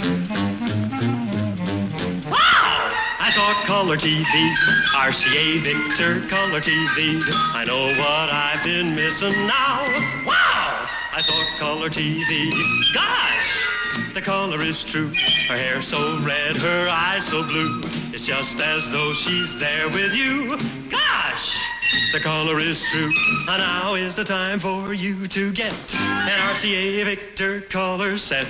Wow! I saw Color TV, RCA Victor Color TV. I know what I've been missing now. Wow! I saw Color TV. Gosh! The color is true. Her hair so red, her eyes so blue. It's just as though she's there with you. Gosh! The color is true. And now is the time for you to get an RCA Victor color set.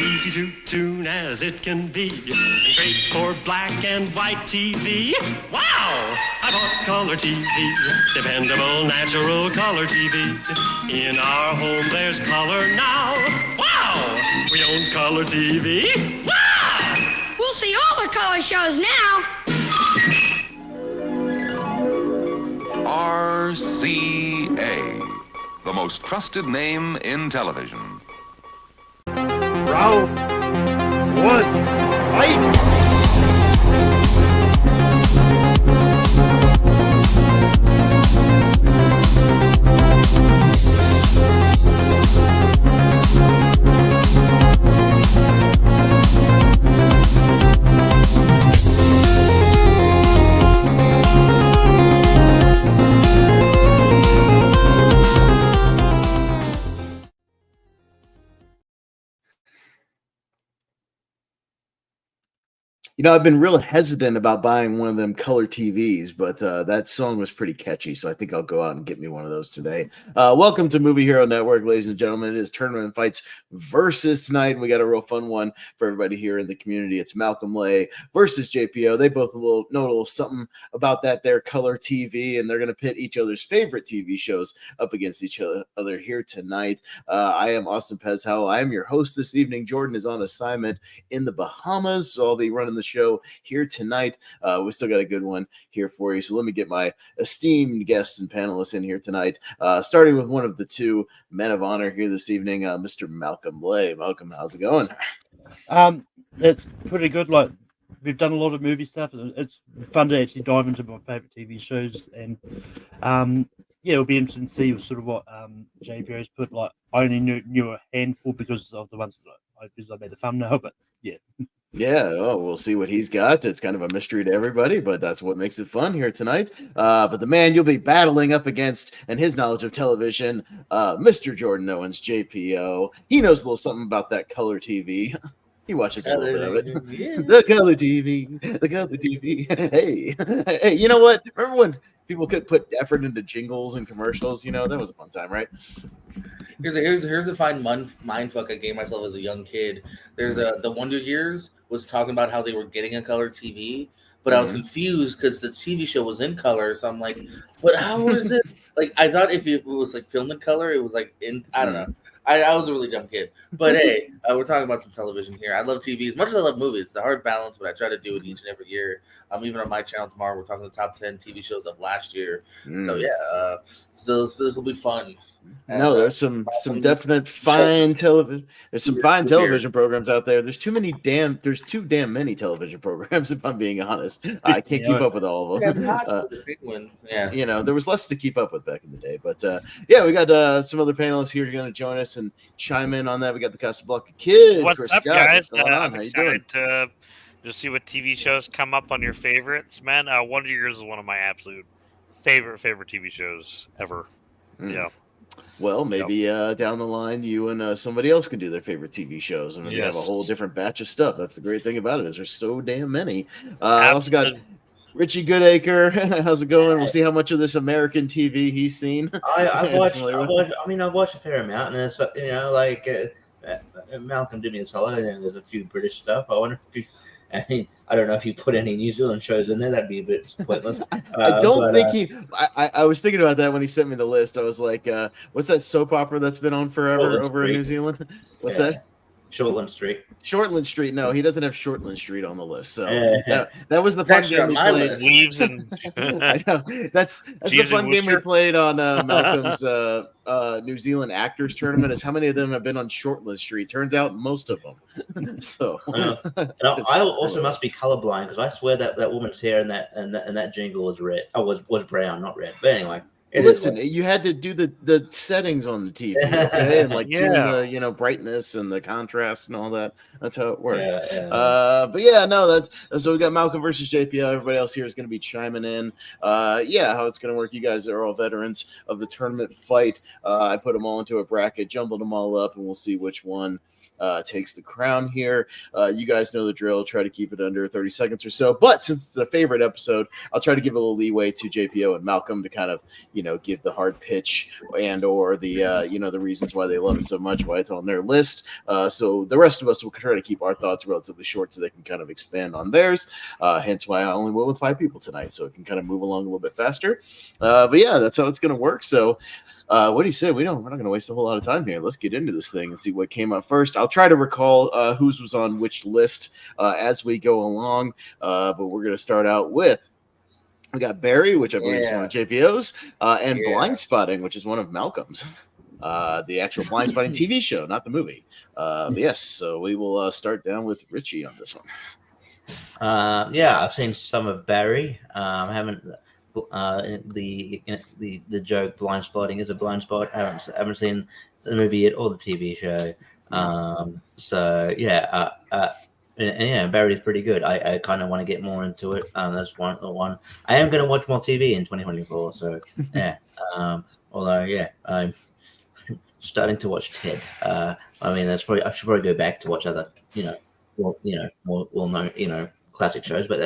Easy to tune as it can be. And great for black and white TV. Wow! I bought Color TV. Dependable, natural color TV. In our home there's color now. Wow! We own Color TV. Wow! We'll see all the color shows now. RCA, the most trusted name in television. Round one, fight! You know, I've been real hesitant about buying one of them color TVs, but that song was pretty catchy, so I think I'll go out and get me one of those today. Welcome to Movie Hero Network, ladies and gentlemen. It is Tournament Fights versus tonight, and we got a real fun one for everybody here in the community. It's Malcolm versus JPO. They both know a little something about that there color TV, and they're going to pit each other's favorite TV shows up against each other here tonight. I am Austin Pez Howell. I am your host this evening. Jordan is on assignment in the Bahamas, so I'll be running the show here tonight. We still got a good one here for you, so let me get my esteemed guests and panelists in here tonight, starting with one of the two men of honor here this evening, Mr. Malcolm Lay. Malcolm, how's it going? It's pretty good. Like, we've done a lot of movie stuff. It's fun to actually dive into my favorite TV shows, and yeah, it'll be interesting to see sort of what JPO's put. Like, I only knew a handful because of the ones that I made the thumbnail, but yeah. Yeah, we'll see what he's got. It's kind of a mystery to everybody, but that's what makes it fun here tonight. But the man you'll be battling up against and his knowledge of television, Mr. Jordan Owens, JPO. He knows a little something about that color TV. He watches a little bit of it. Yeah. The color TV. The color TV. Hey, you know what? Remember when people could put effort into jingles and commercials? You know, that was a fun time, right? Here's a fine mind fuck I gave myself as a young kid. There's the Wonder Years was talking about how they were getting a color TV, but I was confused because the TV show was in color. So I'm like, but how is it? Like, I thought if it was like filmed in color, it was like in, I don't know. I was a really dumb kid. But hey, we're talking about some television here. I love TV as much as I love movies. It's a hard balance, but I try to do it each and every year. Even on my channel tomorrow, we're talking the top 10 TV shows of last year. So yeah, so this will be fun. No, there's some definite fine television. There's some fine television programs out there. There's too damn many television programs. If I'm being honest, I can't keep up with all of them. Yeah, you know, there was less to keep up with back in the day. But yeah, we got some other panelists here going to join us and chime in on that. We got the Casablanca Kid. What's Chris up, Scott. guys? What's going on? I'm How you doing? excited to just see what TV shows come up on your favorites, man. Wonder Years is one of my absolute favorite TV shows ever. Yeah. Well, maybe down the line, you and somebody else can do their favorite TV shows, and you have a whole different batch of stuff. That's the great thing about it, is there's so damn many. I also got Richie Goodacre. How's it going? We'll see how much of this American TV he's seen. I watched a fair amount, and it's, you know, like Malcolm did me a solid, and there's a few British stuff. I wonder if I don't know if you put any New Zealand shows in there. That'd be a bit pointless. I don't think I was thinking about that when he sent me the list. I was like, what's that soap opera that's been on forever over in New Zealand? What's that? Shortland Street. Shortland Street. No, he doesn't have Shortland Street on the list. So that was the fun game we played. Leaves and I know that's the fun game we played on Malcolm's New Zealand Actors Tournament. Is how many of them have been on Shortland Street? Turns out most of them. So I also must be colorblind because I swear that woman's hair and that jingle was red. Oh, was brown, not red. But anyway. It is Listen, what- you had to do the settings on the TV, okay, and like tune Yeah. the brightness and the contrast and all that. That's how it worked. Yeah. But yeah, no, that's so we got Malcolm versus JPO. Everybody else here is going to be chiming in. Yeah, how it's going to work. You guys are all veterans of the tournament fight. I put them all into a bracket, jumbled them all up, and we'll see which one takes the crown here. You guys know the drill. Try to keep it under 30 seconds or so. But since it's a favorite episode, I'll try to give a little leeway to JPO and Malcolm to kind of, give the hard pitch and or the the reasons why they love it so much, why it's on their list. So the rest of us will try to keep our thoughts relatively short so they can kind of expand on theirs. Hence why I only went with 5 people tonight, so it can kind of move along a little bit faster. But yeah, that's how it's going to work. So what do you say? We're not going to waste a whole lot of time here. Let's get into this thing and see what came up first. I'll try to recall whose was on which list as we go along. But we're going to start out with, we got Barry, which I believe is one of JPO's, and Blind Spotting, which is one of Malcolm's. The actual Blind Spotting TV show, not the movie. But yes, so we will start down with Richie on this one. Yeah, I've seen some of Barry. I haven't the joke blind spotting is a blind spot. I haven't seen the movie yet or the TV show. So yeah, and yeah, Barry's pretty good. I kind of want to get more into it. That's one. I am going to watch more TV in 2024. So yeah. Although yeah, I'm starting to watch Ted. I mean, I should probably go back to watch other, more known, classic shows. But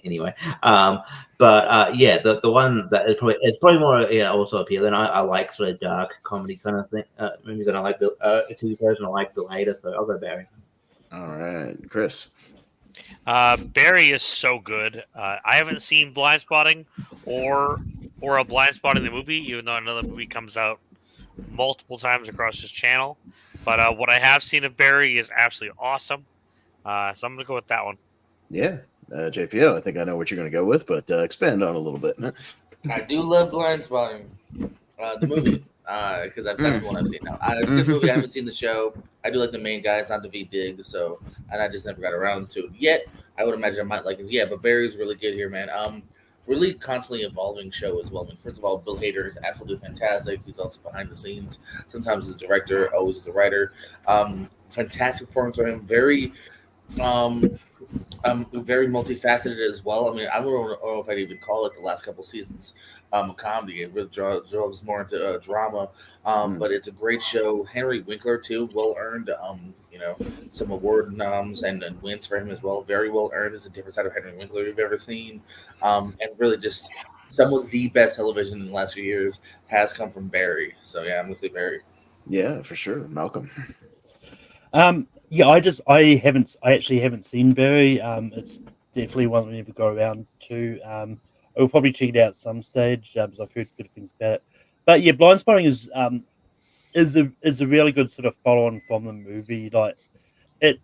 anyway, yeah, the one that is probably more also appealing. I like sort of dark comedy kind of thing movies, and I like TV shows, and I like Bill Hader. So I'll go Barry. All right, Chris. Barry is so good. I haven't seen Blind Spotting or a Blind Spotting the movie, even though another movie comes out multiple times across his channel. But what I have seen of Barry is absolutely awesome. So I'm going to go with that one. Yeah, JPO. I think I know what you're going to go with, but expand on a little bit. I do love Blind Spotting, the movie, because that's the one I've seen now. It's a good movie. I haven't seen the show. I do like the main guy. It's not the V-Dig, and I just never got around to it yet. I would imagine I might like it. Yeah, but Barry's really good here, man. Really constantly evolving show as well. I mean, first of all, Bill Hader is absolutely fantastic. He's also behind the scenes. Sometimes as a director, always as a writer. Fantastic performance for him. Very multifaceted as well. I mean, I don't know if I'd even call it the last couple seasons a comedy. It really draws more into drama, but it's a great show. Henry Winkler too, well earned. Some award noms and wins for him as well. Very well earned. It's a different side of Henry Winkler you've ever seen, and really just some of the best television in the last few years has come from Barry. So yeah, I'm gonna say Barry. Yeah, for sure, Malcolm. Yeah, I actually haven't seen Barry. It's definitely one we never go around to. I'll probably check it out at some stage because I've heard good things about it. But yeah, Blind Spotting is a really good sort of follow on from the movie. Like it,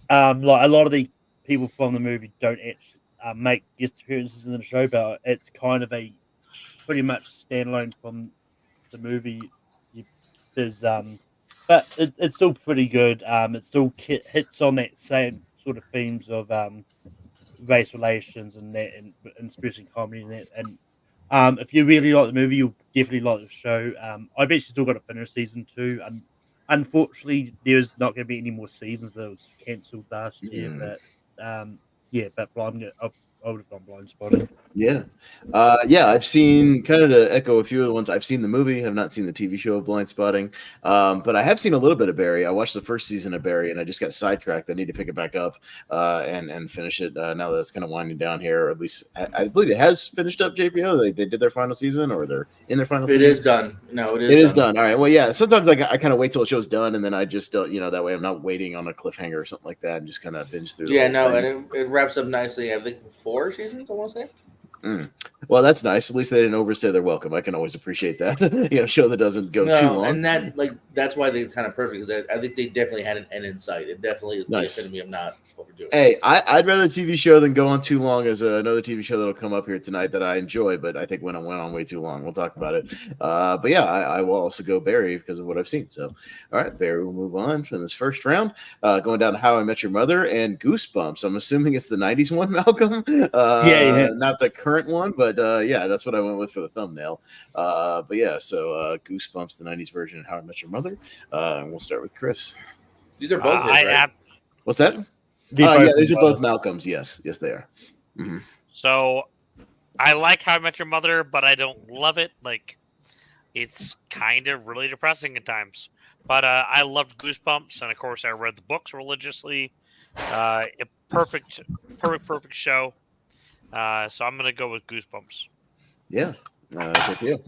like a lot of the people from the movie don't actually make guest appearances in the show, but it's kind of a pretty much standalone from the movie. There's but it's still pretty good. It still hits on that same sort of themes of race relations and that, and especially comedy and that. And if you really like the movie, you'll definitely like the show. I've actually still got to finish season 2, and unfortunately, there's not going to be any more seasons. That was cancelled last year. But yeah, but I would have gone Blind Spotting. Yeah. I've seen, kind of to echo a few of the ones, I've seen the movie, have not seen the TV show of Blind Spotting, but I have seen a little bit of Barry. I watched the first season of Barry and I just got sidetracked. I need to pick it back up and finish it now that it's kind of winding down here, or at least I believe it has finished up. JPO, they did their final season, or they're in their final season? It is done. No, it is done. All right. Well, yeah, sometimes I kind of wait till the show's done and then I just don't, that way I'm not waiting on a cliffhanger or something like that and just kind of binge through. Yeah, no, and it wraps up nicely. I think 4 seasons, I want to say. Well, that's nice. At least they didn't overstay their welcome. I can always appreciate that. Show that doesn't go too long. And that's why they're kind of perfect, because I think they definitely had an end in sight. It definitely is nice. The epitome of not overdoing it. Hey, I'd rather a TV show than go on too long as another TV show that'll come up here tonight that I enjoy, but I think went on way too long. We'll talk about it. But yeah, I will also go Barry because of what I've seen. So, all right, Barry, we'll move on from this first round. Going down to How I Met Your Mother and Goosebumps. I'm assuming it's the 90s one, Malcolm. Yeah. Not the current current one, but yeah, that's what I went with for the thumbnail. But yeah, so Goosebumps, the '90s version, and How I Met Your Mother. And we'll start with Chris. These are both his, right? What's that? They're Yeah, both these are both Malcolm. Malcolms. Yes, they are. Mm-hmm. So I like How I Met Your Mother, but I don't love it. Like, it's kind of really depressing at times. But I loved Goosebumps, and of course, I read the books religiously. A perfect show. So I'm gonna go with Goosebumps. Yeah. JPO.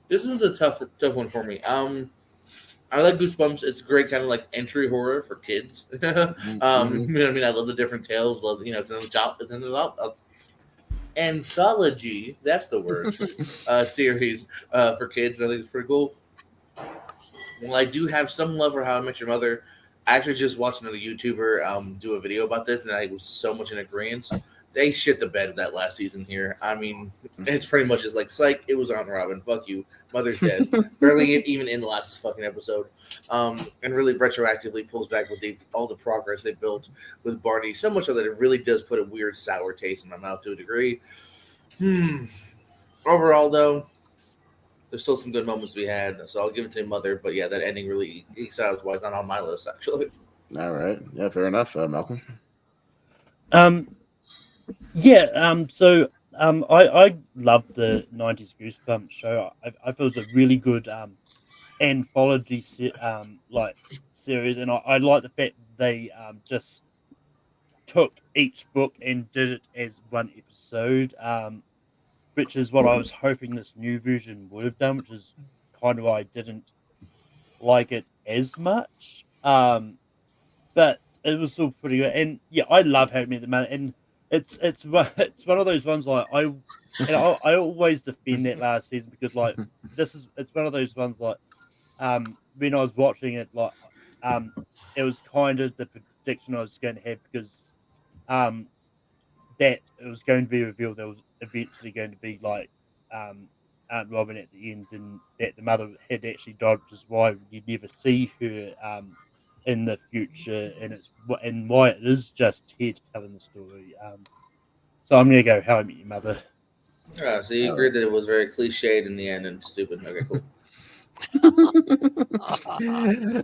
This one's a tough one for me. I like Goosebumps. It's great, kind of like entry horror for kids. You know what I mean? I love the different tales. Love, it's an anthology. That's the word. Series for kids. I think it's pretty cool. Well, I do have some love for How I Met Your Mother. I actually just watched another YouTuber do a video about this, and I was so much in agreement. They shit the bed with that last season here. I mean, it's pretty much just like, psych, it was on Robin. Fuck you. Mother's dead. Barely even in the last fucking episode. And really retroactively pulls back with all the progress they built with Barney. So much so that it really does put a weird sour taste in my mouth to a degree. Overall, though, there's still some good moments to be had. So I'll give it to Mother. But yeah, that ending really ekes out why it's not on my list, actually. All right. Yeah, fair enough. Malcolm. So I loved the '90s Goosebumps show. I feel it was a really good anthology series, and I like the fact they just took each book and did it as one episode, which is what I was hoping this new version would have done, which is kind of why I didn't like it as much. But it was still pretty good, and yeah, I love How I Met Your Mother, and it's one of those ones like I always defend that last season because like it's one of those ones like when I was watching it it was kind of the prediction I was going to have because that it was going to be revealed there was eventually going to be like Aunt Robin at the end and that the mother had actually died, which is why you never see her in the future, and why it is just Ted telling the story. So I'm gonna go How I Met Your Mother. Yeah, so you agreed that it was very cliched in the end and stupid. Okay, cool.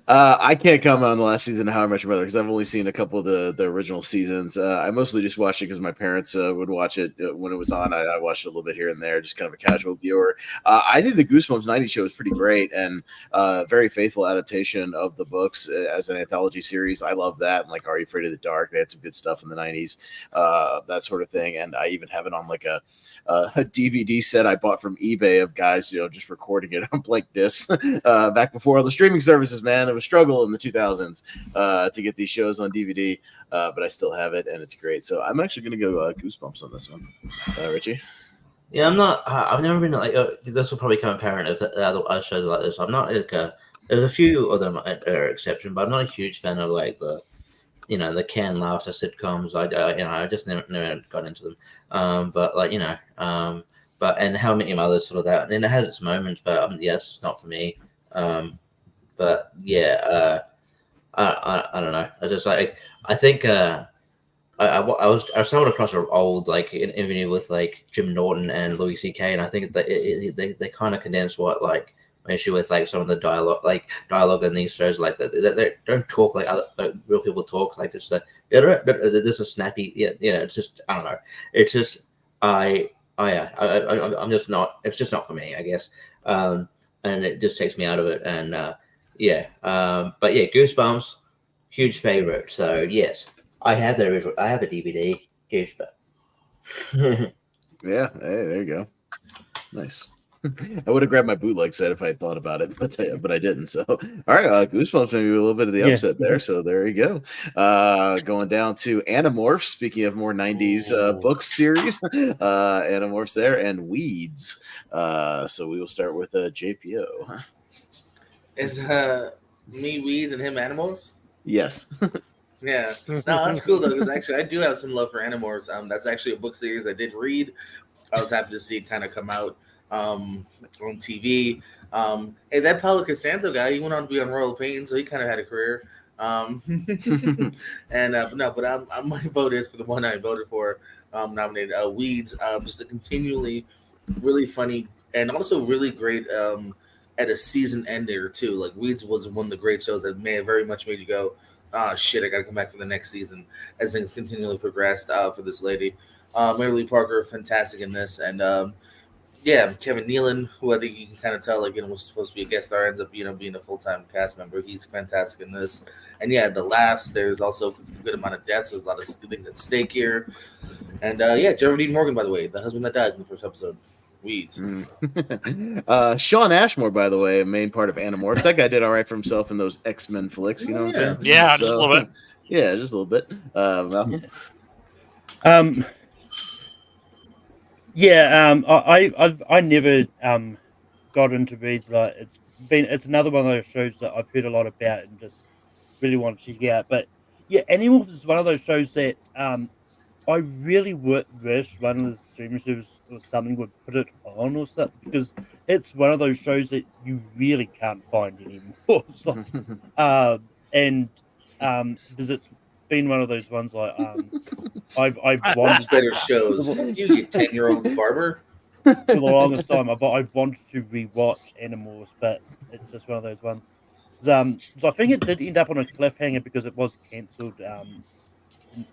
I can't comment on the last season of How I Met Your Mother because I've only seen a couple of the original seasons. I mostly just watched it because my parents would watch it when it was on. I watched it a little bit here and there, just kind of a casual viewer. I think the Goosebumps '90s show is pretty great and very faithful adaptation of the books as an anthology series. I love that. And like Are You Afraid of the Dark? They had some good stuff in the '90s, that sort of thing. And I even have it on like a DVD set I bought from eBay of guys, just recording it on blank discs. Back before all the streaming services, man, it was a struggle in the 2000s to get these shows on DVD, but I still have it, and it's great. So I'm actually going to go Goosebumps on this one. Richie? Yeah, I'm not. I've never been like. This will probably come apparent if other shows like this. I'm not like. There's a few of them that are exception, but I'm not a huge fan of like the canned laughter sitcoms. I just never got into them. But like but and How I Met Your Mother sort of that, and it has its moments, but yes, it's not for me. But yeah, I don't know. I just like I think I stumbled across an old like interview with like Jim Norton and Louis C.K. and I think that they kind of condense what like my issue with like some of the dialogue in these shows like that they don't talk like other real people talk like this. This is snappy. Yeah, it's just I don't know. It's just I'm just not. It's just not for me, I guess. And it just takes me out of it. And but yeah, Goosebumps, huge favorite. So yes, I have the original. I have a DVD. Goosebumps. Yeah, hey, there you go. Nice. I would have grabbed my bootleg set if I had thought about it, but I didn't. So, all right, Goosebumps maybe a little bit of the upset there. So there you go. Going down to Animorphs. Speaking of more '90s book series, Animorphs there and Weeds. So we will start with JPO. Is me Weeds and him Animals? Yes. Yeah, no, that's cool though because actually I do have some love for Animorphs. That's actually a book series I did read. I was happy to see it kind of come out on TV. Hey, that Paulo Costanzo guy, he went on to be on Royal Pains, so he kind of had a career. And but my vote is for the one I voted for. nominated. Weeds, just a continually really funny and also really great at a season ender too. Like Weeds was one of the great shows that may have very much made you go, "Ah, shit, I got to come back for the next season." As things continually progressed for this lady, Mary Lee Parker, fantastic in this, and yeah, Kevin Nealon, who I think you can kind of tell, like, was supposed to be a guest star, ends up, being a full-time cast member. He's fantastic in this. And yeah, the laughs, there's also a good amount of deaths. There's a lot of things at stake here. And yeah, Gerald Dean Morgan, by the way, the husband that died in the first episode. Weeds. Sean Ashmore, by the way, a main part of Animorphs. That guy did all right for himself in those X-Men flicks, you know what I'm saying? Yeah, just a little bit. Yeah, just a little bit. Malcolm? I never got into Weeds. Like it's another one of those shows that I've heard a lot about and just really want to check out. But yeah, Animorphs is one of those shows that I really wish one of the streaming services or something would put it on or something, because it's one of those shows that you really can't find anymore. So, because it's been one of those ones like I've wanted better shows. You 10-year-old Barber. For the longest time, I've wanted to rewatch Animals, but it's just one of those ones. So I think it did end up on a cliffhanger because it was cancelled.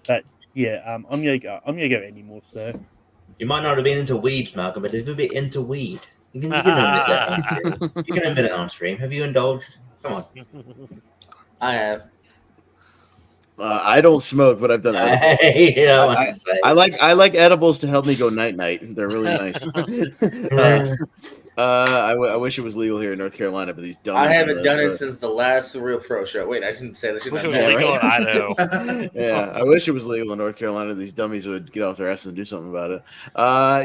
But yeah, I'm gonna go Animals. So You might not have been into Weeds, Malcolm, but if you've been into weed, you can admit that on stream. You can admit it on stream. Have you indulged? Come on. I have. I don't smoke, but I've done edibles. I like edibles to help me go night night. They're really nice. I wish it was legal here in North Carolina, but these dummies. I haven't done it since the last Real Pro show. Wait, I didn't say that. Wish it was legal in Idaho. Yeah, I wish it was legal in North Carolina. These dummies would get off their asses and do something about it.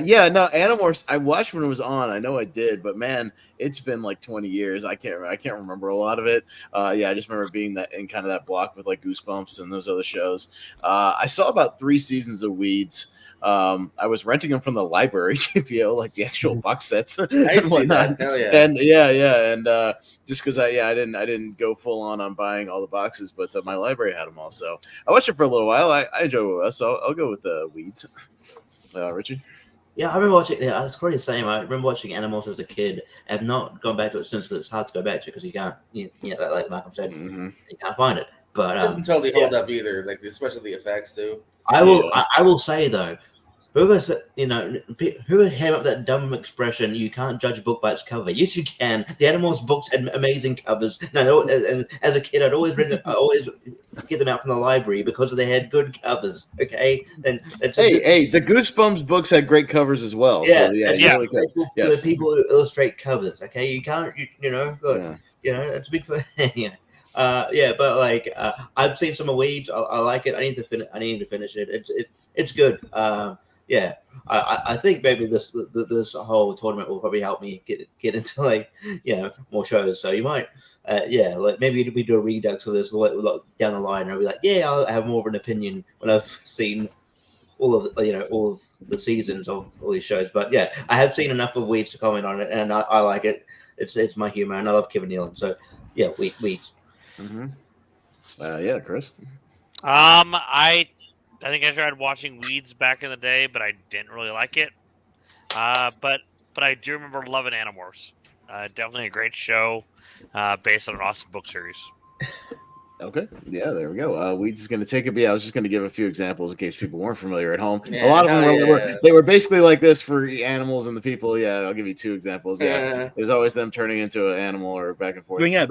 Yeah, no, Animorphs. I watched when it was on. I know I did, but man, it's been like 20 years. I can't remember a lot of it. Yeah, I just remember being that in kind of that block with like Goosebumps and those other shows. I saw about 3 seasons of Weeds. I was renting them from the library, JPO, like the actual box sets and whatnot. Hell yeah. And and just because I didn't go full on buying all the boxes, but my library had them all. So I watched it for a little while. I enjoy it, so I'll go with the Weeds. Richie. Yeah, I remember watching. Yeah, it's probably the same. I remember watching Animals as a kid. I have not gone back to it since because it's hard to go back to because you can't. Like Malcolm said, you can't find it. But it doesn't totally hold up either. Like especially the effects too. I will say though, whoever came up with that dumb expression, you can't judge a book by its cover. Yes, you can. The Animals books had amazing covers. No, and as a kid, I'd always get them out from the library because they had good covers. Okay, and hey, the Goosebumps books had great covers as well. Yeah, so, really good. The people who illustrate covers. Okay, you can't, it's a big thing. But like I've seen some of Weeds. I like it. I need to finish it. It's good. I think maybe this whole tournament will probably help me get into like more shows. So you might like maybe we do a redux of this down the line, and I'll be like, I'll have more of an opinion when I've seen all of the seasons of all these shows. But yeah, I have seen enough of Weeds to comment on it, and I like it. It's my humor, and I love Kevin Nealon. So yeah, Weeds. Yeah, Chris. I think I tried watching Weeds back in the day, but I didn't really like it. But I do remember loving Animorphs. Definitely a great show, based on an awesome book series. Okay, yeah, there we go. Weeds is going to take it. I was just going to give a few examples in case people weren't familiar at home. A lot of them were basically like this for animals and the people. Yeah, I'll give you 2 examples. Yeah, there's always them turning into an animal or back and forth. Bring up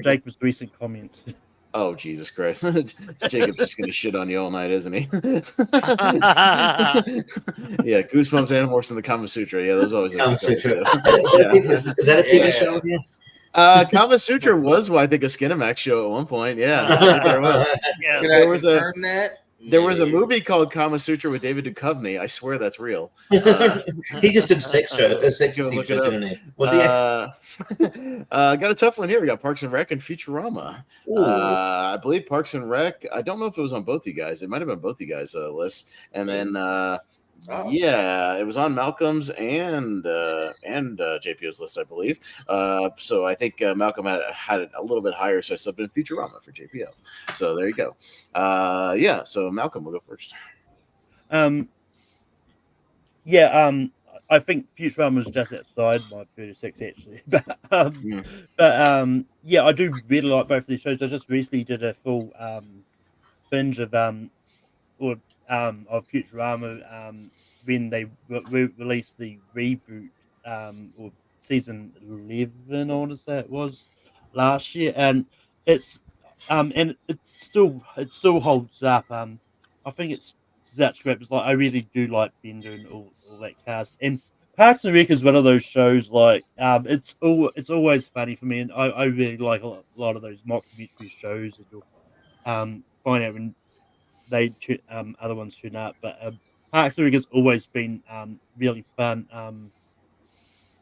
Jacob's recent comment. Oh, Jesus Christ. Jacob's just going to shit on you all night, isn't he? Yeah, Goosebumps, Animorphs, and the Kama Sutra. Yeah, those always Kama Sutra. Is that a TV show? Yeah. Kama Sutra was, I think, a Skinamax show at one point. Yeah, there was. There was a movie called Kama Sutra with David Duchovny. I swear that's real. He just did sex shows, didn't he? Got a tough one here. We got Parks and Rec and Futurama. I believe Parks and Rec. I don't know if it was on both you guys. It might have been both you guys' lists. And then it was on Malcolm's and JPO's list, I believe. So I think Malcolm had it a little bit higher, so I subbed in Futurama for JPO. So there you go. So Malcolm will go first. I think Futurama was just outside my 36 actually, but yeah, I do really like both of these shows. I just recently did a full binge of of Futurama when they released the reboot or season 11, I want to say it was last year, and it still holds up. I think it's that script is like I really do like Bender and all that cast, and Parks and Rec is one of those shows like it's always funny for me, and I really like a lot of those mockumentary shows that you'll find out when other ones tune up. But Parks and Rec has always been really fun.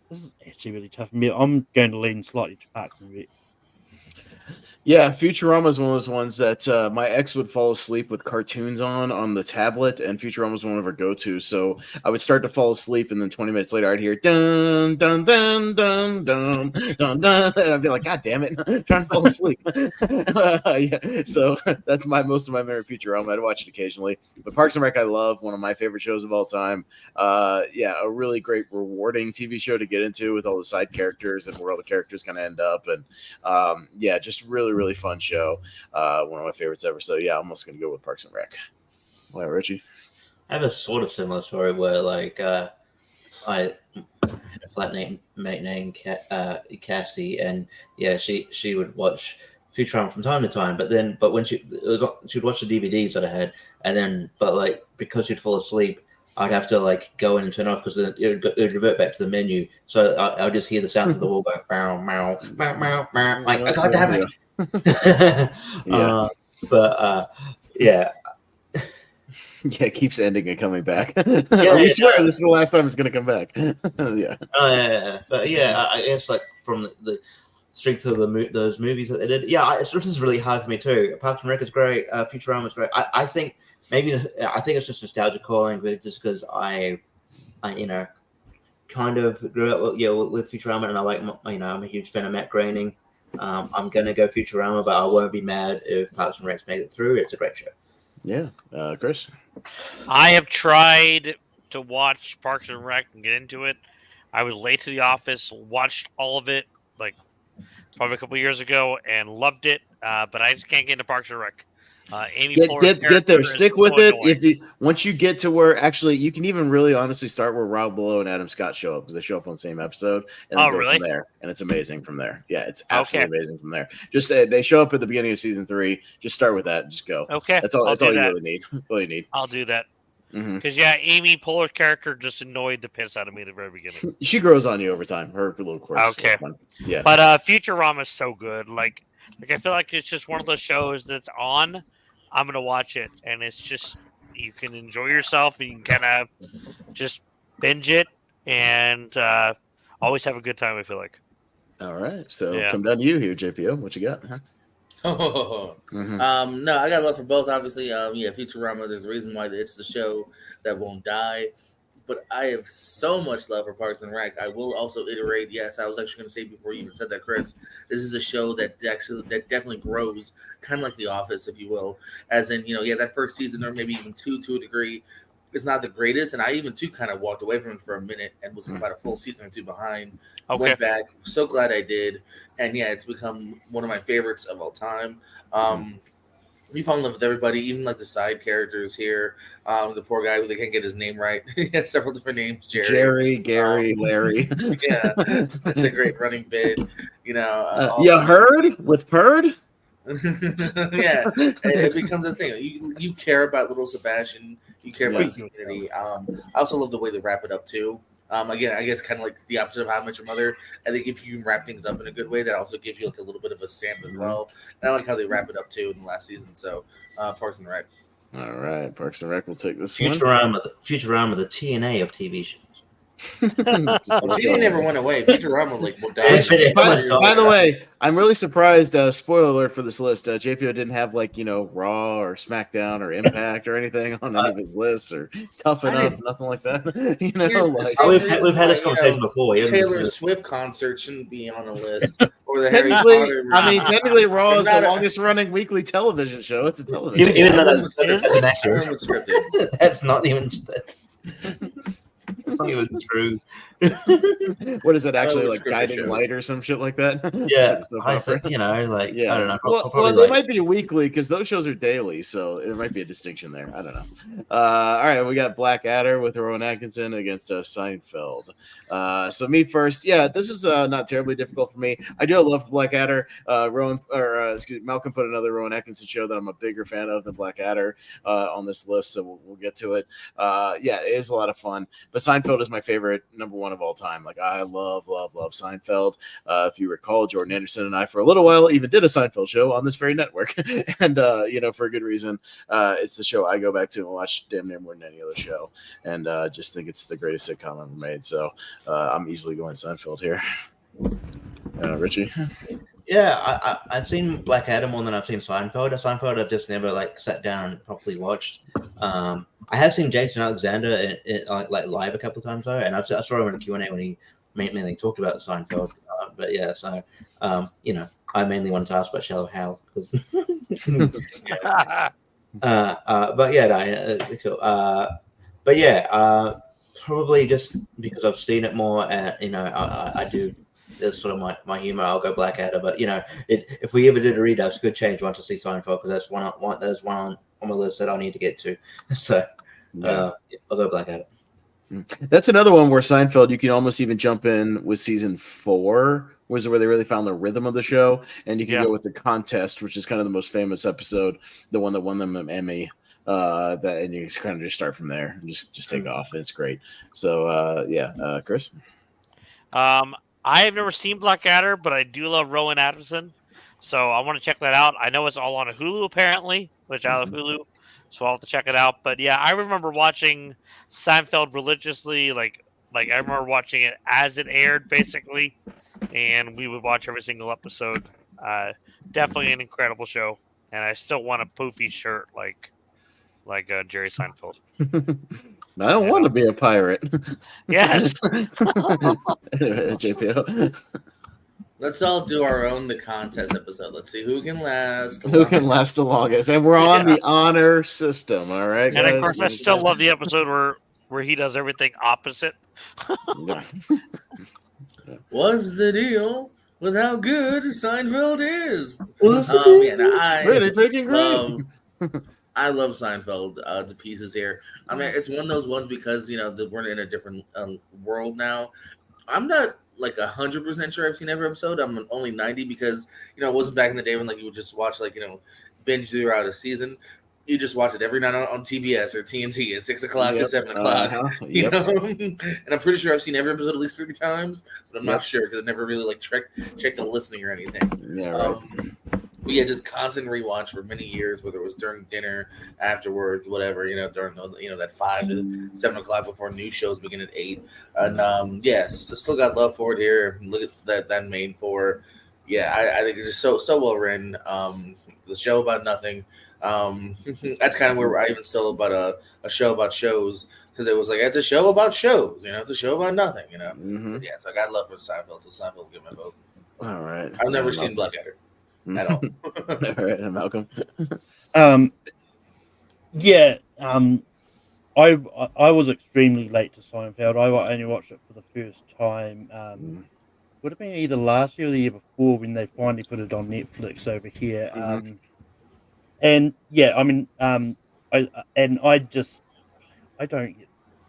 This is actually really tough for me. I'm going to lean slightly to Parks and Rec. Yeah, Futurama is one of those ones that my ex would fall asleep with cartoons on the tablet, and Futurama was one of her go-tos. So I would start to fall asleep, and then 20 minutes later, I'd hear dun dun dun dun dun dun dun, and I'd be like, "God damn it, I'm trying to fall asleep." Yeah, so that's most of my memory of Futurama. I'd watch it occasionally, but Parks and Rec I love, one of my favorite shows of all time. Yeah, a really great, rewarding TV show to get into with all the side characters and where all the characters kind of end up, and yeah, just really fun show. One of my favorites ever. So yeah, I'm almost gonna go with Parks and Rec. Wow, Richie. I have a sort of similar story where like I had a flatmate named Cassie, and yeah, she would watch Futurama from time to time, but when she'd watch the DVDs that I had, and then like because she'd fall asleep, I'd have to like go in and turn off because it would revert back to the menu. So I would just hear the sound of the wall go meow meow meow meow meow. Like, I can't have it. Yeah. Yeah. Yeah, it keeps ending and coming back. We swear this is the last time it's going to come back. Yeah. But yeah, I guess like from the strength of those movies that they did. Yeah, this is really hard for me too. Parks and Rec is great. Futurama is great. I think it's just nostalgia calling, but just because I kind of grew up with Futurama, and I like I'm a huge fan of Matt Groening. I'm gonna go Futurama, but I won't be mad if Parks and Rec made it through. It's a great show. Yeah, Chris. I have tried to watch Parks and Rec and get into it. I was late to the office, watched all of it like probably a couple years ago, and loved it. But I just can't get into Parks and Rec. Amy get there, stick with it. Once you get to where actually you can even really honestly start where Rob Lowe and Adam Scott show up, because they show up on the same episode and then go from there, and it's amazing from there. Yeah, it's absolutely amazing from there. Just they show up at the beginning of season 3. Just start with that and just go. Okay, that's all. That's all you really need. That's all you need. I'll do that. Because Amy Poehler's character just annoyed the piss out of me at the very beginning. She grows on you over time. Her little quirks. Okay. Yeah. But Futurama is so good. Like I feel like it's just one of those shows that's on. I'm gonna watch it, and it's just you can enjoy yourself, and you can kind of just binge it, and always have a good time. I feel like. All right, so come down to you here, JPO. What you got? Huh? No, I got love for both. Obviously, Futurama. There's a reason why it's the show that won't die. But I have so much love for Parks and Rec. I will also iterate. Yes, I was actually going to say before you even said that, Chris. This is a show that definitely grows, kind of like The Office, if you will. As in, that first season or maybe even 2 to a degree is not the greatest, and I even too kind of walked away from it for a minute and was about a full season or 2 behind. Okay. Went back, so glad I did, and it's become one of my favorites of all time. We fall in love with everybody, even like the side characters here. The poor guy who they can't get his name right. He has several different names. Jerry, Gary, Larry. Yeah, that's a great running bit. Heard with Purd. Yeah, and it becomes a thing. You care about little Sebastian. You care about his community. I also love the way they wrap it up too. Again, I guess kind of like the opposite of How I Met Your Mother. I think if you can wrap things up in a good way, that also gives you like a little bit of a stamp as well. And I like how they wrap it up too in the last season. So, Parks and Rec. All right, Parks and Rec will take this Futurama, the TNA of TV shows. TV never went away. Futurama will die. By the way, I'm really surprised. Spoiler alert for this list. JPO didn't have Raw or SmackDown or Impact or anything on any of his lists or Tough Enough, nothing like that. We've had this conversation before. Taylor Swift concert shouldn't be on a list. Or the Harry Potter. Technically, Raw is the longest running weekly television show. It's a television. Even though that's not even. It's not even true. What is it actually Guiding Light or some shit like that? Yeah, I think I don't know. Well, they might be weekly because those shows are daily, so there might be a distinction there. I don't know. All right, we got Blackadder with Rowan Atkinson against Seinfeld. So me first. Yeah, this is not terribly difficult for me. I do love Blackadder. Malcolm put another Rowan Atkinson show that I'm a bigger fan of than Blackadder on this list, so we'll get to it. Yeah, it is a lot of fun, but Seinfeld is my favorite number one of all time. I love Seinfeld. If you recall, Jordan Anderson and I for a little while even did a Seinfeld show on this very network, and for a good reason. It's the show I go back to and watch damn near more than any other show, and just think it's the greatest sitcom ever made. So I'm easily going Seinfeld here. Richie? Yeah, I've seen Blackadder more than I've seen Seinfeld. Seinfeld I've just never sat down and properly watched. I have seen Jason Alexander live a couple of times though, and I saw him in a Q&A when he mainly talked about Seinfeld. But yeah, so I mainly wanted to ask about Shallow Hal. But yeah, cool. But yeah, probably just because I've seen it more. I do. That's sort of my humor. I'll go Blackadder, but if we ever did a redux, could change once I see Seinfeld because that's one on my list that I need to get to. So I'll go Blackadder. That's another one where Seinfeld, you can almost even jump in with season 4, was where they really found the rhythm of the show, and you can go with the contest, which is kind of the most famous episode, the one that won them an Emmy. And you kind of just start from there and just take off, and it's great. So Chris. I have never seen Blackadder, but I do love Rowan Atkinson, so I want to check that out. I know it's all on Hulu apparently, which I love Hulu, so I'll have to check it out. But yeah, I remember watching Seinfeld religiously, like I remember watching it as it aired, basically, and we would watch every single episode. Definitely an incredible show, and I still want a poofy shirt like Jerry Seinfeld. I don't want to be a pirate. Yes. JPO. Let's all do our own the contest episode. Let's see who can last. Who can last the longest? And we're on the honor system, all right, guys? And of course, I still love the episode where he does everything opposite. What's the deal with how good Seinfeld is? Really freaking great. I love Seinfeld to pieces here. I mean, it's one of those ones because we're in a different world now. I'm not 100% sure I've seen every episode. I'm only 90 because it wasn't back in the day when you would just watch binge throughout a season. You just watch it every night on TBS or TNT at 6 o'clock to 7 o'clock. And I'm pretty sure I've seen every episode at least 3 times, but I'm not sure because I never really checked the listening or anything. Yeah, right. But yeah, just constant rewatch for many years, whether it was during dinner, afterwards, whatever, during that 5 to 7 o'clock before new shows begin at 8. And still got love for it here. Look at that main 4. Yeah, I think it's just so well written. The show about nothing. That's kind of where I even still about a show about shows, because it was it's a show about shows, it's a show about nothing, Mm-hmm. Yeah, so I got love for Seinfeld, so Seinfeld will get my vote. All right. I've never seen Blackadder at all. All right, and Malcolm. I was extremely late to Seinfeld. I only watched it for the first time. Would have been either last year or the year before when they finally put it on Netflix over here. And yeah, I mean, I don't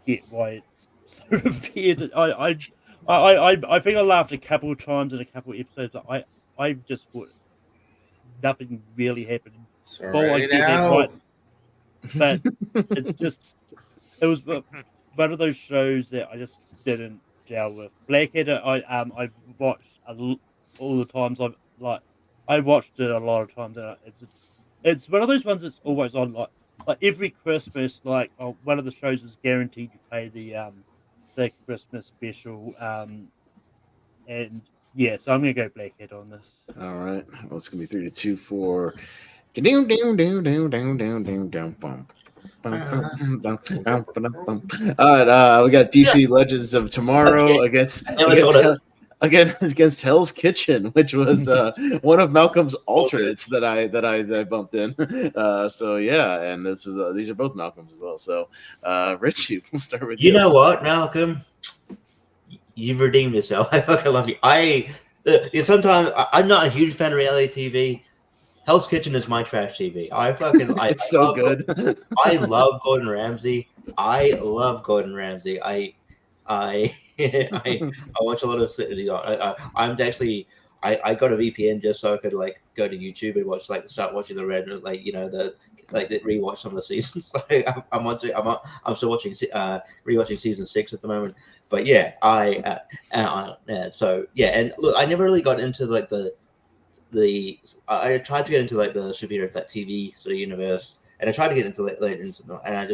get why it's so revered. I think I laughed a couple of times in a couple of episodes. I just thought nothing really happened. Sorry now. But it was one of those shows that I just didn't gel with. Blackadder, I watched all the times. I watched it a lot of times. And it's one of those ones that's always on. Like every Christmas, one of the shows is guaranteed to play the the Christmas special. And yeah, so I'm gonna go Blackhead on this. All right. Well, it's gonna be 3-2 for. Down, down, down, down, down, down, down, down, bump. All right, we got DC Legends of Tomorrow against Hell's Kitchen, which was one of Malcolm's alternates that I bumped in. So yeah, and this is these are both Malcolm's as well. So Richie, we'll start with you. You know what, Malcolm? You've redeemed yourself. I fucking love you. Sometimes I'm not a huge fan of reality TV. Hell's Kitchen is my trash TV. It's so good. I love Gordon Ramsay. I love Gordon Ramsay. I watch a lot of. I'm actually. I got a VPN just so I could like go to YouTube and watch start watching the red rewatch some of the seasons. So I'm still watching rewatching season 6 at the moment. But yeah, so yeah, and look, I never really got into like I tried to get into like the superhero TV sort of universe, and I tried to get into later into, and I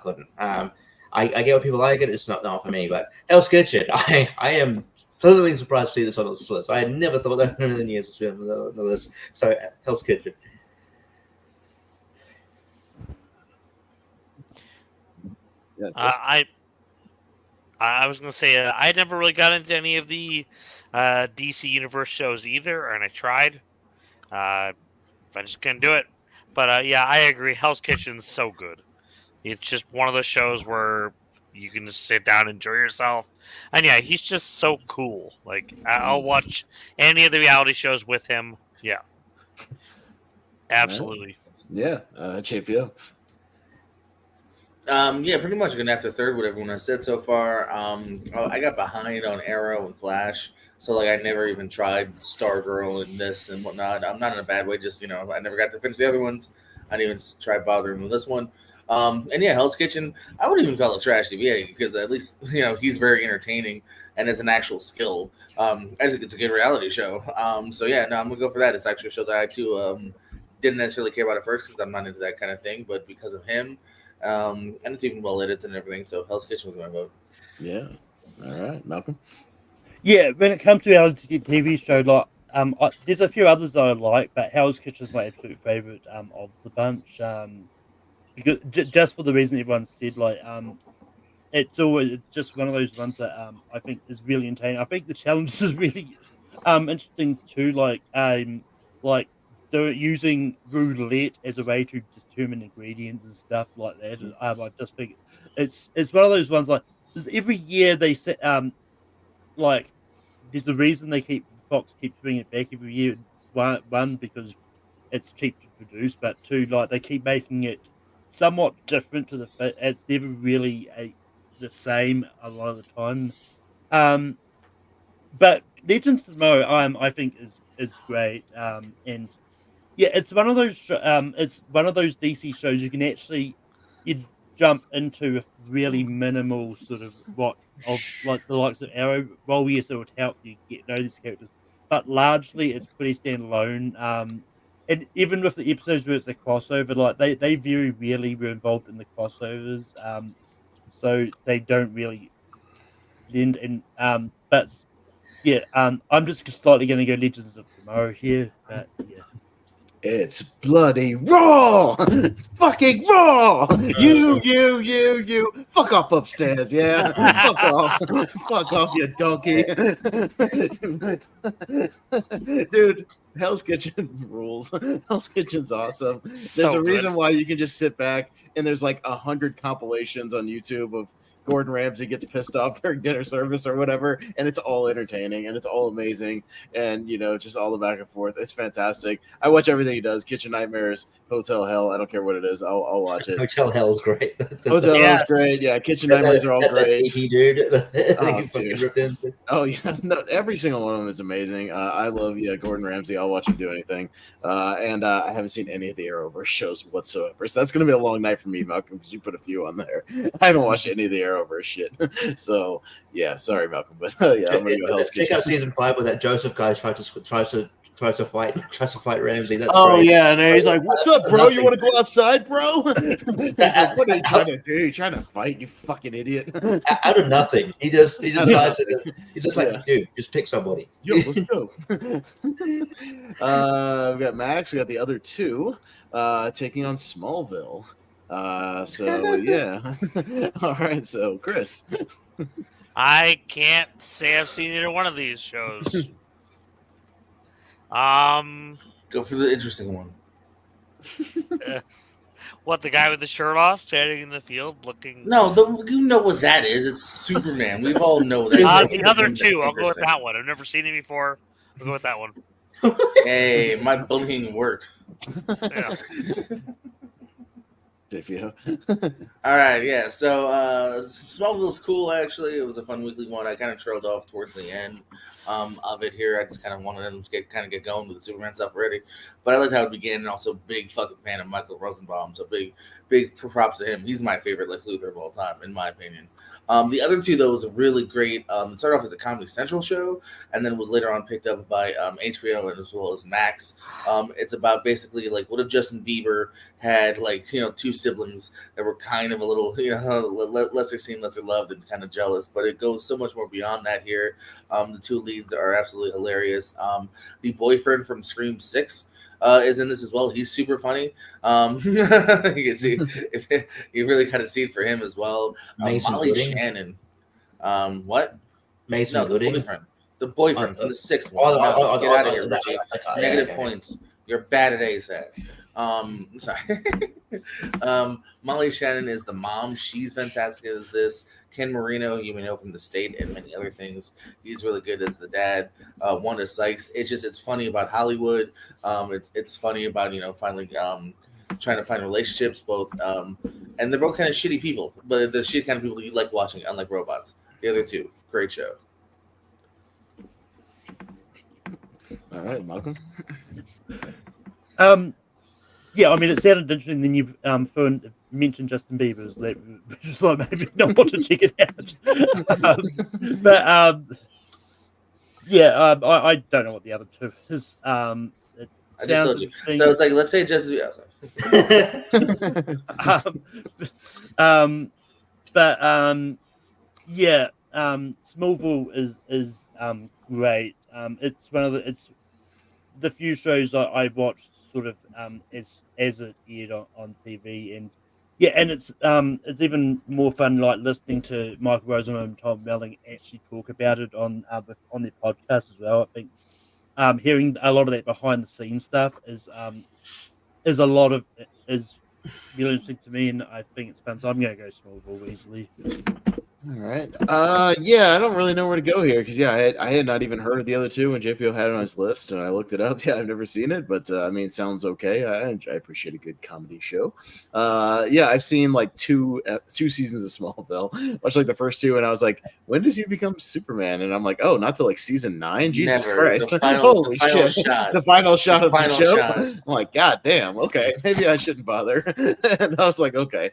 couldn't. I get what people like it. It's not for me. But Hell's Kitchen, I am pleasantly surprised to see this on the list. I had never thought that in a million years was on the list. So Hell's Kitchen. I was gonna say I never really got into any of the DC Universe shows either, and I tried. I just couldn't do it. But yeah, I agree. Hell's Kitchen's so good. It's just one of those shows where you can just sit down and enjoy yourself. And yeah, he's just so cool. Like I'll watch any of the reality shows with him. Yeah, absolutely. Yeah, JPO. Yeah, pretty much gonna have to third what everyone has said so far. I got behind on Arrow and Flash, so like I never even tried Stargirl and this and whatnot. I'm not in a bad way, just I never got to finish the other ones. I didn't even try bothering with this one. And yeah, Hell's Kitchen, I wouldn't even call it trash TV because at least he's very entertaining and it's an actual skill. As it's a good reality show. So yeah, no, I'm gonna go for that. It's actually a show that I too didn't necessarily care about at first because I'm not into that kind of thing, but because of him. And it's even well edited and everything. So Hell's Kitchen was my vote. Yeah. All right, Malcolm. Yeah, when it comes to reality TV show, like there's a few others that I like, but Hell's Kitchen is my absolute favorite of the bunch. Because just for the reason everyone said, like it's always just one of those ones that I think is really entertaining. I think the challenge is really interesting too. Like they're using roulette as a way to determine ingredients and stuff like that. I just think it's one of those ones like every year they set like there's a reason Fox keeps bringing it back every year. One because it's cheap to produce, but two, like they keep making it somewhat different to it's never really the same a lot of the time. But Legends of Tomorrow I think is great. And yeah, it's one of those DC shows you can actually jump into with really minimal sort of watch of like the likes of Arrow. Well, yes, it would help you get to know these characters, but largely it's pretty standalone. And even with the episodes where it's a crossover, like they very rarely were involved in the crossovers, so they don't really blend in. But yeah, I'm just slightly going to go Legends of Tomorrow here, but yeah. It's bloody raw! It's fucking raw! You! Fuck off upstairs, yeah? Fuck off. Fuck off, you donkey. Dude, Hell's Kitchen rules. Hell's Kitchen's awesome. There's a reason why you can just sit back and there's like 100 compilations on YouTube of Gordon Ramsay gets pissed off during dinner service or whatever, and it's all entertaining and it's all amazing, and just all the back and forth. It's fantastic. I watch everything he does. Kitchen Nightmares, Hotel Hell. I don't care what it is. I'll watch it. Hotel Hell is great. Hotel Hell is great. Yeah, Kitchen Nightmares are all great. Dude. Oh yeah, no, every single one of them is amazing. I love Gordon Ramsay. I'll watch him do anything. And I haven't seen any of the Arrowverse shows whatsoever. So that's gonna be a long night for me, Malcolm, because you put a few on there. I haven't watched any of the Arrowverse shit. So yeah, sorry, Malcolm, but yeah, I'm gonna go Hell's Kitchen. Check out season 5 where that Joseph guy tries tries to fight Ramsey. That's Oh great. yeah, and he's like, "What's up, bro? You want to go outside, bro?" He's like, "What are you trying to do? You trying to fight? You fucking idiot!" Out of nothing, he decides that he's just like, Yeah. dude, just pick somebody. Yo, let's go. We got Max. We got the other two taking on Smallville. So yeah. All right. So Chris. I can't say I've seen either one of these shows. Go for the interesting one. What, the guy with the shirt off, standing in the field, looking? No, you know what that is. It's Superman. We all know that. The other two. I'll go with that one. I've never seen it before. I'll go with that one. Hey, my bullying worked. Yeah. JPO. All right, yeah. So Smallville's cool. Actually, it was a fun weekly one. I kind of trailed off towards the end of it here. I just kind of wanted them to get going with the Superman stuff already. But I liked how it began, and also big fucking fan of Michael Rosenbaum. So big props to him. He's my favorite Lex Luthor of all time, in my opinion. The other two, though, was a really great. It started off as a Comedy Central show, and then was later on picked up by HBO and as well as Max. It's about basically like, what if Justin Bieber had two siblings that were kind of a little lesser seen, lesser loved, and kind of jealous. But it goes so much more beyond that here. The two leads are absolutely hilarious. The boyfriend from Scream 6. Is in this as well. He's super funny. You can see if you really kind of see it for him as well. Molly Gooding. Shannon. What? Mason Gooding. The boyfriend from the sixth one. Get out of here, Richie. Negative points. You're bad at ASAT. Sorry. Molly Shannon is the mom. She's fantastic as this. Ken Marino, you may know from The State and many other things. He's really good as the dad. Wanda Sykes. It's funny about Hollywood. It's funny about finally trying to find relationships. Both and they're both kind of shitty people, but the shitty kind of people you like watching, unlike robots. The other two, great show. All right, Malcolm. Yeah, I mean, it sounded interesting. Then you've mentioned Justin Bieber's, which was like maybe not want to check it out. I don't know what the other two is. I just told you. So it's like, let's say Justin Bieber. Smallville is great. It's one of the few shows I watched sort of as it aired on TV, and it's even more fun like listening to Michael Rosenbaum and Tom Melling actually talk about it on their podcast as well. I think hearing a lot of that behind the scenes stuff is really interesting to me, and I think it's fun. So I'm going to go Smallville easily. All right. I don't really know where to go here because I had not even heard of the other two when JPO had it on his list, and I looked it up. Yeah, I've never seen it, but it sounds okay. I appreciate a good comedy show. I've seen like two seasons of Smallville, much like the first two, and I was like, when does he become Superman? And I'm like, oh, not till like season 9. Jesus Christ! Holy shit! The final shot of the show. I'm like, god damn. Okay, maybe I shouldn't bother. And I was like, okay.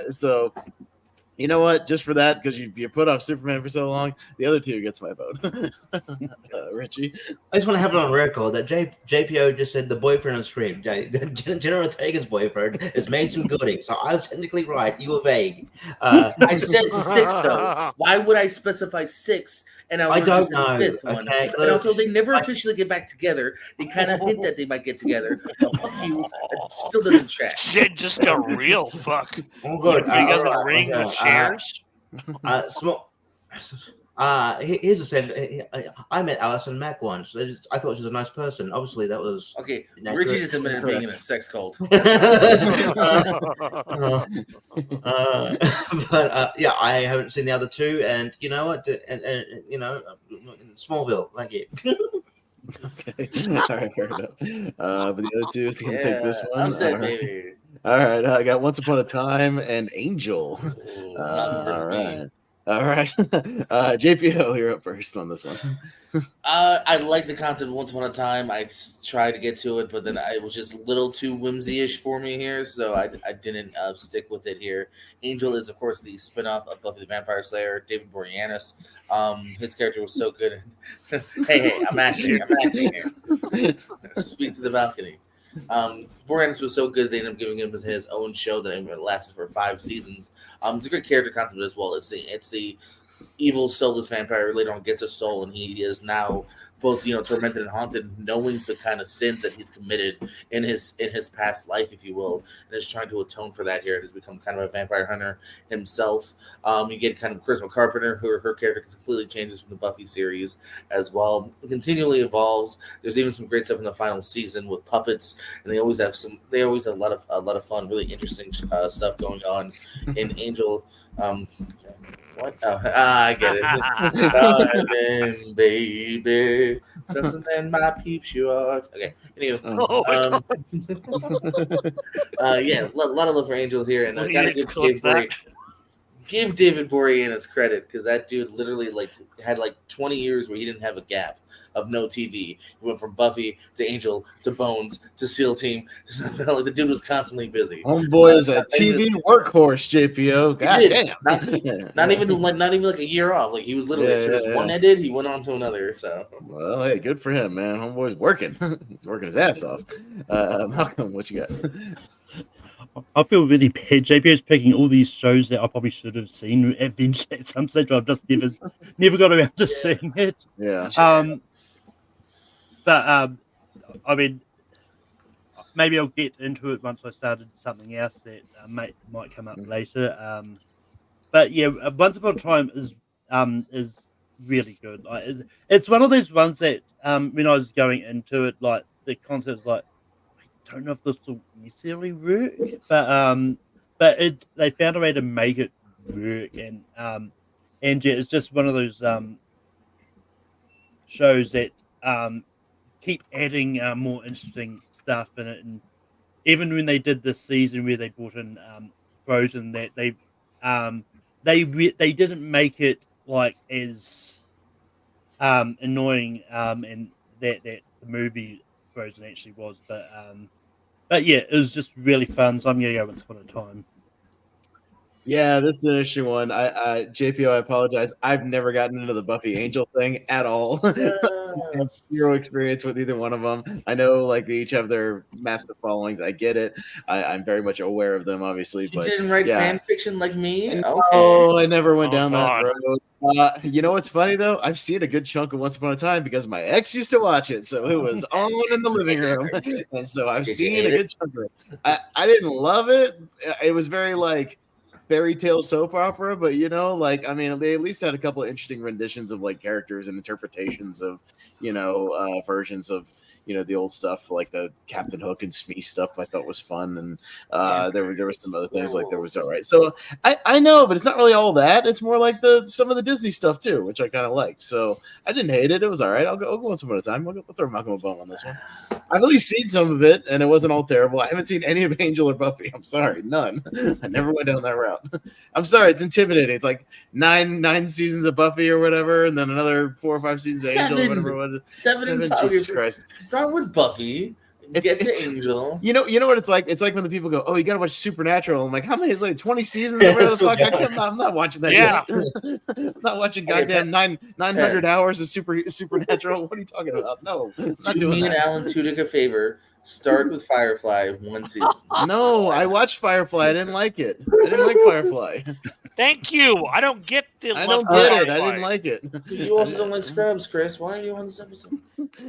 So. You know what? Just for that, because you put off Superman for so long, the other two gets my vote. Richie? I just want to have it on record that JPO just said the boyfriend of Scream. Jenna Ortega's boyfriend is Mason Gooding, so I was technically right. You were vague. I said 6, though. Why would I specify 6? And I don't know. The 5th one. Okay, and also, they never officially get back together. They kind of hint that they might get together. But fuck you. It still doesn't track. Shit just got real. Fuck. Oh, good. You guys are ring with shares? Here's the thing. I met Alison Mack once. I thought she was a nice person. Obviously, that was okay. Richie just admitted being in a sex cult. But I haven't seen the other two, and you know what? And Smallville. Thank you. Okay. All right, fair enough. But the other two is going to take this one. Baby. All right, I got Once Upon a Time and Angel. All right. All right. JPO, you're up first on this one. I like the concept. Once upon a time, I tried to get to it, but then it was just a little too whimsy-ish for me here, so I didn't stick with it here. Angel is, of course, the spinoff of Buffy the Vampire Slayer. David Boreanaz, his character was so good. hey, I'm acting here. Speak to the balcony. Boreanaz was so good they ended up giving him his own show that lasted for 5 seasons. It's a great character concept as well. It's the evil soulless vampire later on gets a soul, and he is now both tormented and haunted, knowing the kind of sins that he's committed in his past life, if you will, and is trying to atone for that. Here, it has become kind of a vampire hunter himself. You get kind of Charisma Carpenter, who her character completely changes from the Buffy series as well. It continually evolves. There's even some great stuff in the final season with puppets, and they always have a lot of fun, really interesting stuff going on in Angel. What? I get it. Darling, baby, doesn't end my peep short. Okay. Anyway, yeah, a lot of love for Angel here, and I gotta give David Boreanaz credit because that dude literally had 20 years where he didn't have a gap of no TV. He went from Buffy to Angel to Bones to SEAL Team. The dude was constantly busy. Homeboy is a TV workhorse, JPO. God damn. Not even like a year off. Like he was literally as soon as one ended, he went on to another. So well, hey, good for him, man. Homeboy's working. He's working his ass off. Malcolm, what you got? I feel really bad. JP is picking all these shows that I probably should have seen eventually at some stage. I've just never got around to seeing it. Yeah. But I mean, maybe I'll get into it once I started something else that might come up later. But yeah, Once Upon a Time is really good. It's one of those ones that when I was going into it, the concept was I don't know if this will necessarily work, but they found a way to make it work, and yeah, it's just one of those shows that keep adding more interesting stuff in it. And even when they did this season where they brought in Frozen, that they didn't make it as annoying and that the movie Frozen actually was, but yeah, it was just really fun. So I'm gonna go Once Upon a Time. Yeah, this is an interesting one. JPO, I apologize. I've never gotten into the Buffy Angel thing at all. I have zero experience with either one of them. I know they each have their massive followings. I get it. I'm very much aware of them, obviously. You didn't write fan fiction like me? Okay. Oh, I never went down that road. You know what's funny though? I've seen a good chunk of Once Upon a Time because my ex used to watch it, so it was on in the living room, and so I've seen a good chunk of it. I didn't love it. It was very fairy tale soap opera, but they at least had a couple of interesting renditions of characters and interpretations of versions of the old stuff, like the Captain Hook and Smee stuff. I thought was fun, and there were some other things there was all right. So I know, but it's not really all that. It's more like some of the Disney stuff too, which I kind of liked. So I didn't hate it. It was all right. I'll go Once Upon a Time. We'll throw Malcolm a bone on this one. I've at least seen some of it, and it wasn't all terrible. I haven't seen any of Angel or Buffy. I'm sorry, none. I never went down that route. I'm sorry, it's intimidating. It's like nine seasons of Buffy or whatever, and then another 4 or 5 seasons of Angel or whatever it was. Seven. Jesus Christ. Start with Buffy. Get to Angel. You know what it's like? It's like when the people go, "Oh, you gotta watch Supernatural." I'm like, "How many? It's 20 seasons or whatever the fuck." I'm not watching that. Yeah. I'm not watching goddamn 900 hours of Supernatural. What are you talking about? No, I'm not do doing me that. and Alan Tudyk a favor. Start with Firefly 1 season. No, I watched Firefly. I didn't like it. I didn't like Firefly. Thank you. I don't get the. I don't get it. I didn't like it. You also don't like Scrubs, Chris. Why are you on this episode?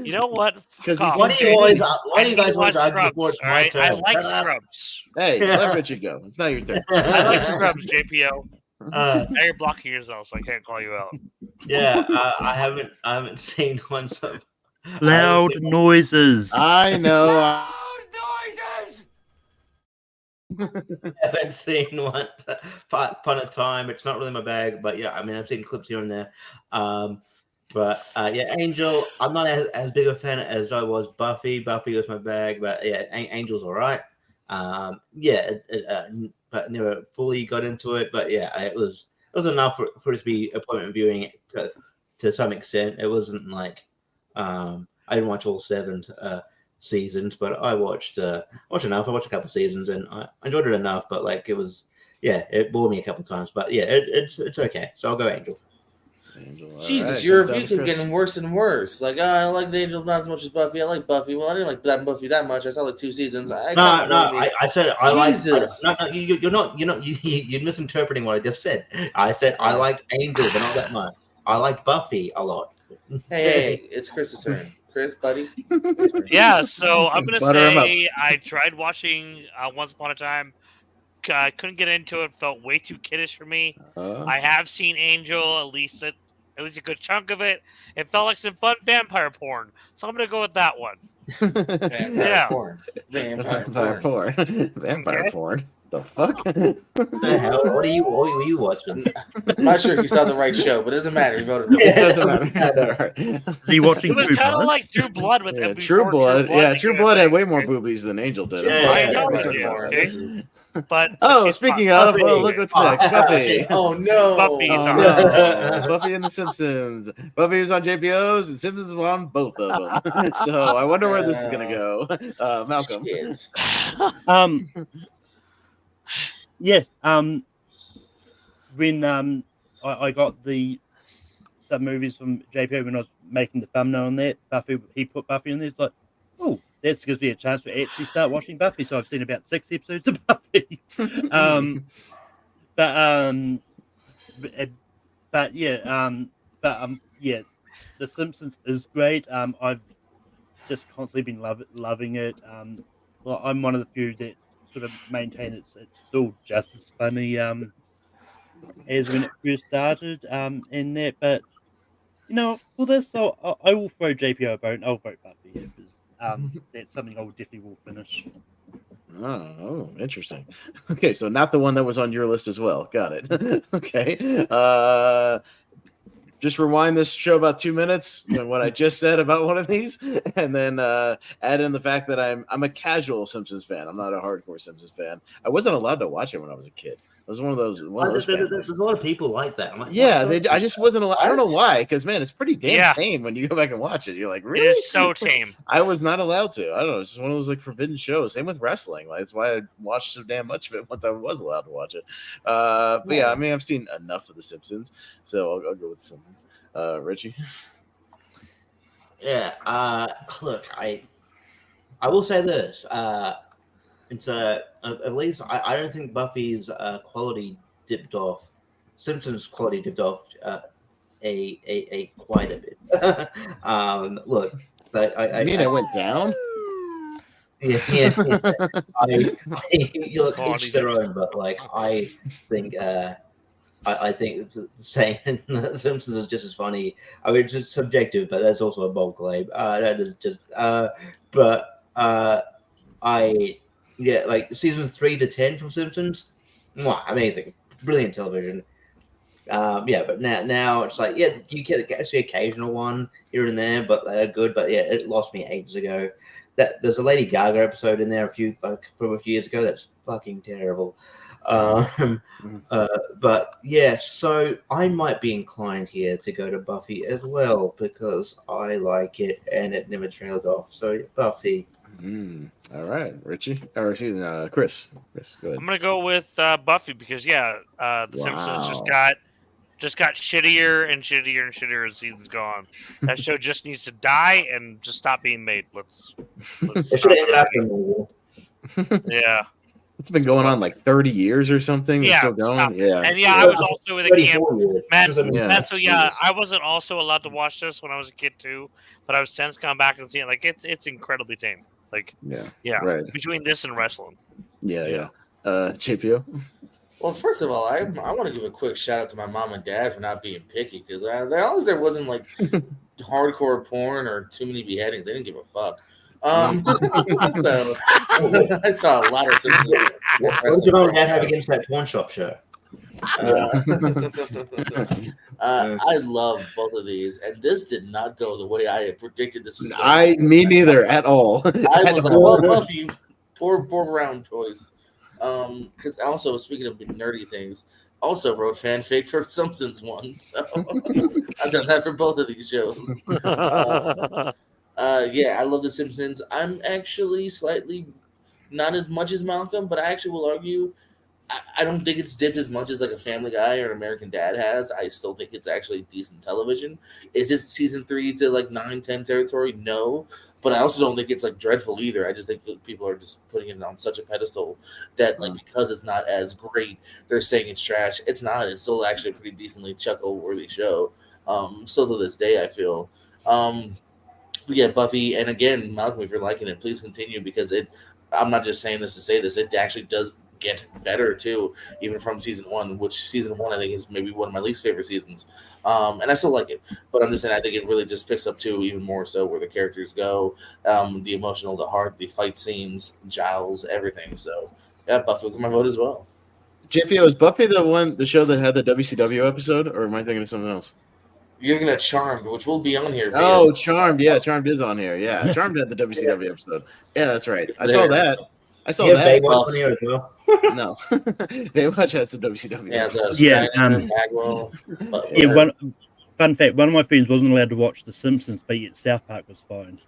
You know what? Because why do you guys always argue before it's my turn? I like Scrubs. Hey, let Richie go. It's not your turn. I like Scrubs, JPO. Now you're blocking yourself, so I can't call you out. Yeah, I haven't seen one. So Loud noises. I know. I haven't seen one upon a time. It's not really my bag, but yeah, I mean, I've seen clips here and there. But yeah, Angel, I'm not as big a fan as I was Buffy. Buffy was my bag, but yeah, Angel's all right. Yeah, but never fully got into it. But yeah, it was was enough for it to be appointment viewing to some extent. It wasn't like I didn't watch all 7 seasons, but I watched enough. I watched a couple seasons and I enjoyed it enough. But like it bored me a couple times. But yeah, it's okay. So I'll go Angel. Jesus, right, your comes down review to kept Chris. getting worse and worse. Like, I like the Angel not as much as Buffy. I like Buffy. Well, I didn't like Buffy that much. I saw like 2 seasons. I said I like. Jesus. No, you're misinterpreting what I just said. I said I liked Angel, but not that much. I liked Buffy a lot. Hey, it's Chris's turn. Chris, buddy. Yeah, so I'm gonna Butter 'em say I tried watching Once Upon a Time. I couldn't get into it. Felt way too kiddish for me. I have seen Angel, at least a good chunk of it. It felt like some fun vampire porn, so I'm gonna go with that one. Vampire porn. Vampire porn. Vampire porn. The fuck? What the hell? What are you watching? I'm not sure if you saw the right show, but it doesn't matter. You voted for It doesn't matter. Is he watching It was True kind of Blood? like True Blood with Yeah, before True Blood. Yeah, became True a Blood had thing. way more boobies than Angel did. I know Vampire it did, porn. okay? But Oh, she's speaking fine. of, well, look what's next. Buffy. Oh no. Buffy's Oh, on. no. Buffy and the Simpsons. Buffy was on JPO's and Simpsons was on both of them. So I wonder where this is going to go. Malcolm. Shit. Yeah. When I got some movies from JPO when I was making the thumbnail on that, he put Buffy in there. It's like, oh, that gives me a chance to actually start watching Buffy. So I've seen about 6 episodes of Buffy. Yeah, The Simpsons is great. I've just constantly been loving it. I'm one of the few that sort of maintain it's still just as funny as when it first started. In that, but for this, I will throw JPO a bone. I'll vote Buffy because that's something I will definitely finish. Oh, interesting. Okay, so not the one that was on your list as well. Got it. Okay. Just rewind this show about 2 minutes and what I just said about one of these, and then add in the fact that I'm a casual Simpsons fan. I'm not a hardcore Simpsons fan. I wasn't allowed to watch it when I was a kid. I was one of those. There's a lot of people like that. I'm like, yeah, I just wasn't allowed. I don't know why, because man, it's pretty damn Yeah. tame when you go back and watch it. You're like, really? It is so tame. I was not allowed to. I don't know. It's just one of those like forbidden shows. Same with wrestling. Like that's why I watched so damn much of it once I was allowed to watch it. But yeah, I mean, I've seen enough of The Simpsons, so I'll go with The Simpsons. Richie. Yeah. Look, I will say this. It's at least I don't think Buffy's quality dipped off. Simpsons' quality dipped off a quite a bit. Look, I mean it went down. Yeah. You look each their own, but like I think saying The Simpsons is just as funny. I mean, it's just subjective, but that's also a bold claim. That is just. Like season 3 to 10 from Simpsons, amazing, brilliant television. But now it's like, yeah, you get the occasional one here and there, but they're good. But yeah, it lost me ages ago. There's a Lady Gaga episode in there from a few years ago that's fucking terrible. But yeah, so I might be inclined here to go to Buffy as well because I like it and it never trailed off. So Buffy. All right, Richie. Or excuse me, Chris. Chris, go ahead. I'm gonna go with Buffy because The Simpsons just got shittier and shittier and shittier as seasons go on. That show just needs to die and just stop being made. Let's It should have ended after the Yeah. It's been going on like 30 years or something. It's still going. stop. Yeah. And I was also in a camp. Man, so Jesus. I wasn't also allowed to watch this when I was a kid too, but I was since gone back and seen it. Like it's incredibly tame. Like right. Between this and wrestling. Yeah. JPO. Well, first of all, I want to give a quick shout out to my mom and dad for not being picky because as long as there wasn't like hardcore porn or too many beheadings, they didn't give a fuck. So I saw a lot of Simpsons. What did your mom and dad have against that porn shop show? I love both of these, and this did not go the way I had predicted this was Me going. neither at all. I was like, well, Buffy, poor round choice. Because also speaking of nerdy things, also wrote fanfic for Simpsons one, so I've done that for both of these shows. Yeah, I love The Simpsons. I'm actually slightly not as much as Malcolm, but I actually will argue I don't think it's dipped as much as like a Family Guy or an American Dad has. I still think it's actually decent television. Is it season 3 to like 9, 10 territory? No. But I also don't think it's like dreadful either. I just think that people are just putting it on such a pedestal that like because it's not as great, they're saying it's trash. It's not. It's still actually a pretty decently chuckle worthy show. Still to this day, I feel. But yeah, Buffy, and again, Malcolm, if you're liking it, please continue because I'm not just saying this to say this. It actually does get better too, even from season 1. Which season 1 I think is maybe one of my least favorite seasons, and I still like it. But I'm just saying I think it really just picks up too, even more so where the characters go, the emotional, the heart, the fight scenes, Giles, everything. So yeah, Buffy will get my vote as well. JPO, is Buffy the show that had the WCW episode, or am I thinking of something else? You're looking at Charmed, which will be on here. Oh, Charmed. Yeah, Charmed is on here. Yeah, Charmed had the WCW episode. Yeah, that's right. I saw that. I saw that. Baywatch on here as well. No, Baywatch has some WCW. Fun fact: one of my friends wasn't allowed to watch The Simpsons, but yet South Park was fine.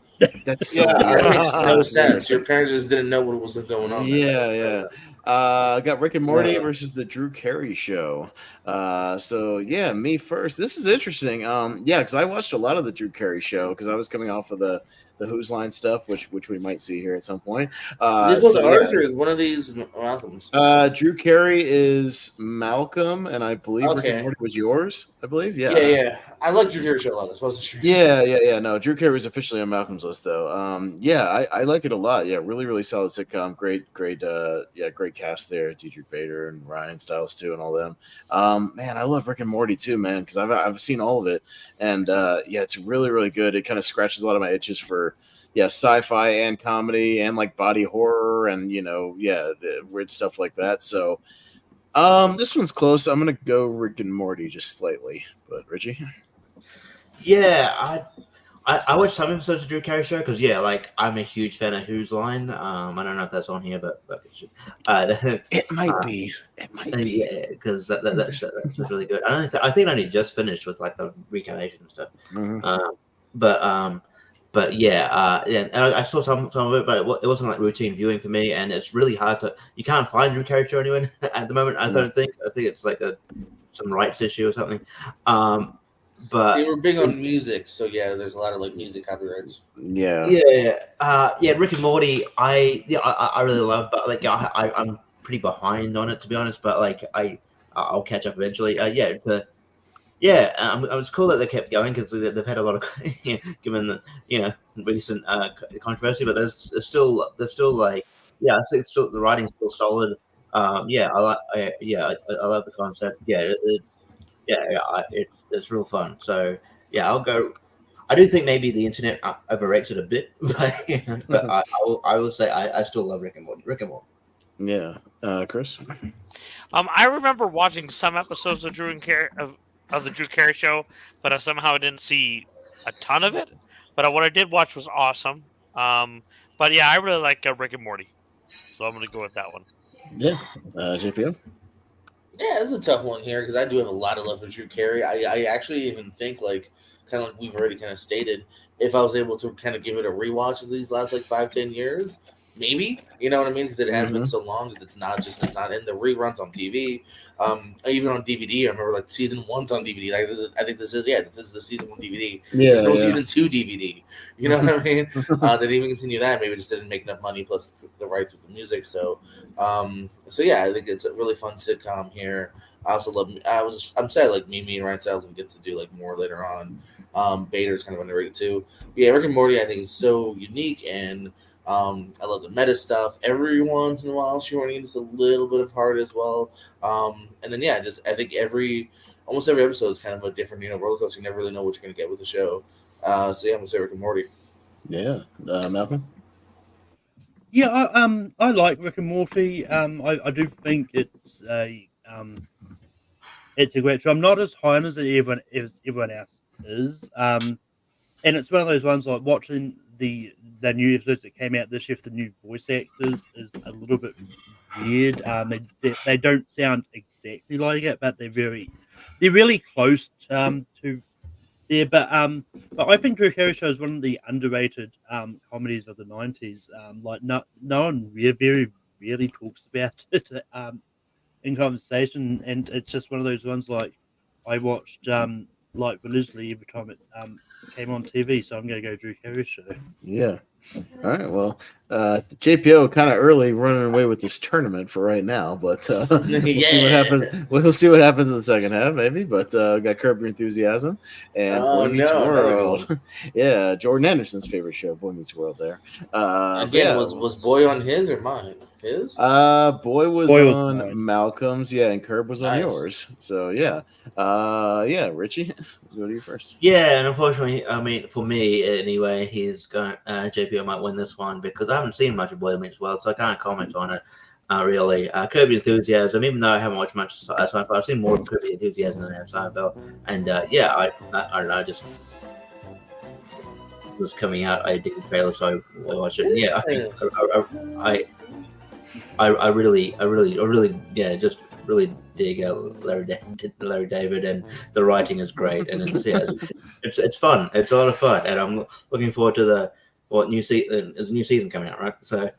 That's so it makes no sense. Your parents just didn't know what was going on. Yeah. I got Rick and Morty versus the Drew Carey Show. So yeah, me first. This is interesting. Yeah, because I watched a lot of the Drew Carey Show because I was coming off of the Who's Line stuff, which we might see here at some point. Is this ours or is one of these Malcolm's? Drew Carey is Malcolm, and I believe Rick and Morty was yours. I believe, yeah. I like Drew Carey show a lot. I suppose it's true. Yeah. No, Drew Carey was officially on Malcolm's list though. Yeah, I like it a lot. Yeah, really solid sitcom. Great cast there. Dietrich Bader and Ryan Stiles too, and all them. Man, I love Rick and Morty too, man, because I've seen all of it, and yeah, it's really good. It kind of scratches a lot of my itches for sci-fi and comedy and like body horror and weird stuff like that. So this one's close. I'm gonna go Rick and Morty just slightly, but Richie. Yeah, I watched some episodes of Drew Carey show because I'm a huge fan of Who's Line. I don't know if that's on here, but it might be. It might be. Yeah, because that's really good. I think I only just finished with like the reincarnation and stuff. Mm-hmm. But yeah, and I saw some of it, but it wasn't like routine viewing for me, and it's really hard you can't find Drew Carey show anywhere at the moment. I don't think. I think it's like some rights issue or something. But they were big on music, so yeah, there's a lot of like music copyrights. Yeah. Rick and Morty, I really love, but like I'm pretty behind on it to be honest. But like I'll catch up eventually. It's cool that they kept going because they've had a lot of given the recent controversy, but there's still like I think still the writing's still solid. I love the concept. It's real fun. So yeah, I'll go. I do think maybe the internet overrates it a bit, but I will say I still love Rick and Morty. Yeah, Chris. I remember watching some episodes of the Drew Carey show, but I somehow didn't see a ton of it. But what I did watch was awesome. But yeah, I really like Rick and Morty, so I'm going to go with that one. Yeah, JPO. Yeah, it's a tough one here because I do have a lot of love for Drew Carey. I actually even think like kind of like we've already kind of stated, if I was able to kind of give it a rewatch of these last like 5-10 years, maybe, you know what I mean? Because it has been so long because it's not in the reruns on TV. Even on DVD, I remember like season 1's on DVD. I think this is the season 1 DVD. There's no season 2 DVD. You know what I mean? They didn't even continue that. Maybe it just didn't make enough money plus the rights with the music. So yeah, I think it's a really fun sitcom here. I also love. I'm sad like Mimi and Ryan Stiles and get to do like more later on. Bader's kind of underrated too. But yeah, Rick and Morty I think is so unique and. I love the meta stuff. Every once in a while, she needs a little bit of heart as well. And then I think almost every episode is kind of a different roller coaster. You never really know what you're gonna get with the show. So yeah, I'm gonna say Rick and Morty. Yeah, Malcolm. Yeah, I like Rick and Morty. I do think it's a great show. I'm not as high on as everyone else is. And it's one of those ones like watching the new episodes that came out this year with the new voice actors is a little bit weird. They don't sound exactly like it, but they're really close to there. But I think Drew Carey Show is one of the underrated comedies of the '90s. Like no one very really talks about it in conversation, and it's just one of those ones like I watched like religiously every time it came on TV. So I'm gonna go Drew Carey Show. Yeah. All right. Well, JPO kind of early running away with this tournament for right now, but we'll see what happens. We'll see what happens in the second half, maybe. But we got Curb Your Enthusiasm and Boy Meets World. Yeah, Jordan Anderson's favorite show, Boy Meets World. There. Again, was Boy on his or mine? His? Boy was on mine. Malcolm's, yeah, and Curb was on yours. So yeah. Richie, go to you first. Yeah, and unfortunately, I mean, for me anyway, he's going. JPO might win this one because I haven't seen much of Boy Meets World, so I can't comment on it. Really, Curb Your Enthusiasm. Even though I haven't watched much Seinfeld, I've seen more of Curb Your Enthusiasm than I have Seinfeld. And I don't know, just was coming out. I did the trailer, so I watched it. And yeah, I think I really, just really dig Larry David, and the writing is great, and it's fun. It's a lot of fun, and I'm looking forward to new season. There's a new season coming out, right? So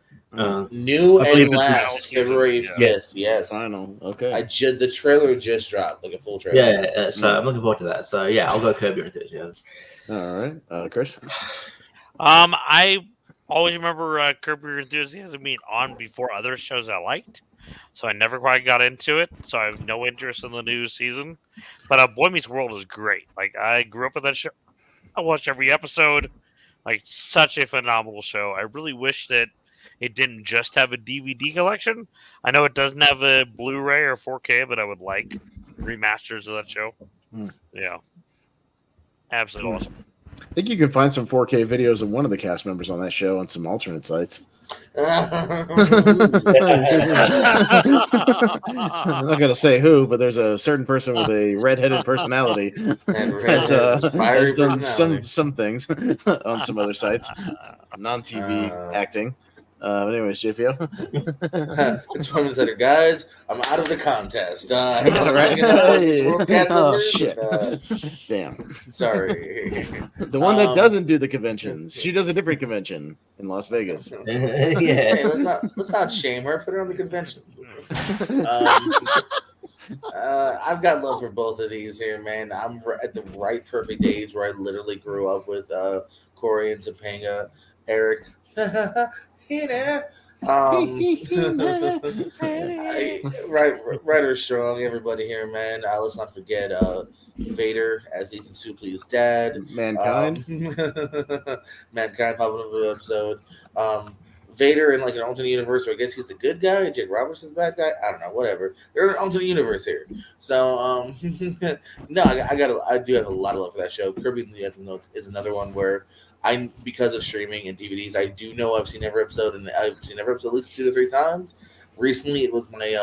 new and last February 5th. Yes, final. Okay. The trailer just dropped, like a full trailer. Yeah. So I'm looking forward to that. So yeah, I'll go Curb Your Enthusiasm. All right, Chris. I always remember Curb Your Enthusiasm being on before other shows I liked, so I never quite got into it. So I have no interest in the new season. But Boy Meets World is great. Like, I grew up with that show. I watched every episode. Like, such a phenomenal show. I really wish that it didn't just have a DVD collection. I know it doesn't have a Blu-ray or 4K, but I would like remasters of that show. Yeah, absolutely awesome. I think you can find some 4K videos of one of the cast members on that show on some alternate sites. I'm not going to say who, but there's a certain person with a redheaded personality that has done some things on some other sites, non-TV acting. Anyways, JPO. It's one that are guys. I'm out of the contest. Shit. Damn. Sorry. The one that doesn't do the conventions. She does a different convention in Las Vegas. Hey, let's not shame her. Put her on the convention. I've got love for both of these here, man. I'm at the perfect age where I literally grew up with Corey and Topanga, Eric. Right or strong, everybody here, man. Let's not forget Vader as Ethan Suplee's dad. Mankind. Mankind popping up in the episode. Vader in like an alternate universe where I guess he's the good guy, Jake Robertson's the bad guy. I don't know, whatever. They're an alternate universe here. So no, I do have a lot of love for that show. Kirby Enthusiasm Notes is another one where because of streaming and DVDs, I do know I've seen every episode, and I've seen every episode at least 2 to 3 times. Recently, it was my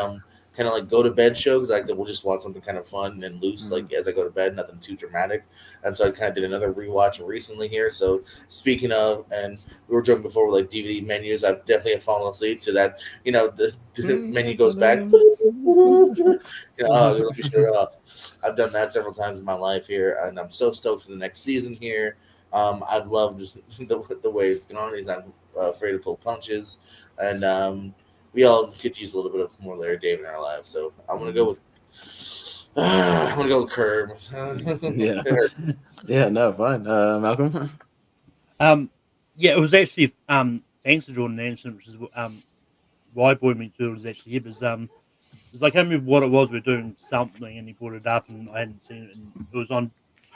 kind of like go to bed show because we'll just watch something kind of fun and loose, like as I go to bed, nothing too dramatic. And so I kind of did another rewatch recently here. So speaking of, and we were joking before with like DVD menus, I've definitely fallen asleep to that. You know, the menu goes back. Let me shut it off. I've done that several times in my life here, and I'm so stoked for the next season here. I've loved the way it's going on. He's not afraid to pull punches, and we all could use a little bit of more Larry David in our lives. So I'm gonna go with Curb. No, fine. Malcolm. It was actually thanks to Jordan Anderson, which is why Boy Meets World was actually here. Because I can't remember what it was. We were doing something, and he brought it up, and I hadn't seen it, and it was on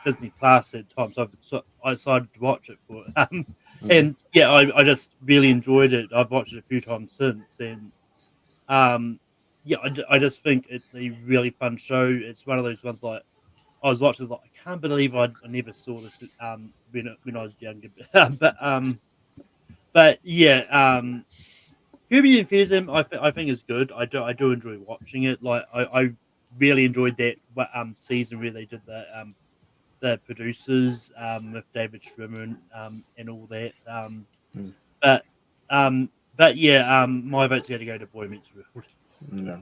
Disney Plus at the time, so I decided to watch it for it. And yeah, I just really enjoyed it. I've watched it a few times since, and I just think it's a really fun show. It's one of those ones like I was watching, like I can't believe I never saw this when I was younger. but yeah, Kirby Enthusiasm I think is good. I do enjoy watching it. Like I really enjoyed that season where they did the producers with David Schwimmer and all that. But But yeah, my vote's going to go to Boy Meets World. No.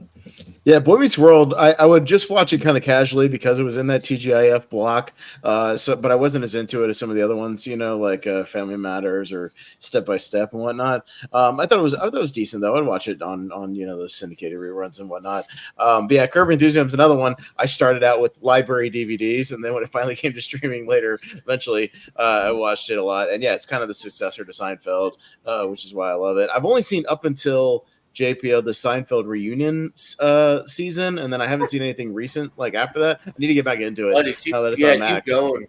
Yeah, Boy Meets World. I would just watch it kind of casually because it was in that TGIF block. But I wasn't as into it as some of the other ones, like Family Matters or Step by Step and whatnot. I thought it was decent though. I'd watch it on those syndicated reruns and whatnot. But yeah, Curb Enthusiasm is another one. I started out with library DVDs, and then when it finally came to streaming later, eventually I watched it a lot. And yeah, it's kind of the successor to Seinfeld, which is why I love it. I've only seen up until JPO, the Seinfeld reunion season, and then I haven't seen anything recent after that. I need to get back into it. Keep going.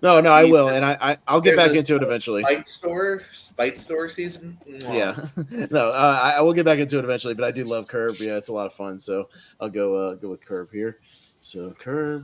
No, I will, and I'll get back into it eventually. Spite Store season. Yeah, no, I will get back into it eventually, but I do love Curb. Yeah, it's a lot of fun, so I'll go with Curb here. So Curb,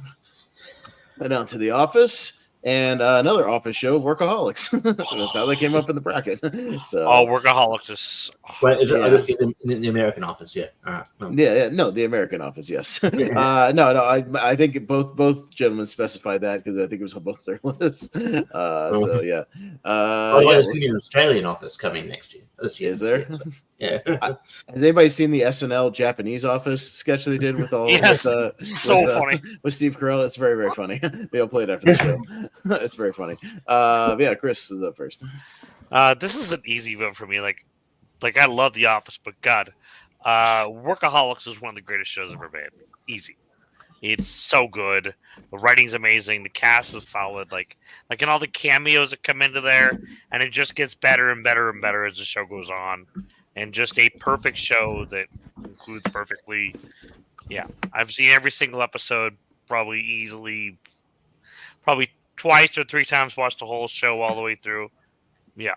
and on to The Office. And another Office show, Workaholics. That's how they came up in the bracket. So, Workaholics is. Well, is it in the American Office? Yeah. All right. Yeah. No, the American Office. Yes. No. I think both gentlemen specified that because I think it was on both their lists. So yeah. There's going to be an Australian Office coming next year. This year is there? So, yeah. Has anybody seen the SNL Japanese Office sketch they did with all? Yes. Funny with Steve Carell. It's very, very funny. They'll play it after the show. It's very funny. Yeah, Chris is up first. This is an easy vote for me. Like I love The Office, but God, Workaholics is one of the greatest shows ever made. Easy. It's so good. The writing's amazing. The cast is solid. And all the cameos that come into there, and it just gets better and better and better as the show goes on. And just a perfect show that includes perfectly. Yeah, I've seen every single episode probably twice or three times. Watched the whole show all the way through. Yeah,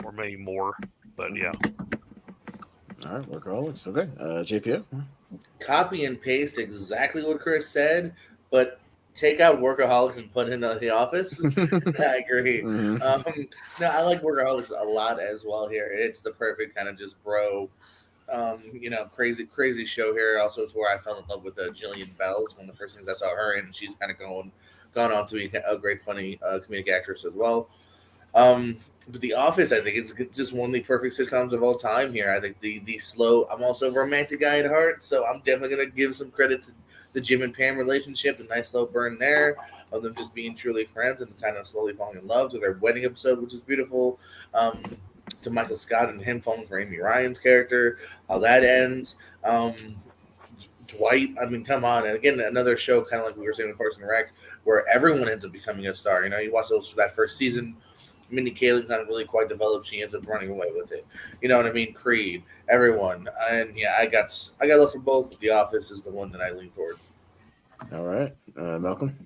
or maybe more, but yeah. All right, Workaholics. Okay, JPO. Copy and paste exactly what Chris said, but take out Workaholics and put in The Office. I agree. Mm-hmm. No, I like Workaholics a lot as well here. It's the perfect kind of just bro, crazy show here. Also, it's where I fell in love with Jillian Bell's one of the first things I saw her in. She's kind of gone on to be a great, funny comedic actress as well. But The Office, I think, is just one of the perfect sitcoms of all time here. I think the slow. I'm also a romantic guy at heart, so I'm definitely gonna give some credit to the Jim and Pam relationship, the nice slow burn there of them just being truly friends and kind of slowly falling in love, to their wedding episode, which is beautiful. To Michael Scott and him falling for Amy Ryan's character, how that ends. Dwight, I mean, come on. And again, another show kind of like we were saying with Parks and Rec, where everyone ends up becoming a star. You watch those for that first season. Minnie Kaling's not really quite developed. She ends up running away with it. You know what I mean? Creed, everyone. And yeah, I got love for both, but The Office is the one that I lean towards. All right. Malcolm?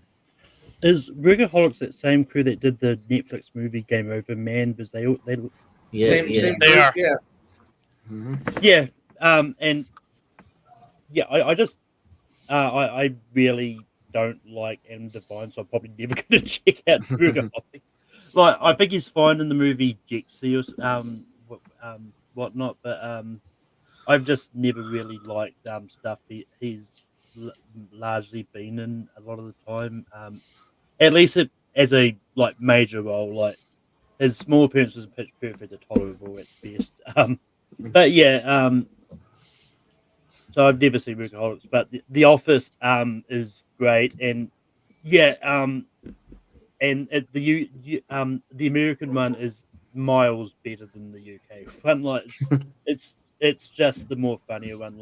Is Workaholics that same crew that did the Netflix movie Game Over Man? Because they Same they group, are. Yeah. Mm-hmm. Yeah. And yeah, I just I really don't like Adam Devine, so I'm probably never going to check out Workaholics. I think he's fine in the movie Jexy or whatnot, but I've just never really liked stuff he's largely been in a lot of the time. At least as a major role, his small appearances in Pitch Perfect are tolerable at best. But yeah, so I've never seen Workaholics, but the Office is great, and yeah, and the American one is miles better than the UK one. It's just the more funnier one.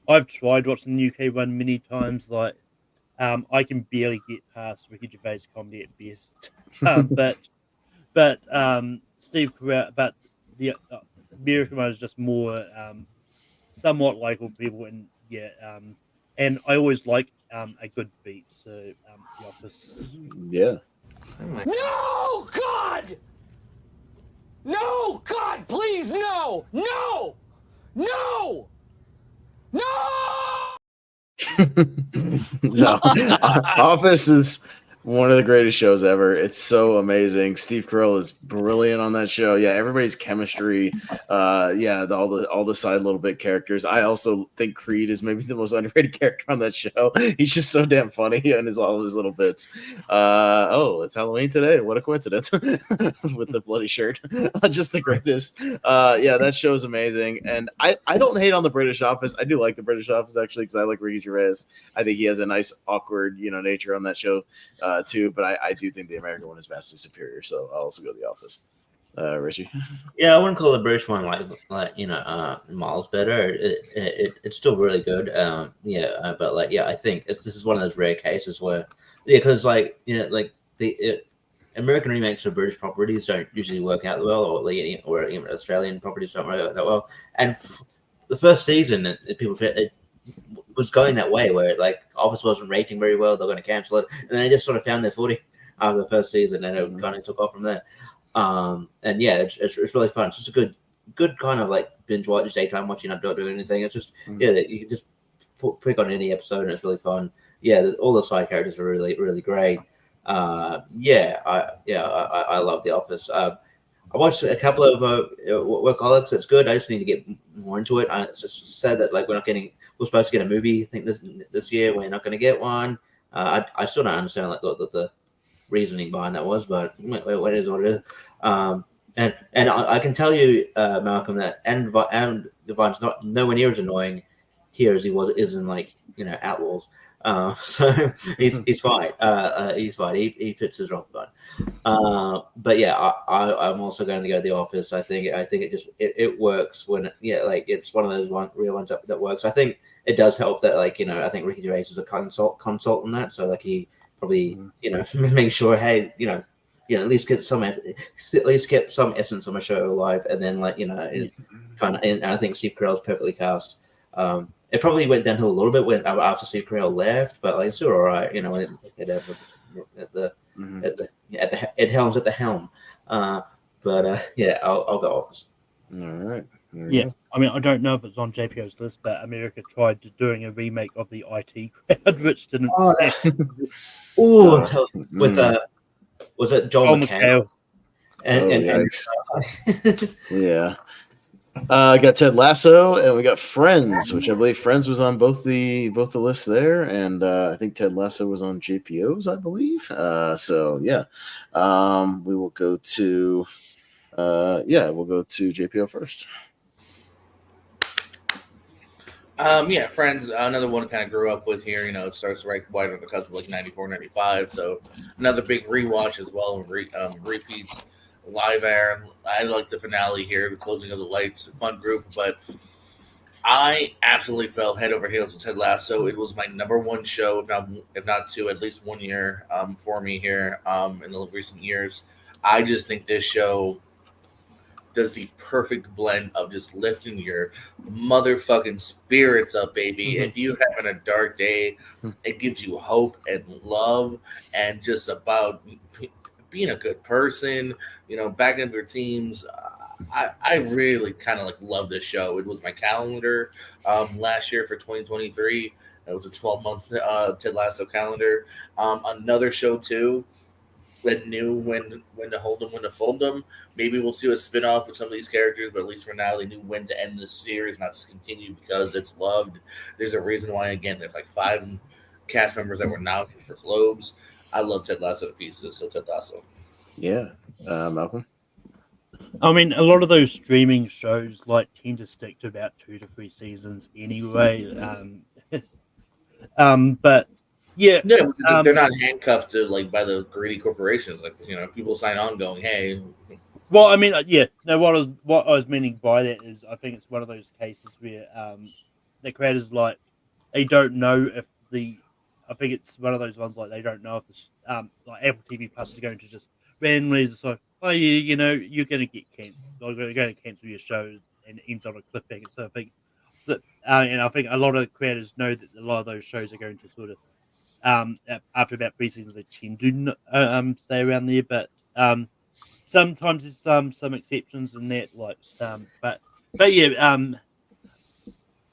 I've tried watching the UK one many times. I can barely get past Ricky Gervais comedy at best. But Steve Carell, but the American one is just more somewhat likable people, and yeah, and I always like a good beat. So The Office. Yeah. No, God! No, God, please, no! No! No! No! No. Office is One of the greatest shows ever. It's so amazing. Steve Carell is brilliant on that show. Yeah, everybody's chemistry. All the side little bit characters. I also think Creed is maybe the most underrated character on that show. He's just so damn funny and all of his little bits. It's Halloween today. What a coincidence with the bloody shirt. Just the greatest. That show is amazing. And I don't hate on the British Office. I do like the British Office actually because I like Ricky Gervais. I think he has a nice awkward nature on that show. Too, but I do think the American one is vastly superior. So I'll also go The Office. Richie? Yeah, I wouldn't call the British one miles better. It's still really good. I think this is one of those rare cases where because American remakes of British properties don't usually work out well, or even Australian properties don't work out that well. And the first season, people it was going that way where Office wasn't rating very well, they're going to cancel it, and then they just sort of found their footing after the first season, and it kind of took off from there. It's really fun. It's just a good kind of binge watch, daytime watching, not doing anything. It's just that you can just pick on any episode, and it's really fun. All the side characters are really really great. I love The Office. I watched a couple of Workaholics. It's good. I just need to get more into it. It's just sad that we're supposed to get a movie. I think this year we're not going to get one. I still don't understand the reasoning behind that was, but what is what it is. And I can tell you, Malcolm, that and Divine's not nowhere near as annoying here as he is in Outlaws. So he's fine. He's fine. He fits his role fine. I'm also going to go to The Office. I think it works when it's one of those real ones that works. I think it does help that I think Ricky Gervais is a consult on that, so he probably make sure at least get some essence of a show alive, and then and I think Steve Carell is perfectly cast. It probably went downhill a little bit after Steve Carell left, but it's still all right. At helms at the helm. I'll go Office. All right. Yeah, I mean, I don't know if it's on JPO's list, but America tried doing a remake of the IT Crowd, which didn't. Was it Joel McHale? Yeah. I got Ted Lasso, and we got Friends, which I believe Friends was on both the lists there, and I think Ted Lasso was on JPO's, I believe. We will go to JPO first. Friends, another one I kind of grew up with here. It starts right on the cusp of 94, 95. So another big rewatch as well, repeats. Live air. I like the finale here, the closing of the lights, fun group, but I absolutely fell head over heels with Ted Lasso. It was my number one show, if not two, at least 1 year for me here in the recent years. I just think this show does the perfect blend of just lifting your motherfucking spirits up, baby. If you're having a dark day, it gives you hope and love and just about being a good person, backing up your teams. I really kind of love this show. It was my calendar last year for 2023. It was a 12-month Ted Lasso calendar. Another show too that knew when to hold them, when to fold them. Maybe we'll see a spinoff with some of these characters, but at least for now they knew when to end this series, not to continue because it's loved. There's a reason why. Again, there's 5 cast members that were nominated for Globes. I love Ted Lasso to pieces, so Ted Lasso. Yeah. Malcolm? I mean, a lot of those streaming shows tend to stick to about 2 to 3 seasons anyway. But yeah, they're not handcuffed to by the greedy corporations. People sign on going, hey. Well, I mean, what I was meaning by that is I think it's one of those cases where the creators they don't know if I think it's one of those ones they don't know if this Apple TV Plus is going to just randomly decide, you're going to get cancelled. They're going to cancel your show and it ends on a cliffhanger. So I think that, and I think a lot of creators know that a lot of those shows are going to sort of after about 3 seasons they tend to stay around there, but sometimes there's some exceptions in that,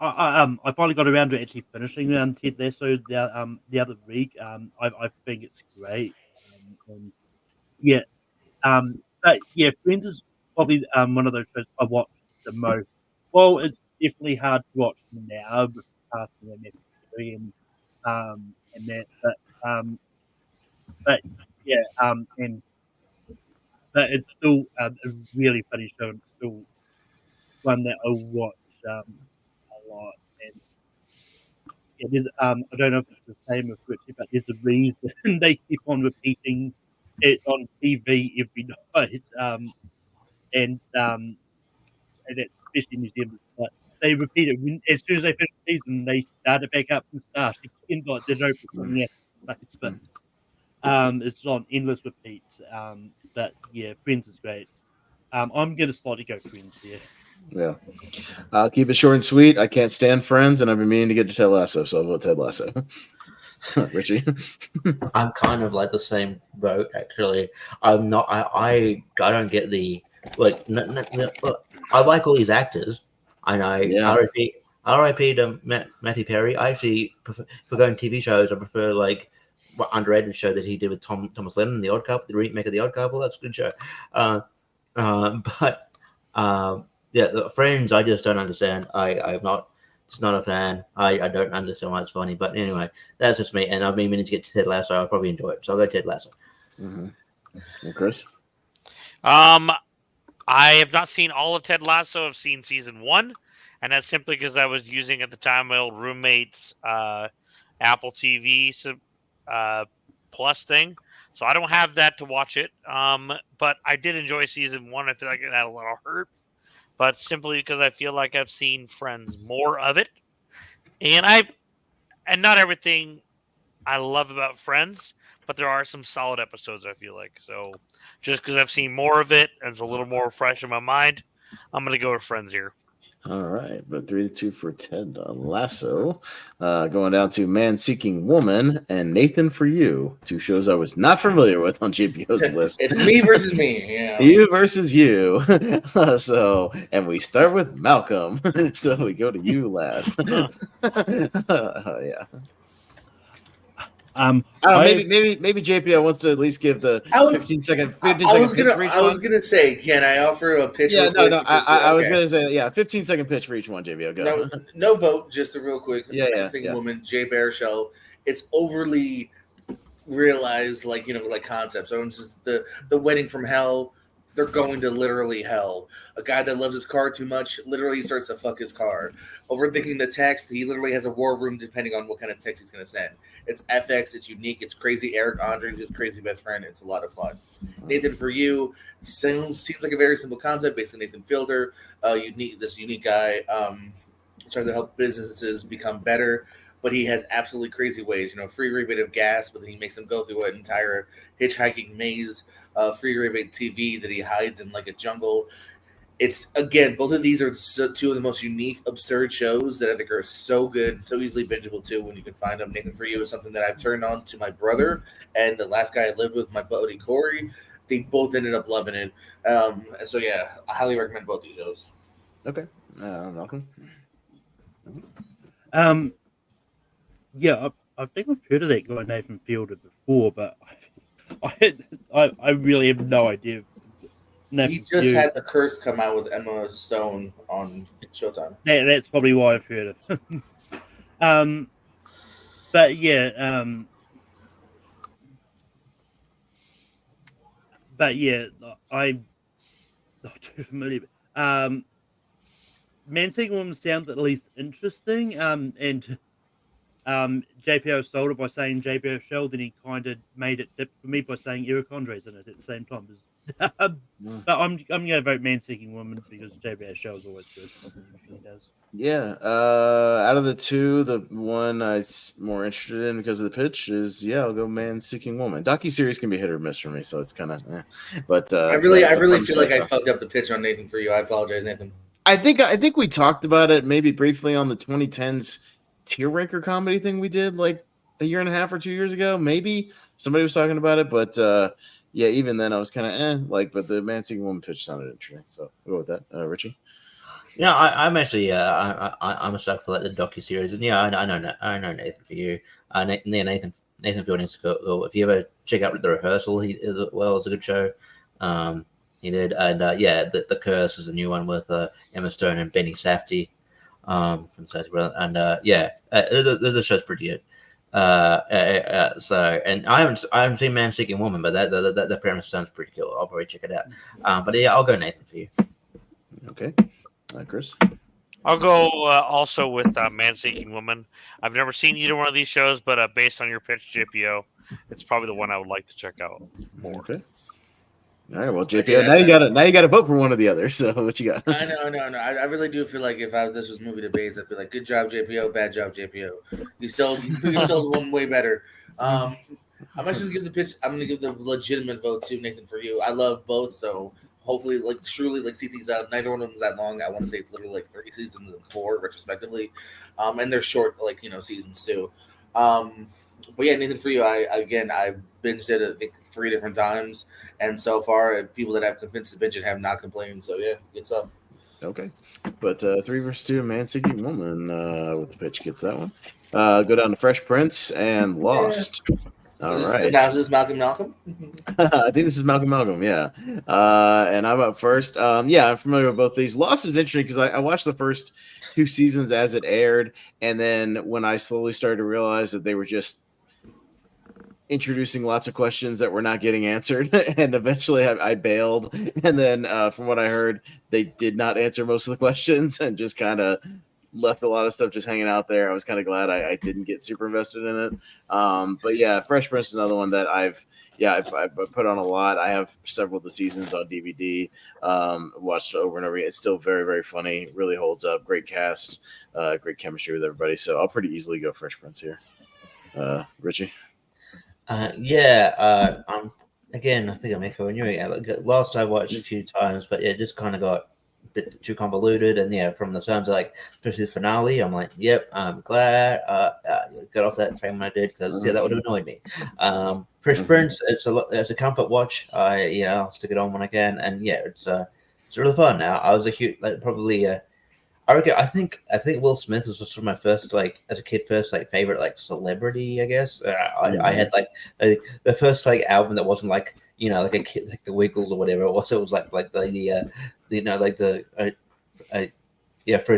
I finally got around to actually finishing Ted Lasso the other week. I think it's great. And yeah, but yeah, Friends is probably one of those shows I watch the most. Well, it's definitely hard to watch now with passing and everything and that, but yeah, but it's still a really funny show, and it's still one that I watch a lot. And it is I don't know if it's the same with Richie, but there's a reason they keep on repeating it on TV every night. And it's especially New Zealand. But they repeat it as soon as they finish the season, they start it back up and start again. Like they don't put something else in place, but it's on endless repeats. But yeah, Friends is great. I'm gonna slightly go Friends here. Yeah, I'll keep it short and sweet. I can't stand Friends, and I've been meaning to get to Ted Lasso, so I'll vote Ted Lasso. Richie, I'm kind of like the same boat actually. I'm not. I don't get the like. I like all these actors, and RIP to Matthew Perry. I actually prefer, for going TV shows. I prefer like what underrated show that he did with Thomas Lennon, The Odd Couple, the remake of The Odd Couple. That's a good show. Yeah, the Friends. I just don't understand. I'm not. Just not a fan. I don't understand why it's funny. But anyway, that's just me. And I've been meaning to get to Ted Lasso. I'll probably enjoy it. So I'll go Ted Lasso. Mm-hmm. And Chris? I have not seen all of Ted Lasso. I've seen season 1. And that's simply because I was using at the time my old roommate's Apple TV Plus thing. So I don't have that to watch it. But I did enjoy season 1. I feel like it had a little hurt. But simply because I feel like I've seen Friends more of it. And not everything I love about Friends, but there are some solid episodes, I feel like. So just because I've seen more of it and it's a little more fresh in my mind, I'm going to go with Friends here. All right, but 3-2 for Ted Lasso. Going down to Man Seeking Woman and Nathan for You. 2 shows I was not familiar with on JPO's list. It's me versus me. Yeah. You versus you. And we start with Malcolm. So we go to you last. Yeah. Maybe JPO wants to at least give the 15 second I was gonna say, can I offer a pitch? Yeah, I was gonna say, 15-second pitch for each one, JPO. Go. No vote, just a real quick. Yeah. Woman, Jay Baruchel. It's overly realized, like concept. So it's just the wedding from hell. They're going to literally hell. A guy that loves his car too much literally starts to fuck his car. Overthinking the text, he literally has a war room depending on what kind of text he's going to send. It's FX, it's unique, it's crazy. Eric Andre's his crazy best friend. It's a lot of fun. Nathan for You seems like a very simple concept. Basically, Nathan Fielder, this unique guy, tries to help businesses become better. But he has absolutely crazy ways, free rebate of gas, but then he makes them go through an entire hitchhiking maze, free rebate TV that he hides in like a jungle. It's, again, both of these are 2 of the most unique, absurd shows that I think are so good, so easily bingeable too when you can find them. Nathan for You is something that I've turned on to my brother and the last guy I lived with, my buddy Corey. They both ended up loving it. And so, yeah, I highly recommend both these shows. Okay. Malcolm? Yeah, I think I've heard of that guy Nathan Fielder before, but I really have no idea. He just had The Curse come out with Emma Stone on Showtime. That's probably why I've heard of him. But yeah, I'm not too familiar. Man Seeking Woman sounds at least interesting. And JPO sold it by saying JPO Shell, then he kind of made it dip for me by saying Eric Andre's in it at the same time. But I'm going to vote Man Seeking Woman because JPO Shell is always good. He does. Yeah. Out of the 2, the one I'm more interested in because of the pitch is, I'll go Man Seeking Woman. Docuseries can be hit or miss for me, so it's kind of But I really feel like I fucked up the pitch on Nathan for You. I apologize, Nathan. I think we talked about it maybe briefly on the 2010s tier ranker comedy thing we did like a year and a half or 2 years ago. Maybe somebody was talking about it, but even then I was kind of but the Man Seeking Woman pitch sounded interesting, so we'll go with that. Richie? Yeah, I'm actually I'm a sucker for like the docu series, and yeah, I know Nathan for you. Nathan Field needs to go. If you ever check out The Rehearsal, he is well, it's a good show. He did, and yeah, the Curse is a new one with Emma Stone and Benny Safdie from Safdie Brothers, and yeah, the show's pretty good. So, and I haven't seen Man Seeking Woman, but that premise sounds pretty cool. I'll probably check it out. But yeah, I'll go Nathan for you. Okay, Chris. I'll go also with Man Seeking Woman. I've never seen either one of these shows, but based on your pitch, JPO, it's probably the one I would like to check out more. Okay. All right. Well, JPO, now you got to vote for one or the other. So what you got? I know. I really do feel like if this was movie debates, I'd be like, good job, JPO, bad job, JPO. You sold one way better. I'm actually gonna give the pitch. I'm gonna give the legitimate vote to Nathan for you. I love both, so hopefully, like truly, like see things out. Neither one of them is that long. I want to say it's literally like 3 seasons and 4 retrospectively, and they're short, like seasons too. But yeah, Nathan, for you, I've binged it I think 3 different times, and so far, people that I've convinced to binge it have not complained. So yeah, good stuff. Okay, but 3 versus 2, Man Seeking Woman with the pitch gets that one. Go down to Fresh Prince and Lost. Yeah. All right. Now is this Malcolm? I think this is Malcolm. Yeah. And I'm up first. Yeah, I'm familiar with both these. Lost is interesting because I watched the first 2 seasons as it aired, and then when I slowly started to realize that they were just introducing lots of questions that were not getting answered, and eventually I bailed. And then from what I heard, they did not answer most of the questions and just kind of left a lot of stuff just hanging out there. I was kind of glad I didn't get super invested in it. But yeah, Fresh Prince is another one that I've put on a lot. I have several of the seasons on DVD, watched over and over again. It's still very, very funny, really holds up. Great cast, great chemistry with everybody. So I'll pretty easily go Fresh Prince here. Richie? Again, I think I'm echoing you. Last I watched a few times, but yeah, just kind of got a bit too convoluted. And yeah, from the sounds like, especially the finale, I'm like, yep, I'm glad got off that train when I did, because that would have annoyed me. Fresh Prince, it's a comfort watch. I'll stick it on when I can, and yeah, it's really fun. Now I was a huge I think Will Smith was just my first as a kid favorite celebrity, I guess. I had the first album that wasn't like a kid, like the Wiggles or whatever it was. It was like Fresh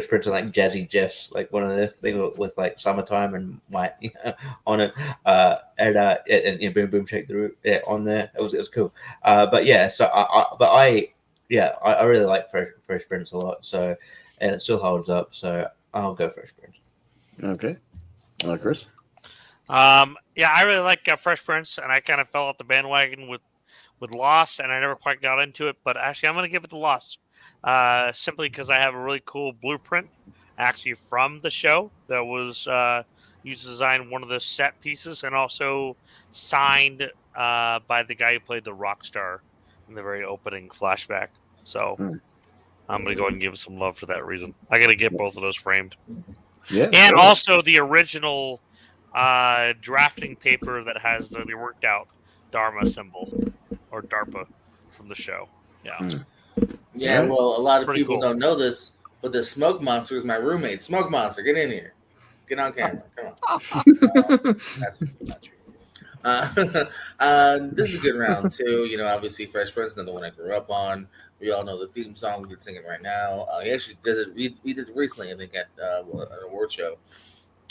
Prince and Jazzy Jeff's, one of the things with Summertime and White on it, and Boom Boom Shake the Root on there. It was cool. But yeah, so I really like Fresh Prince a lot. So. And it still holds up, so I'll go Fresh Prince. Okay. Chris? Yeah, I really like Fresh Prince, and I kind of fell off the bandwagon with Lost, and I never quite got into it. But actually, I'm going to give it to Lost, simply because I have a really cool blueprint, actually, from the show that was used to design one of the set pieces, and also signed by the guy who played the rock star in the very opening flashback. So... I'm going to go ahead and give some love for that reason. I got to get both of those framed. Yeah. And also the original drafting paper that has the worked out Dharma symbol or DARPA from the show. Yeah. Yeah, well, a lot of people don't know this, but the Smoke Monster is my roommate. Smoke Monster, get in here. Get on camera. Come on. That's not true. This is a good round, too. Obviously, Fresh Prince, another one I grew up on. We all know the theme song. We can sing it right now. He actually does it. We did it recently, I think, at an award show,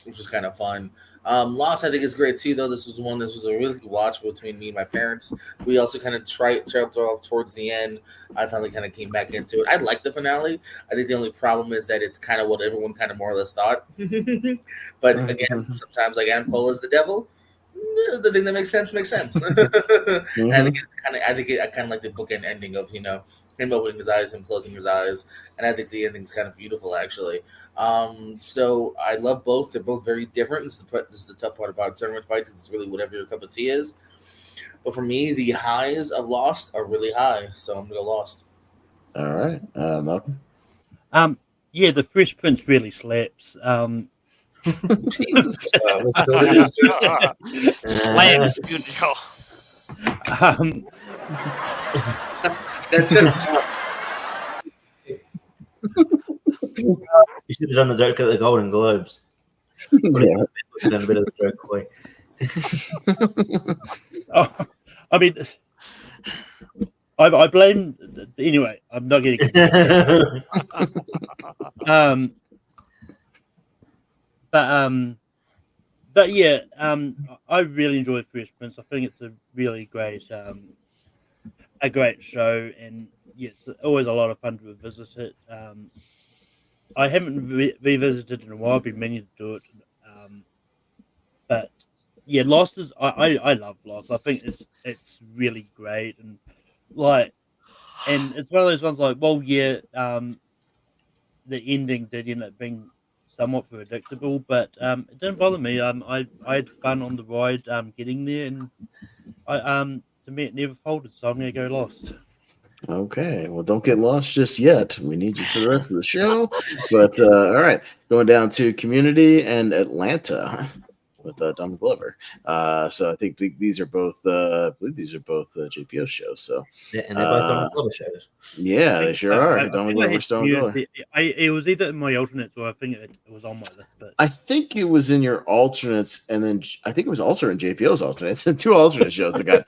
which was kind of fun. Lost, I think, is great too. Though this was a really good watch between me and my parents. We also kind of trailed off towards the end. I finally kind of came back into it. I like the finale. I think the only problem is that it's kind of what everyone kind of more or less thought. But again, sometimes Adam Cole is the devil. The thing that makes sense makes sense. And I think I kind of like the bookend ending of him opening his eyes, him closing his eyes, and I think the ending's kind of beautiful actually. So I love both. They're both very different. This is the tough part about tournament fights. It's really whatever your cup of tea is. But for me, the highs of Lost are really high, so I'm gonna go Lost. All right, Malcolm. Yeah, the Fresh Prince really slaps. Jesus. Slams, good job. That's it. You should have done the joke at the Golden Globes. Yeah. Done a bit of the joke way. I mean, I blame. Anyway, I'm not getting. But yeah, I really enjoyed Fresh Prince. I think it's a really great show, and yeah, it's always a lot of fun to revisit it. I haven't revisited in a while. I've been meaning to do it, but yeah, Lost is. I love Lost. I think it's really great, and it's one of those ones like, well, yeah, the ending did end up being somewhat predictable, but it didn't bother me. I had fun on the ride, getting there, and to me it never folded. So I'm gonna go Lost. Okay, well, don't get lost just yet. We need you for the rest of the show. But all right, going down to Community and Atlanta with Donald Glover. So I think these are both. I believe these are both JPO shows. So Yeah, and they're both Donald Glover shows. yeah, they sure are. Donald Glover, still going. It was either in my alternates or I think it was on my list. But I think it was in your alternates, and then I think it was also in JPO's alternates. Two alternate shows that got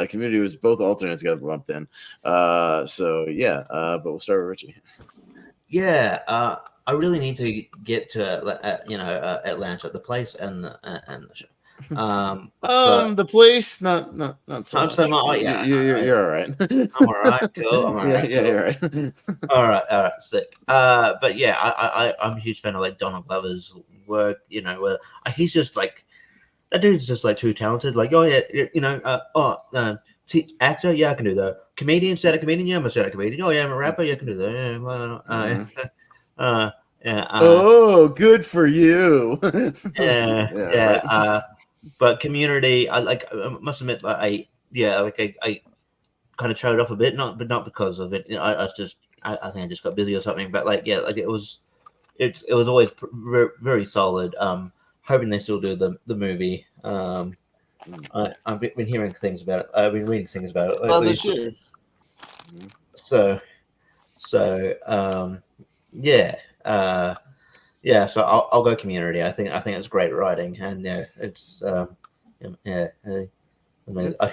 Community was both alternates got lumped in. So yeah, but we'll start with Richie. Yeah, I really need to get to Atlanta, the place and the show. The place, not so much. Yeah, you're all right. I'm all right. Cool. I'm all right. Yeah, cool. you're right. All right, sick. But yeah, I'm a huge fan of like Donald Glover's work. Where he's just like that dude's just like too talented. Like, oh yeah, actor, yeah, I can do that. Comedian, stand-up comedian, yeah, I'm a stand-up comedian. Oh yeah, I'm a rapper, yeah, I can do that. Yeah, oh, good for you. Yeah. But Community, I must admit, I kind of trailed off a bit, not because of it. I think I just got busy or something. But it was always very solid. Hoping they still do the movie. I've been hearing things about it. I've been reading things about it. This year. Yeah. So I'll go Community. I think it's great writing, and it's I mean, I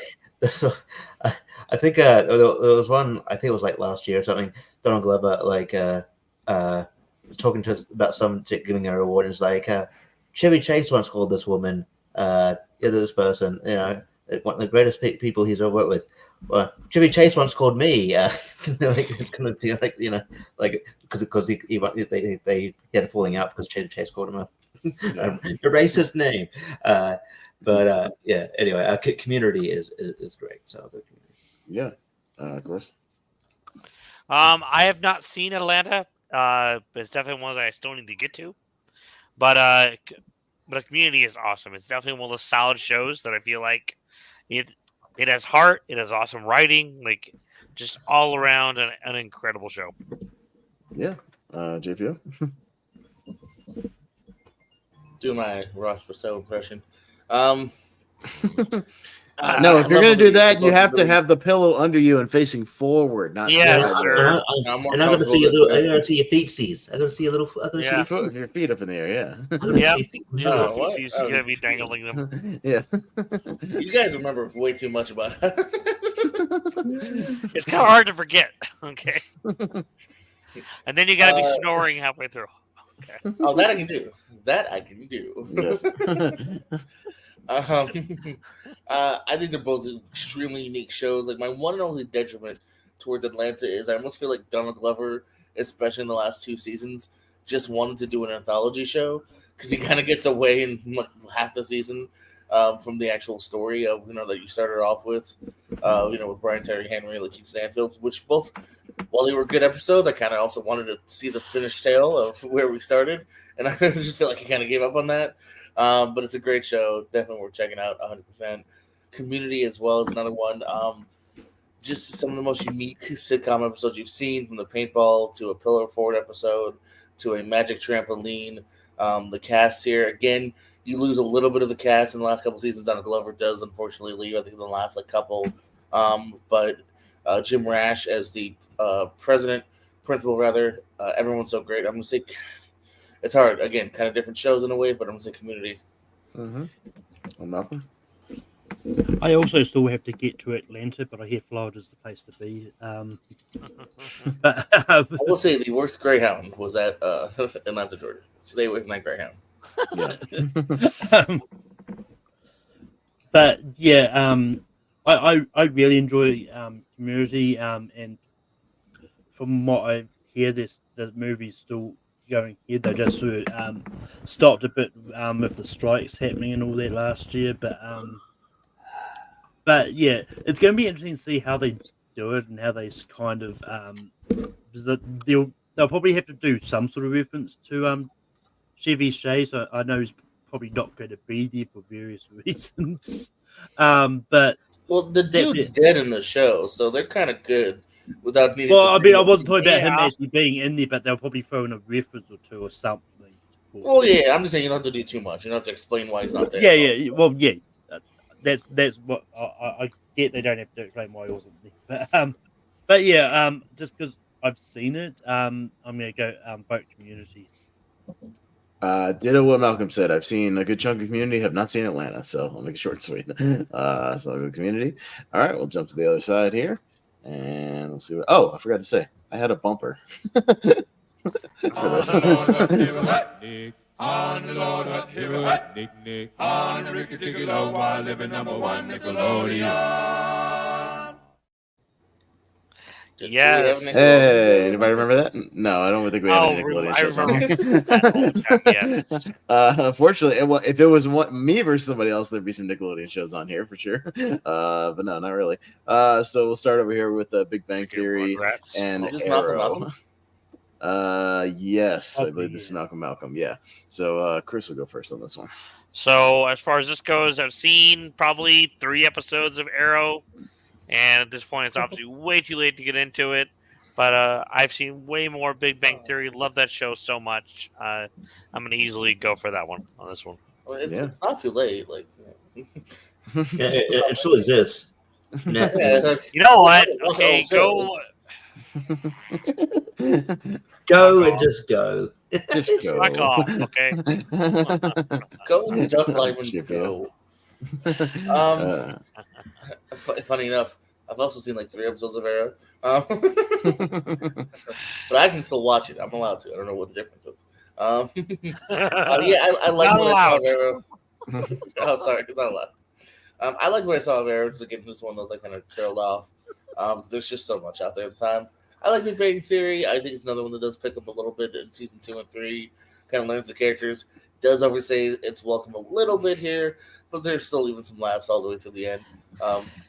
think there was one. I think it was like last year or something. Donald Glover was talking to us about some chick giving her an award, and it's like Chevy Chase once called this woman, this person, one of the greatest people he's ever worked with. Well, Chevy Chase once called me. It's gonna be because they had a falling out because Chevy Chase called him a racist name. Anyway, Community is great. So yeah, of course. I have not seen Atlanta, but it's definitely one that I still need to get to. But Community is awesome. It's definitely one of those solid shows that I feel like it has heart. It has awesome writing, like just all around an incredible show. Yeah, JPO. Do my Ross Perot impression. No, if you're gonna do that, you have to have the pillow under you and facing forward, not yes, sir. I'm gonna see your little. I'm gonna see your feetsies. I'm gonna see a little. I'm gonna see your feet up in the air. Yeah. Yeah. You're gonna be dangling them. Yeah. You guys remember way too much about it. It's kind of hard to forget. Okay. And then you gotta be snoring halfway through. Okay. Oh, that I can do. Yes. I think they're both extremely unique shows. Like, my one and only detriment towards Atlanta is I almost feel like Donald Glover, especially in the last two seasons, just wanted to do an anthology show because he kind of gets away in like half the season from the actual story of that you started off with, with Brian Terry Henry, Lakeith Stanfield, which both, while they were good episodes, I kind of also wanted to see the finished tale of where we started, and I just feel like I kind of gave up on that. But it's a great show. Definitely worth checking out 100%. Community as well is another one. Just some of the most unique sitcom episodes you've seen, from the paintball to a Pillar Ford episode to a magic trampoline. The cast here, again, you lose a little bit of the cast in the last couple seasons. Donald Glover does unfortunately leave, I think, in the last couple. But Jim Rash as the president, Principal rather. Everyone's so great. I'm gonna say it's hard. Again, kind of different shows in a way, but I'm gonna say Community. Mm-hmm. Well, Malcolm? I also still have to get to Atlanta, but I hear Florida's the place to be. But I will say the worst Greyhound was at Atlanta, Georgia. Stay away from that Greyhound. Yeah. But yeah, I really enjoy Community, and from what I hear, the movie's still going ahead. They just sort of stopped a bit with the strikes happening and all that last year, but yeah, it's going to be interesting to see how they do it and how they kind of because they'll probably have to do some sort of reference to Chevy Chase. I know he's probably not going to be there for various reasons. But well, the dude's dead in the show, so they're kind of good without needing. Well, I mean, I wasn't talking about him actually being in there, but they'll probably throw in a reference or two or something. Well, yeah, I'm just saying you don't have to do too much. You don't have to explain why he's not there. Yeah. Well, yeah, that's what I get. They don't have to explain why he wasn't there, but yeah, just because I've seen it, I'm gonna go vote Community. Ditto what Malcolm said. I've seen a good chunk of Community, have not seen Atlanta, so I'll make it short and sweet. So I'll go Community. All right, we'll jump to the other side here, and we'll see what. Oh, I forgot to say, I had a bumper. On the Lord of Hero, Nick Nick, on the Ricky Ticky Low, while living #1 Nickelodeon. Yes. Hey, anybody remember that? No, I don't think we have any Nickelodeon shows on here. Unfortunately, well, if it was me versus somebody else, there'd be some Nickelodeon shows on here for sure. But no, not really. So we'll start over here with the Big Bang Theory and Arrow. Yes, I believe this is Malcolm. Yeah. So Chris will go first on this one. So as far as this goes, I've seen probably 3 episodes of Arrow, and at this point, it's obviously way too late to get into it. But I've seen way more Big Bang Theory. Love that show so much. I'm gonna easily go for that one on this one. Well, it's not too late. Like, it still exists. You know what? Okay, go. Go and just go. Just go. Fuck off, okay? Go Duck Lyman's go. Funny enough, I've also seen like 3 episodes of Arrow. But I can still watch it. I'm allowed to. I don't know what the difference is. I like what I saw of Arrow. Oh, sorry, it's not allowed. I like what I saw of Arrow. Just again, this one that was like kind of trailed off. There's just so much out there at the time. I like Big Bang Theory. I think it's another one that does pick up a little bit in season 2 and 3. Kind of learns the characters. Does overstay its welcome a little bit here, but there's still even some laughs all the way to the end.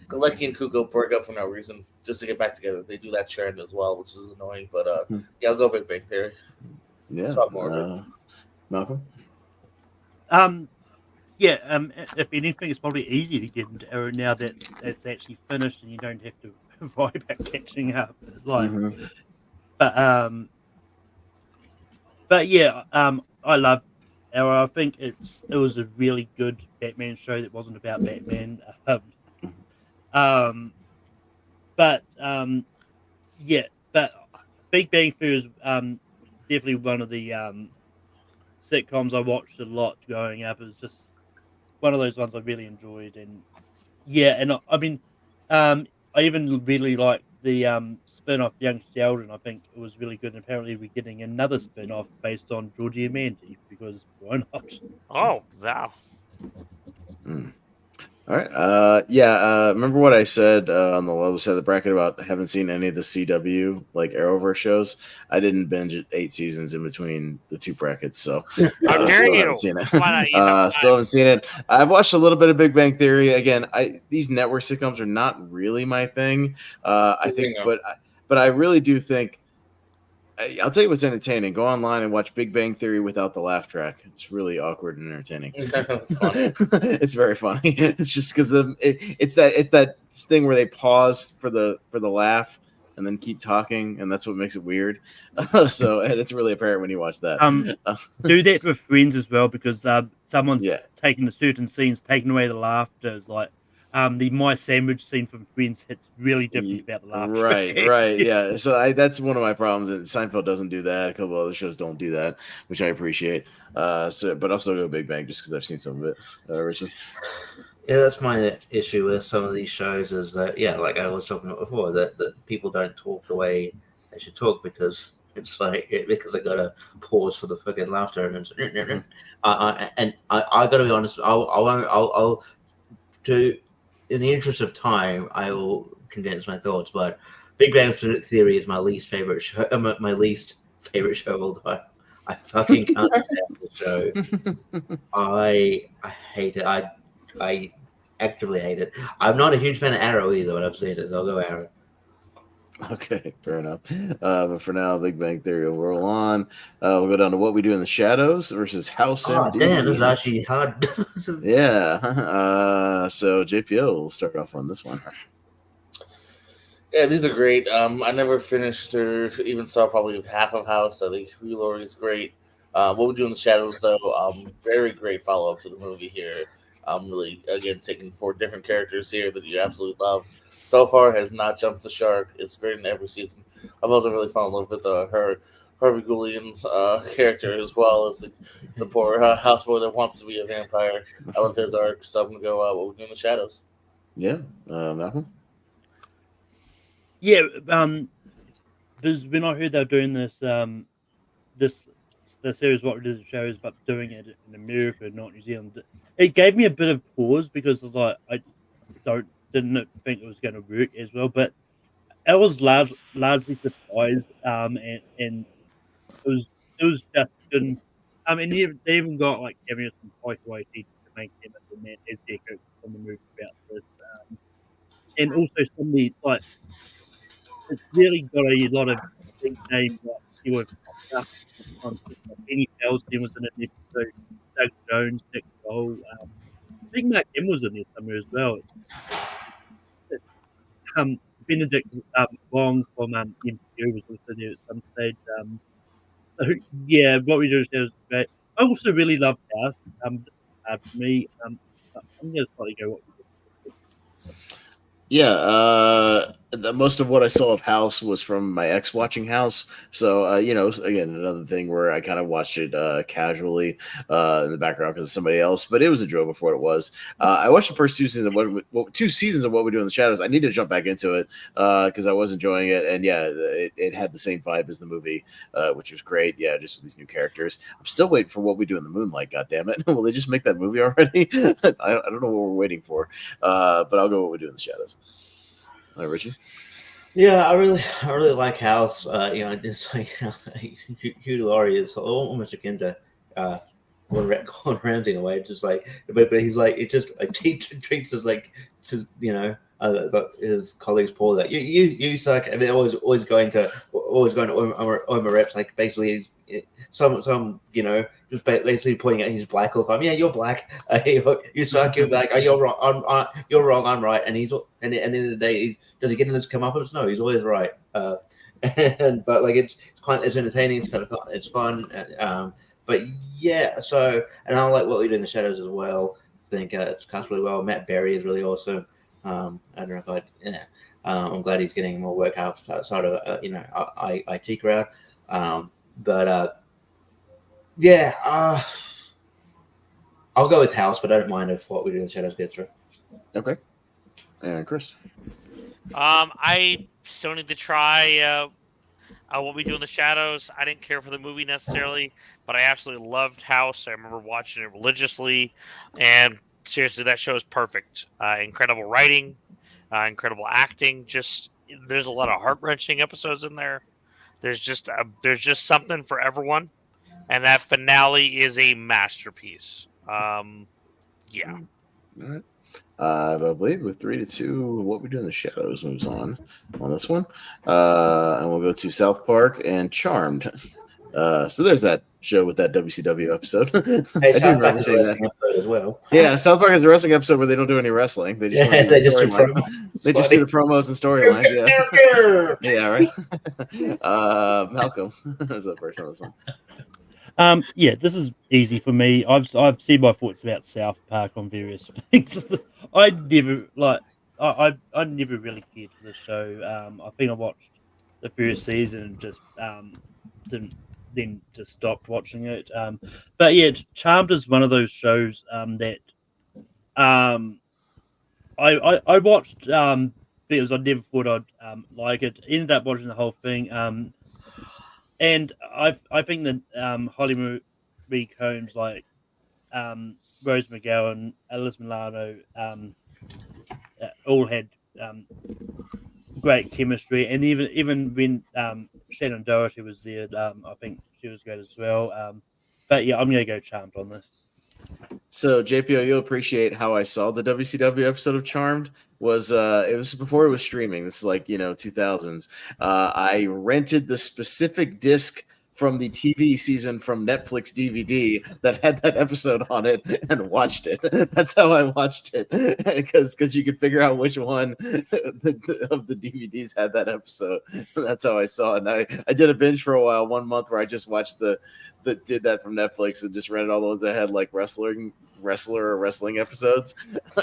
Galecki and Kuko break up for no reason, just to get back together. They do that trend as well, which is annoying. But yeah, I'll go Big Bang Theory. Yeah. Malcolm? If anything, it's probably easier to get into Arrow now that it's actually finished and you don't have to worry about catching up. But yeah, I love Arrow. I think it was a really good Batman show that wasn't about Batman. But Big Bang Theory is definitely one of the sitcoms I watched a lot growing up. It was just one of those ones I really enjoyed, and I even really liked the spin-off Young Sheldon. I think it was really good, and apparently we're getting another spin-off based on Georgie and Mandy, because why not? Oh, wow. All right. Remember what I said on the other side of the bracket about haven't seen any of the CW like Arrowverse shows? I didn't binge it 8 seasons in between the 2 brackets, so how dare you? Haven't seen it. Still haven't seen it. I've watched a little bit of Big Bang Theory. Again, these network sitcoms are not really my thing. I think, but I really do think. I'll tell you what's entertaining. Go online and watch Big Bang Theory without the laugh track. It's really awkward and entertaining. It's very funny. It's just because it's that thing where they pause for the laugh and then keep talking, and that's what makes it weird. So and it's really apparent when you watch that. Do that with Friends as well, because someone's taking the certain scenes, taking away the laughter. Is like the My Sandwich scene from Friends hits really different about the laugh Right, track. right, yeah. So that's one of my problems. And Seinfeld doesn't do that. A couple other shows don't do that, which I appreciate. But I'll still go Big Bang just because I've seen some of it. Richie. Yeah, that's my issue with some of these shows is that, yeah, like I was talking about before, that people don't talk the way they should talk because it's like because I gotta pause for the fucking laughter and it's, I gotta be honest. I'll to in the interest of time, I will condense my thoughts. But Big Bang Theory is my least favorite show. My least favorite show of all time. I fucking can't stand the show. I hate it. I actively hate it. I'm not a huge fan of Arrow either, but I've seen it, so I'll go Arrow. Okay, fair enough. But for now, Big Bang Theory will roll on. We'll go down to What We Do in the Shadows versus House Oh, MD. damn, this is actually hard. Yeah. So JPO will start off on this one. Yeah, these are great. I never finished or even saw probably half of House. I think Hugh Laurie's great. What We Do in the Shadows, though, very great follow up to the movie here. Really, again, taking 4 different characters here that you absolutely love. So far, has not jumped the shark. It's great in every season. I've also really fallen in love with her Harvey Guillian's character as well as the poor houseboy that wants to be a vampire. I love his arc, so I'm gonna go What We Do in the Shadows. Yeah, Malcolm. Yeah, because when I heard they were doing this, the series What We Do in the Shadows, but doing it in America, not New Zealand, it gave me a bit of pause because it's like I didn't think it was going to work as well, but I was largely surprised, and it was just good. I mean, they even got like cameos from Taika Waititi to make him and then as their character from the movie about this, and also some of the like. It's really got a lot of big names like Stewart Costa, Benny Feldstein was in an episode, Doug Jones, Nick Cole, Big Mac M was in there somewhere as well. Benedict Wong from MPO was also there at some stage. So yeah, What We Do is great. I also really love House. For me, I'm gonna probably go What We Do. Yeah, most of what I saw of House was from my ex watching House. So, again, another thing where I kind of watched it casually in the background because of somebody else, but it was enjoyable for what it was. I watched the first 2 seasons of 2 seasons of What We Do in the Shadows. I need to jump back into it because I was enjoying it. And yeah, it had the same vibe as the movie, which was great. Yeah, just with these new characters. I'm still waiting for What We Do in the Moonlight, goddammit. Will they just make that movie already? I don't know what we're waiting for, but I'll go What We Do in the Shadows. Richie? Yeah, I really like House. It's like Hugh Laurie is almost akin to Gordon Ramsay in a way. It's just like, but he's like, it just like he treats us like but his colleagues Paul that you suck, and they're always going to Omar reps like basically some just basically pointing at he's black all the time. Yeah, you're black. You suck. You're black. You're wrong. You're wrong. I'm right. And at the end of the day, does he get in his comeuppance? No, he's always right. But like it's entertaining. It's kind of fun. It's fun. But yeah. So and I like What We Do in the Shadows as well. I think it's cast really well. Matt Berry is really awesome. I don't know if I'm glad he's getting more work outside of IT crowd. I'll go with House, but I don't mind if What We Do in the Shadows gets through. Okay. And Chris? I still need to try What We Do in the Shadows. I didn't care for the movie necessarily, but I absolutely loved House. I remember watching it religiously, and seriously, that show is perfect. Incredible writing, incredible acting. Just there's a lot of heart-wrenching episodes in there. There's just something for everyone, and that finale is a masterpiece. Yeah. All right. I believe with 3-2, What We Do in the Shadows moves on this one, and we'll go to South Park and Charmed. So there's that show with that WCW episode. Hey, South Park is a wrestling episode as well. Yeah, South Park is a wrestling episode where they don't do any wrestling. They just do the promos and storylines. Yeah, yeah, right. Malcolm, who's up first on this one? Yeah, this is easy for me. I've seen my thoughts about South Park on various things. I never I never really cared for the show. I think I watched the first season and just didn't then just stopped watching it. But yeah, Charmed is one of those shows that um I watched because I never thought I'd like it. Ended up watching the whole thing. And I think that Holly Marie Combs, like Rose McGowan, Alice Milano, all had great chemistry, and even when Shannon Doherty was there, I think she was great as well. But yeah, I'm gonna go Charmed on this. So JPO, you'll appreciate how I saw the WCW episode of Charmed. Was it was before it was streaming. This is like 2000s. I rented the specific disc from the TV season from Netflix DVD that had that episode on it and watched it. That's how I watched it, because you could figure out which one of the DVDs had that episode. That's how I saw it. And I did a binge for a while, 1 month, where I just watched that did that from Netflix and just rented all those that had like wrestling episodes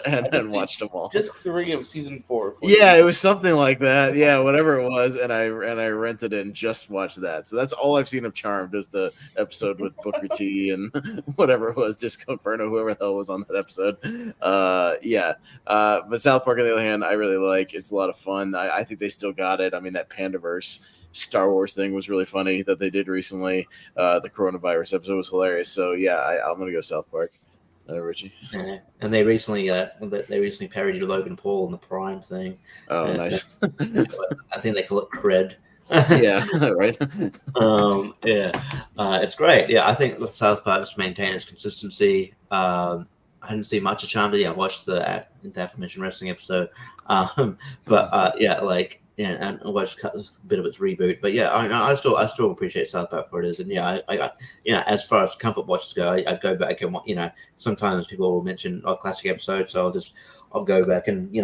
and watched them all. Disc 3 of season 4. Please. Yeah, it was something like that. Yeah, whatever it was, and I rented it and just watched that. So that's all I've seen of Charmed is the episode with Booker T and whatever it was, Disco Inferno, whoever the hell was on that episode. But South Park on the other hand, I really like. It's a lot of fun. I think they still got it. I mean, that Pandaverse Star Wars thing was really funny that they did recently. The coronavirus episode was hilarious. So yeah, I'm gonna go South Park. Richie. And they recently parodied Logan Paul in the Prime thing. Oh, nice. I think they call it Cred. Yeah, right. It's great. Yeah, I think the South Park's maintained its consistency. I didn't see much of Charmed. I watched the aforementioned wrestling episode. And I watched a bit of its reboot. But yeah, I still appreciate South Park for it is. And yeah, I as far as comfort watches go, I go back and sometimes people will mention a classic episode, so I'll go back and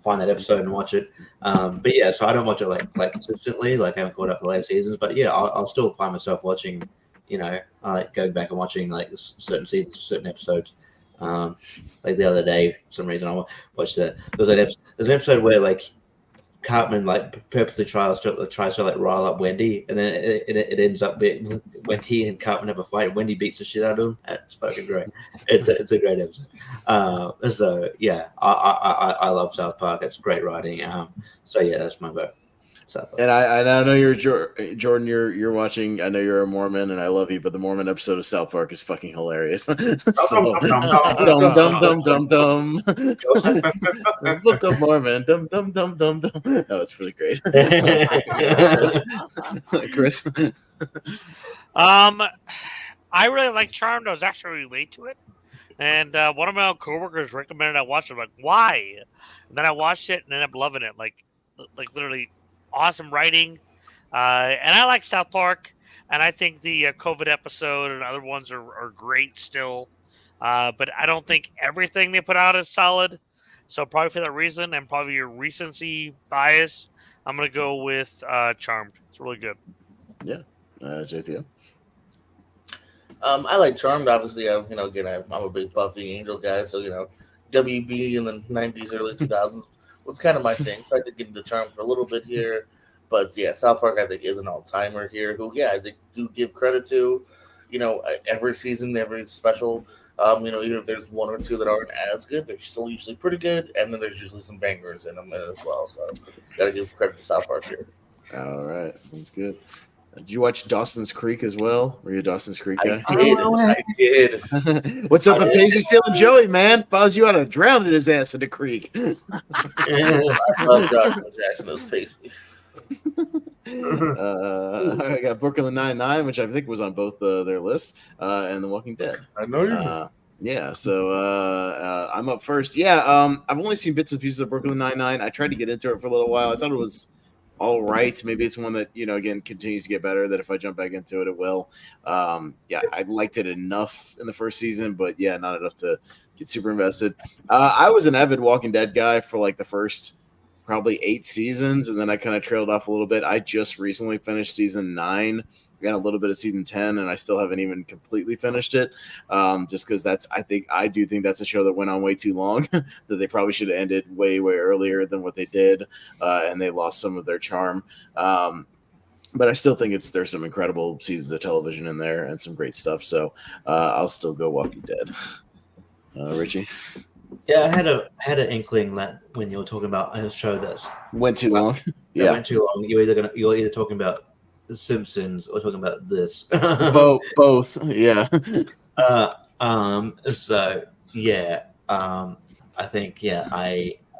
find that episode and watch it. But yeah, so I don't watch it like consistently. Like I haven't caught up the later seasons, but yeah, I'll still find myself watching. Going back and watching like certain seasons, certain episodes. Like the other day, for some reason I watched that. There's an episode where like Cartman like purposely tries to like rile up Wendy, and then it ends up being Wendy and Cartman have a fight. Wendy beats the shit out of him. It's fucking great. It's a great episode. So yeah, I love South Park. It's great writing. So yeah, that's my vote. And I know you're Jordan. You're watching. I know you're a Mormon, and I love you. But the Mormon episode of South Park is fucking hilarious. So, dum dum dum dum dum. Book of Mormon. Dum dum dum dum dum. No, it's really great. Chris. I really like Charmed. I was actually relate to it, and one of my coworkers recommended I watch it. I'm like, why? And then I watched it and ended up loving it. Like literally. Awesome writing, and I like South Park, and I think the COVID episode and other ones are great still, but I don't think everything they put out is solid. So probably for that reason, and probably your recency bias, I'm gonna go with Charmed. It's really good. Yeah, JPO. I like Charmed. Obviously, I'm a big Buffy Angel guy, so WB in the '90s, early 2000s. Was kind of my thing, so I did get into Charmed for a little bit here, but yeah, South Park I think is an all-timer here. Who I think do give credit to, every season, every special. Even if there's one or two that aren't as good, they're still usually pretty good, and then there's usually some bangers in them as well. So gotta give credit to South Park here. All right, sounds good. Did you watch Dawson's Creek as well? Were you a Dawson's Creek guy? I did. What's up with Paisley stealing Joey, man? If I was you, I'd have drowned his ass in the creek. I love Joshua Jackson as Paisley. I got Brooklyn Nine-Nine, which I think was on both their lists, and The Walking Dead. I know you. Yeah, so I'm up first. Yeah, I've only seen bits and pieces of Brooklyn Nine-Nine. I tried to get into it for a little while. I thought it was all right. Maybe it's one that again continues to get better, that if I jump back into it will. I liked it enough in the first season, but yeah, not enough to get super invested. I was an avid Walking Dead guy for like the first probably 8 seasons, and then I kind of trailed off a little bit. I just recently finished season 9. I got a little bit of season 10, and I still haven't even completely finished it. Just because I do think that's a show that went on way too long. That they probably should have ended way earlier than what they did, and they lost some of their charm. But I still think there's some incredible seasons of television in there and some great stuff. So I'll still go Walking Dead. Richie? Yeah, I had an inkling that when you were talking about a show that went too long. Yeah, went too long. You're either talking about The Simpsons or talking about this. Both. Yeah. So yeah. I think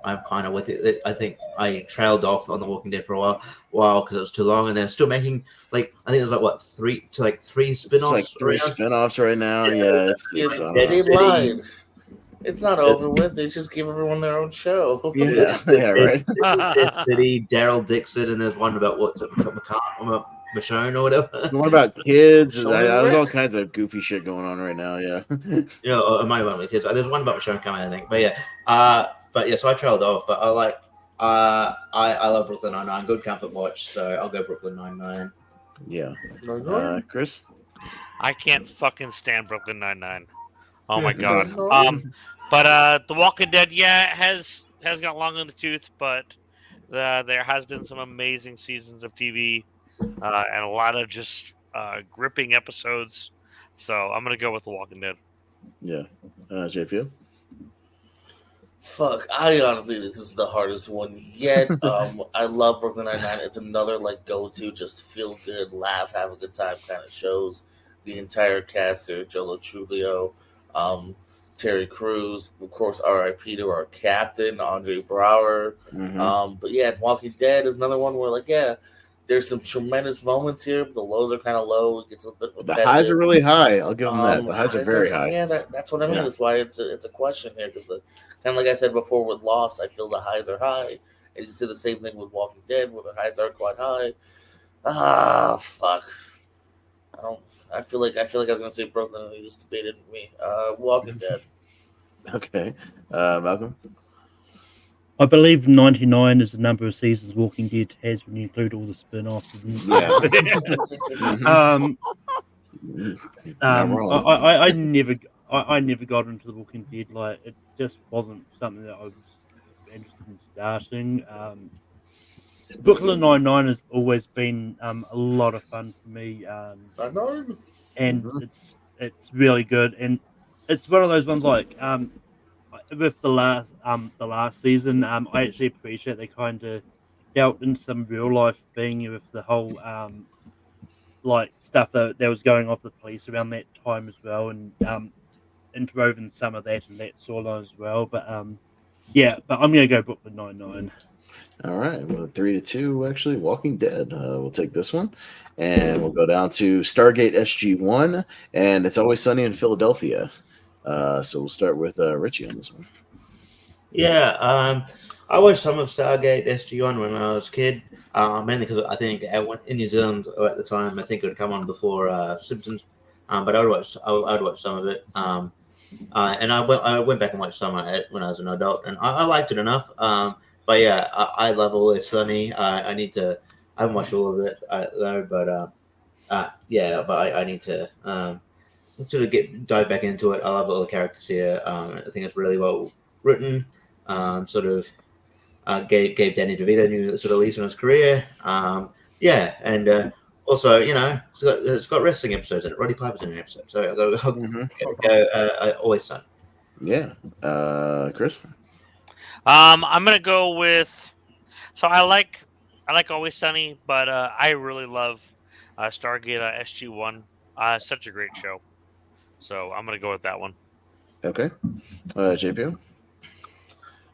I'm kind of with it. I think I trailed off on The Walking Dead for a while because it was too long, and then still making I think there's three spin-offs. It's like 3 spin-offs right now. Yeah, they lied. It's not over with. They just give everyone their own show. Yeah, right. City, Daryl Dixon, and there's one about Michonne or whatever. What about kids? There's all kinds of goofy shit going on right now. Yeah. Yeah, it might be one with kids. There's one about Michonne coming, I think. But yeah, so I trailed off. But I love Brooklyn Nine-Nine. Good comfort watch. So I'll go Brooklyn Nine-Nine. Yeah. Chris? I can't fucking stand Brooklyn Nine-Nine. Oh my god. But The Walking Dead, has got long in the tooth, but there has been some amazing seasons of TV and a lot of just gripping episodes. So I'm gonna go with The Walking Dead. Yeah. JPO? Fuck, I honestly think this is the hardest one yet. I love Brooklyn Nine-Nine. It's another go-to, just feel good, laugh, have a good time kind of shows. The entire cast here, Joe Trujillo, Terry Crews, of course, R.I.P. to our captain, Andre Brower. Mm-hmm. But yeah, Walking Dead is another one where there's some tremendous moments here, but the lows are kind of low. It gets a bit repetitive. The highs are really high. I'll give them that. The highs are very high. Yeah, that's what I mean. Yeah. That's why it's a question here, because kind of like I said before with Lost, I feel the highs are high, and you can see the same thing with Walking Dead, where the highs are quite high. Fuck. I feel like I was gonna say Brooklyn, and you just debated me. Walking Dead. Okay, Malcolm. I believe 99 is the number of seasons Walking Dead has when you include all the spin-offs. I never got into The Walking Dead. It just wasn't something that I was interested in starting. Brooklyn Nine-Nine has always been a lot of fun for me. And it's really good, and it's one of those ones with the last season. I actually appreciate they kind of dealt in some real life thing with the whole stuff that was going off the police around that time as well, and interwoven some of that and that storyline as well. But I'm gonna go Brooklyn Nine-Nine. All right, well, 3-2 actually. Walking Dead. We'll take this one, and we'll go down to Stargate SG-1, and It's Always Sunny in Philadelphia. So we'll start with Richie on this one. Yeah, I watched some of Stargate SG-1 when I was a kid, mainly because I think in New Zealand at the time, I think it would come on before Simpsons, but I'd watch some of it. And I went back and watched some of it when I was an adult, and I liked it enough. But yeah, I love Always Sunny. I haven't watched all of it though, but I need to sort of dive back into it. I love all the characters here. I think it's really well written. Gave Danny DeVito a new sort of lease on his career. And also, it's got wrestling episodes in it. Roddy Piper's in an episode, so I'll go Always Sunny. Yeah, Chris. I'm gonna go with. So I like Always Sunny, but I really love Stargate SG-1. Such a great show. So I'm gonna go with that one. Okay, JPO.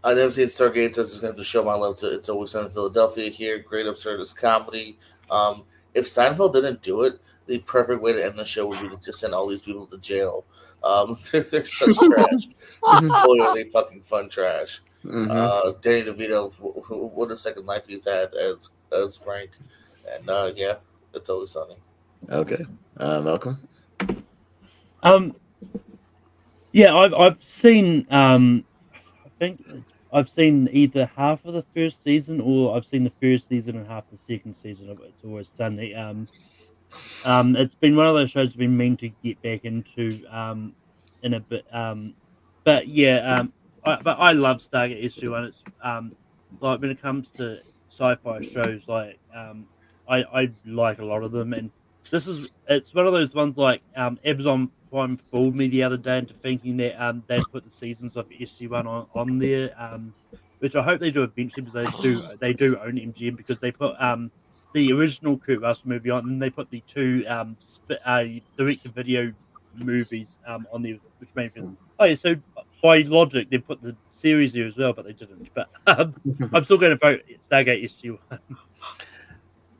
I've never seen Stargate, so I'm just going to have to show my love to It's Always Sunny in Philadelphia here. Great absurdist comedy. If Seinfeld didn't do it, the perfect way to end the show would be to just send all these people to jail. They're such trash. Boy, are they fucking fun trash. Mm-hmm. Danny DeVito, what a second life he's had as Frank. And It's Always Sunny. Okay. Malcolm? I've seen I think I've seen either half of the first season or I've seen the first season and half the second season of It's Always Sunny. It's been one of those shows I've been meaning to get back into in a bit. But yeah, but I love Stargate SG-1. It's like when it comes to sci-fi shows, like I like a lot of them, and it's one of those ones like Amazon Prime fooled me the other day into thinking that they'd put the seasons of SG-1 on there, which I hope they do eventually because they do own MGM because they put the original Kurt Russell movie on, and they put the two direct-to-video movies on there, which made me think, oh yeah, so by logic they put the series there as well, but they didn't. But I'm still going to vote Stargate SG-1.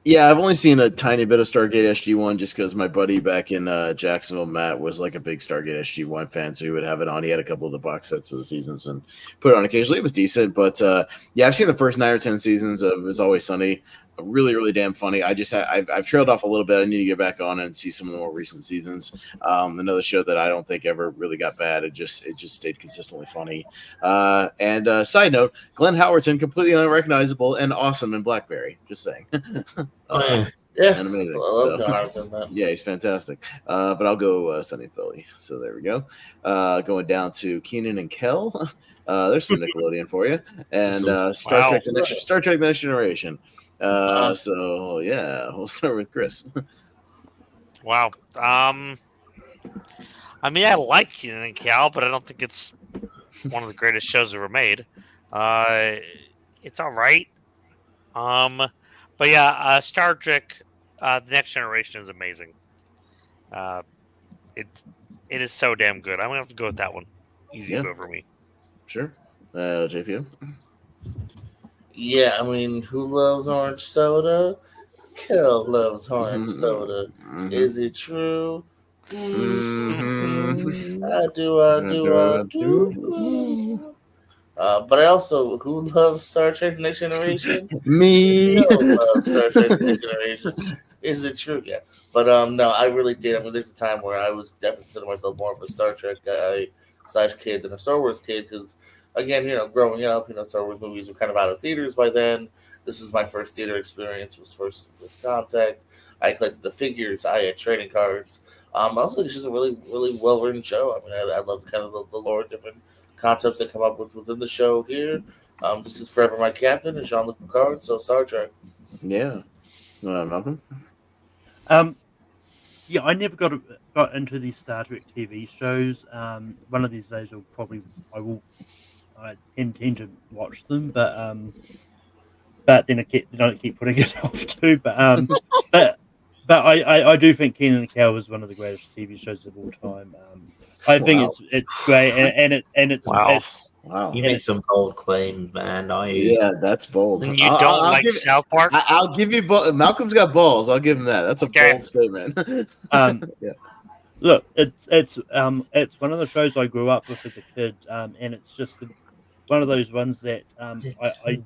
Yeah, I've only seen a tiny bit of Stargate SG-1 just because my buddy back in Jacksonville, Matt, was like a big Stargate SG-1 fan, so he would have it on. He had a couple of the box sets of the seasons and put it on occasionally. It was decent, but yeah, I've seen the first 9 or 10 seasons of It's Always Sunny. Really, really damn funny. I've trailed off a little bit. I need to get back on and see some of the more recent seasons. Another show that I don't think ever really got bad. It just stayed consistently funny. And side note, Glenn Howerton, completely unrecognizable and awesome in BlackBerry. Just saying. Yeah. And amazing. I love So, Jonathan, man. yeah, he's fantastic. But I'll go Sunny Philly. So there we go. Going down to Keenan and Kel. There's some Nickelodeon for you. And Star Trek: The Next Generation. So yeah, we'll start with Chris. Wow. I mean, I like Keenan and Kel, but I don't think it's one of the greatest shows ever made. It's all right. But yeah, Star Trek: The Next Generation is amazing. It is so damn good. I'm gonna have to go with that one. Easy vote for me. Sure. JPO. Yeah, I mean, who loves orange soda? Kel loves orange soda. Is it true? I do. But I also, who loves Star Trek: Next Generation? Me. Kel loves Star Trek: Next Generation. Is it true? Yeah. But no, I really did. I mean, there's a time where I was definitely considering myself more of a Star Trek guy / kid than a Star Wars kid because, again, growing up, Star Wars movies were kind of out of theaters by then. This is my first theater experience. Was first contact. I collected the figures. I had trading cards. I also think it's just a really, really well written show. I mean, I love kind of the lore, different concepts that come up within the show here. This is forever my captain and Jean-Luc Picard. So Star Trek. Yeah. Malcolm. Yeah, I never got into these Star Trek TV shows. One of these days, I intend to watch them, but then I don't keep putting it off too. But I do think Kenan and Kel is one of the greatest TV shows of all time. I think it's great, and it's wow. You make some bold claims, man. Yeah, that's bold. And you don't like South Park? I'll give you Malcolm's got balls. I'll give him that. That's a bold statement. Yeah. Look, it's one of the shows I grew up with as a kid, and it's just one of those ones that I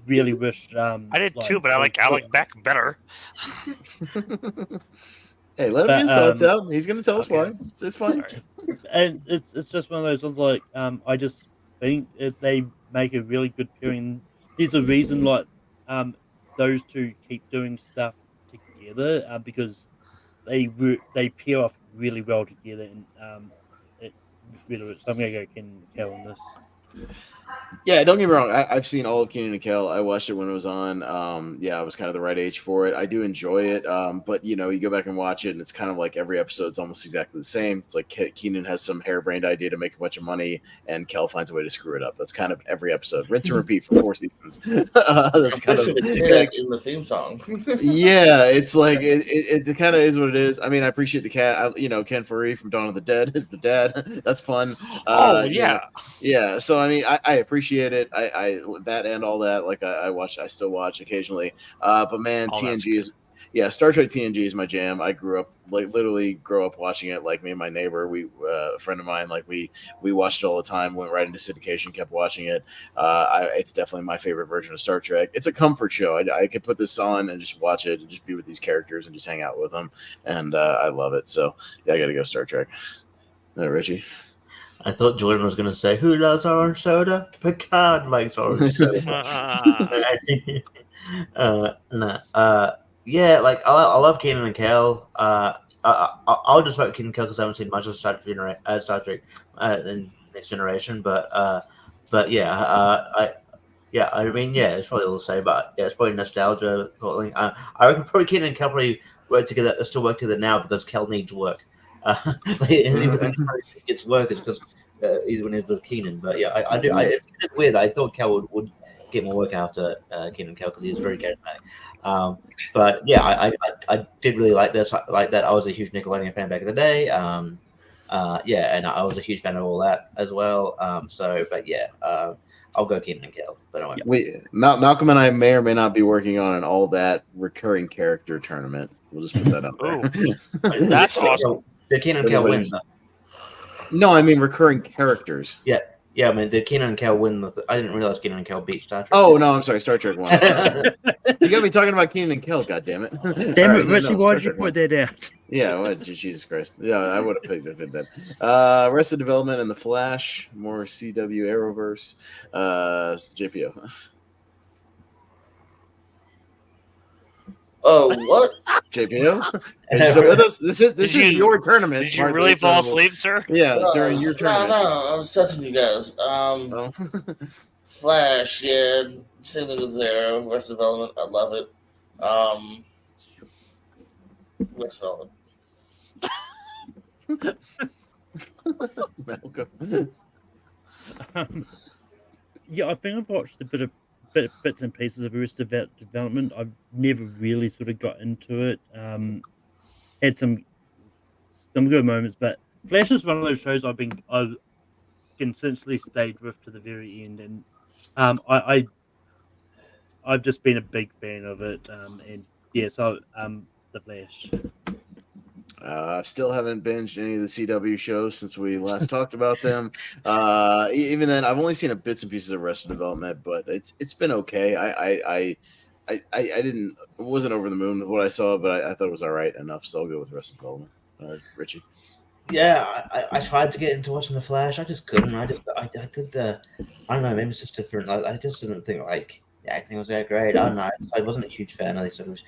really wish. I did too, but I like Alec Beck better. Hey, let him get his thoughts out. He's going to tell us why. It's fine. And it's just one of those ones like I just think they make a really good pairing. There's a reason like those two keep doing stuff together because they pair off really well together, and it really works. So I'm going to go Ken and Kel on this. Yeah, don't get me wrong. I've seen all of Kenan and Kel. I watched it when it was on. I was kind of the right age for it. I do enjoy it. But you go back and watch it, and it's kind of like every episode's almost exactly the same. It's like Kenan has some harebrained idea to make a bunch of money, and Kel finds a way to screw it up. That's kind of every episode. Rinse and repeat for 4 seasons. That's kind of in the theme song. Yeah, it's like it kind of is what it is. I mean, I appreciate the cat. Ken Faree from Dawn of the Dead is the dad. That's fun. Yeah. Yeah. So I mean, I appreciate it. I that and all that. Like I still watch occasionally. But man, TNG is Star Trek TNG is my jam. I literally grew up watching it. Like me and my neighbor, a friend of mine, like we watched it all the time. Went right into syndication, kept watching it. It's definitely my favorite version of Star Trek. It's a comfort show. I could put this on and just watch it and just be with these characters and just hang out with them. And I love it. So yeah, I got to go Star Trek. Richie. I thought Jordan was going to say, "Who loves orange soda?" Picard likes orange soda. No. Yeah, like I love Kenan and Kel. I'll just vote Kenan and Kel because I haven't seen much of Star Trek in Next Generation. But yeah, I mean, yeah, it's probably all the same. But yeah, it's probably nostalgia calling. I reckon probably Kenan and Kel probably work together, still work together now because Kel needs work. And he gets work is because he's when he's with Keenan. But yeah, I do. It's weird. I thought Kel would get more work after Keenan Kel because he was very charismatic. But yeah, I did really like this. Like that, I was a huge Nickelodeon fan back in the day. Yeah, and I was a huge fan of all that as well. But yeah, I'll go Keenan and Kel. But anyway. Malcolm and I may or may not be working on an all that recurring character tournament. We'll just put that up there. That's awesome. Did Keenan and Kel win? No, I mean recurring characters. Yeah. I mean, did Keenan and Kel win? I didn't realize Keenan and Kel beat Star Trek. Oh no, I'm sorry, Star Trek 1. You got me talking about Keenan and Kel. God damn it! Damn it, Richie! Why did you put that out? Yeah, well, Jesus Christ. Yeah, I would have picked that. Arrested Development and The Flash, more CW Arrowverse, JPO. Oh, what? JPO? This is your tournament. Did you really fall asleep, sir? Yeah, during your tournament. No, I was testing you guys. Flash, yeah, same thing with there. Arrested Development, I love it. Arrested Development. Malcolm. Yeah, I think I've watched a bit of bits and pieces of Arrested Development. I've never really sort of got into it. Had some good moments, but Flash is one of those shows I've consistently stayed with to the very end, and I've just been a big fan of it. And yeah, so The Flash. Still haven't binged any of the CW shows since we last talked about them. Even then, I've only seen bits and pieces of Arrested Development, but it's been okay. I wasn't over the moon with what I saw, but I thought it was all right enough. So I'll go with Arrested Development. Richie. Yeah, I tried to get into watching The Flash. I just couldn't. I think I don't know. Maybe it's just different. I just didn't think like the acting was that great. I don't know. I wasn't a huge fan of these sort of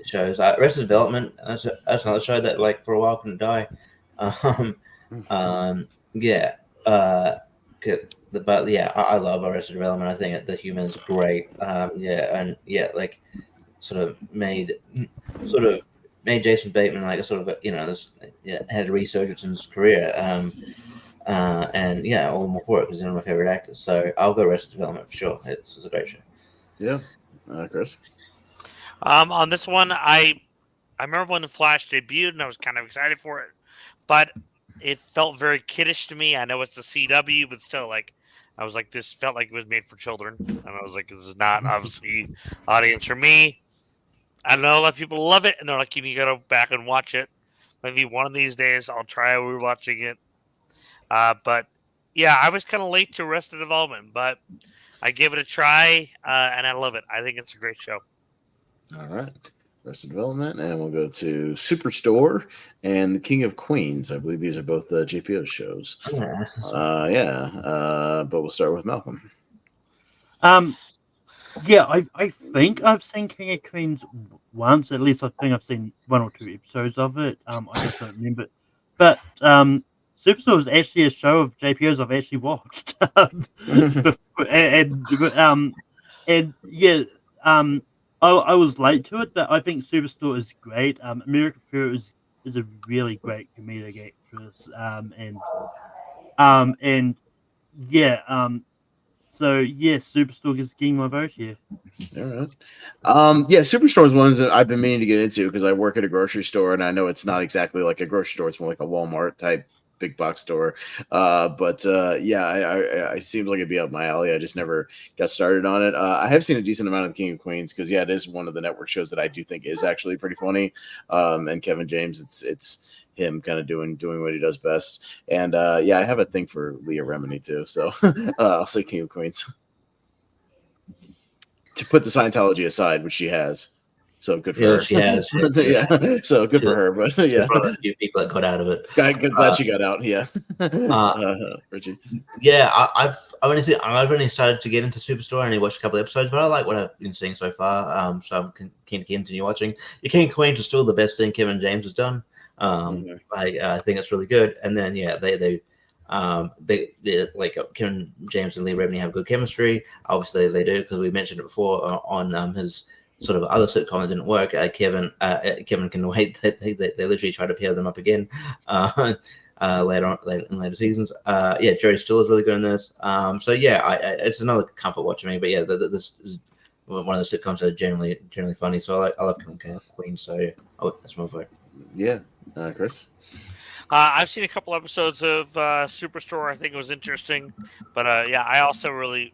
shows. Arrested Development. That's another show that like for a while couldn't die. Yeah. But yeah, I love Arrested Development. I think the humor is great. Yeah, and yeah, like sort of made Jason Bateman like a sort of had a resurgence in his career. And yeah, all the more for it because he's one of my favorite actors. So I'll go Arrested Development for sure. It's a great show. Yeah, Chris. On this one, I remember when The Flash debuted, and I was kind of excited for it, but it felt very kiddish to me. I know it's the CW, but still, like, I was like, this felt like it was made for children, and I was like, this is not obviously audience for me. I know a lot of people love it, and they're like, you need to go back and watch it. Maybe one of these days I'll try rewatching it. But yeah, I was kind of late to Arrested Development, but I gave it a try, and I love it. I think it's a great show. All right. Arrested Development, and we'll go to Superstore and The King of Queens. I believe these are both JPO shows. But we'll start with Malcolm. Yeah, I think I've seen King of Queens once. At least I think I've seen 1 or 2 episodes of it. I just don't remember. But Superstore is actually a show of JPOs I've actually watched. I was late to it, but I think Superstore is great. America Ferrera is a really great comedic actress, so yeah, Superstore is getting my vote here. All right. Superstore is one that I've been meaning to get into because I work at a grocery store, and I know it's not exactly like a grocery store; it's more like a Walmart type big box store. I seems like it'd be up my alley. I just never got started on it. I have seen a decent amount of the King of Queens because it is one of the network shows that I do think is actually pretty funny. And Kevin James, it's him kind of doing what he does best. And I have a thing for Leah Remini too. So I'll say King of Queens. To put the Scientology aside, which she has. So good for Yeah, her. she has. Yeah. So good for her. But yeah, She's one of the few people that got out of it. glad she got out. Yeah. Richie. Yeah, I've only started to get into Superstore. I only watched a couple of episodes, but I like what I've been seeing so far. So I'm keen to continue watching. Your King and Queens is still the best thing Kevin James has done. I think it's really good. And then they like Kevin James and Lee Rebney have good chemistry. Obviously they do, because we mentioned it before on his sort of other sitcom that didn't work. Kevin Can Wait. They literally tried to pair them up again later in later seasons. Jerry Stiller is really good in this. It's another comfort watch for me. But yeah, this is one of the sitcoms that are generally funny. So I love King and Queen. So that's my vote. Yeah, Chris. I've seen a couple episodes of Superstore. I think it was interesting, but I also agree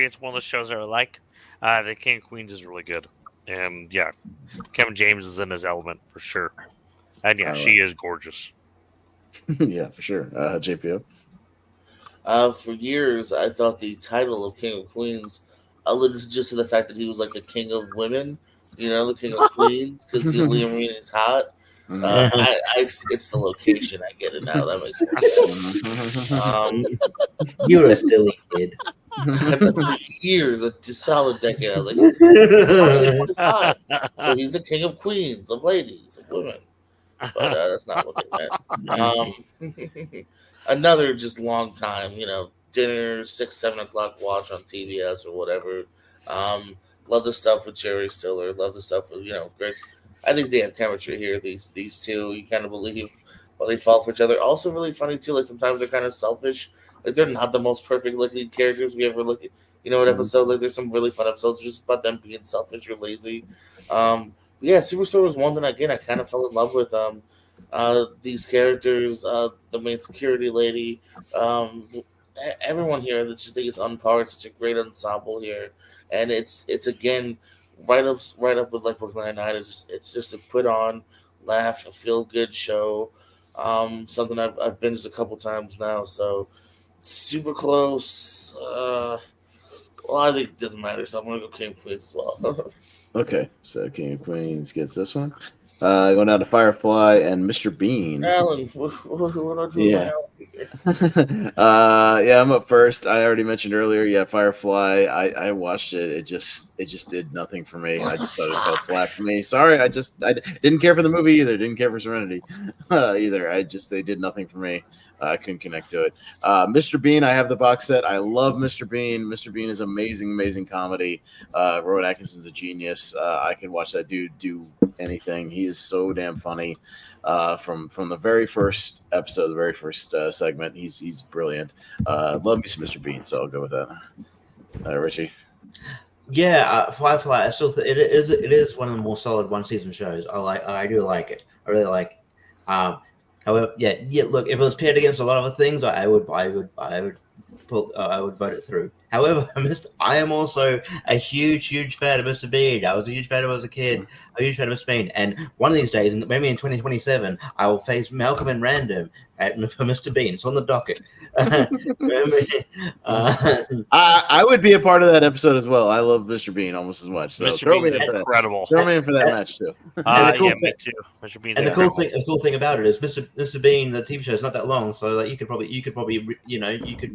it's one of the shows that I like. The King of Queens is really good, and yeah, Kevin James is in his element for sure, and she is gorgeous. Yeah, for sure. JPO. For years, I thought the title of King of Queens alluded just to the fact that he was like the king of women, the king of queens, because Liam Reed is hot. It's the location. I get it now. That makes sense. You're a silly kid. For years, a solid decade, I was like, he's hot. So he's the king of queens, of ladies, of women. But that's not what they meant. Another just long time, dinner, 6-7 o'clock watch on TBS or whatever. Love the stuff with Jerry Stiller. Love the stuff with great. I think they have chemistry here. These two, you kind of believe while they fall for each other. Also, really funny too. Like sometimes they're kind of selfish. Like they're not the most perfect looking characters we ever look at. What episodes? Like there's some really fun episodes just about them being selfish or lazy. Superstore was one that again I kind of fell in love with. These characters, the main security lady, everyone here. That just think it's on par. It's such a great ensemble here, and it's again right up with like Brooklyn Nine-Nine. It's just a put on, laugh, a feel good show. Something I've binged a couple times now. So super close. I think it doesn't matter. So I'm gonna go King of Queens as well. Okay, so King of Queens gets this one. Going down to Firefly and Mr. Bean. Alan, what Yeah. I'm up first. I already mentioned earlier. Yeah, Firefly. I watched it. It just did nothing for me. I just thought it fell flat for me. Sorry, I didn't care for the movie either. Didn't care for Serenity either. They did nothing for me. I couldn't connect to it. Mr. Bean, I have the box set. I love Mr. Bean. Mr. Bean is amazing comedy. Rowan Atkinson's a genius. I can watch that dude do anything. He is so damn funny. From the very first episode, the very first segment, he's brilliant. Love me some Mr. Bean, so I'll go with that. Richie. Yeah, Firefly. I still think it is one of the more solid one season shows. I do like it. I really like it. However, look, if it was paired against a lot of other things, I would vote it through. However, I am also a huge fan of Mr. Bean. I was a huge fan of him as a kid. A huge fan of Mr. Bean. And one of these days, maybe in 2027, I will face Malcolm and Random for Mr. Bean. It's on the docket. I would be a part of that episode as well. I love Mr. Bean almost as much. So Mr. Bean's incredible. Throw me in for that match too. Me too. Mr. Bean's and the cool thing about it is Mr. Bean, the TV show is not that long, so like you could probably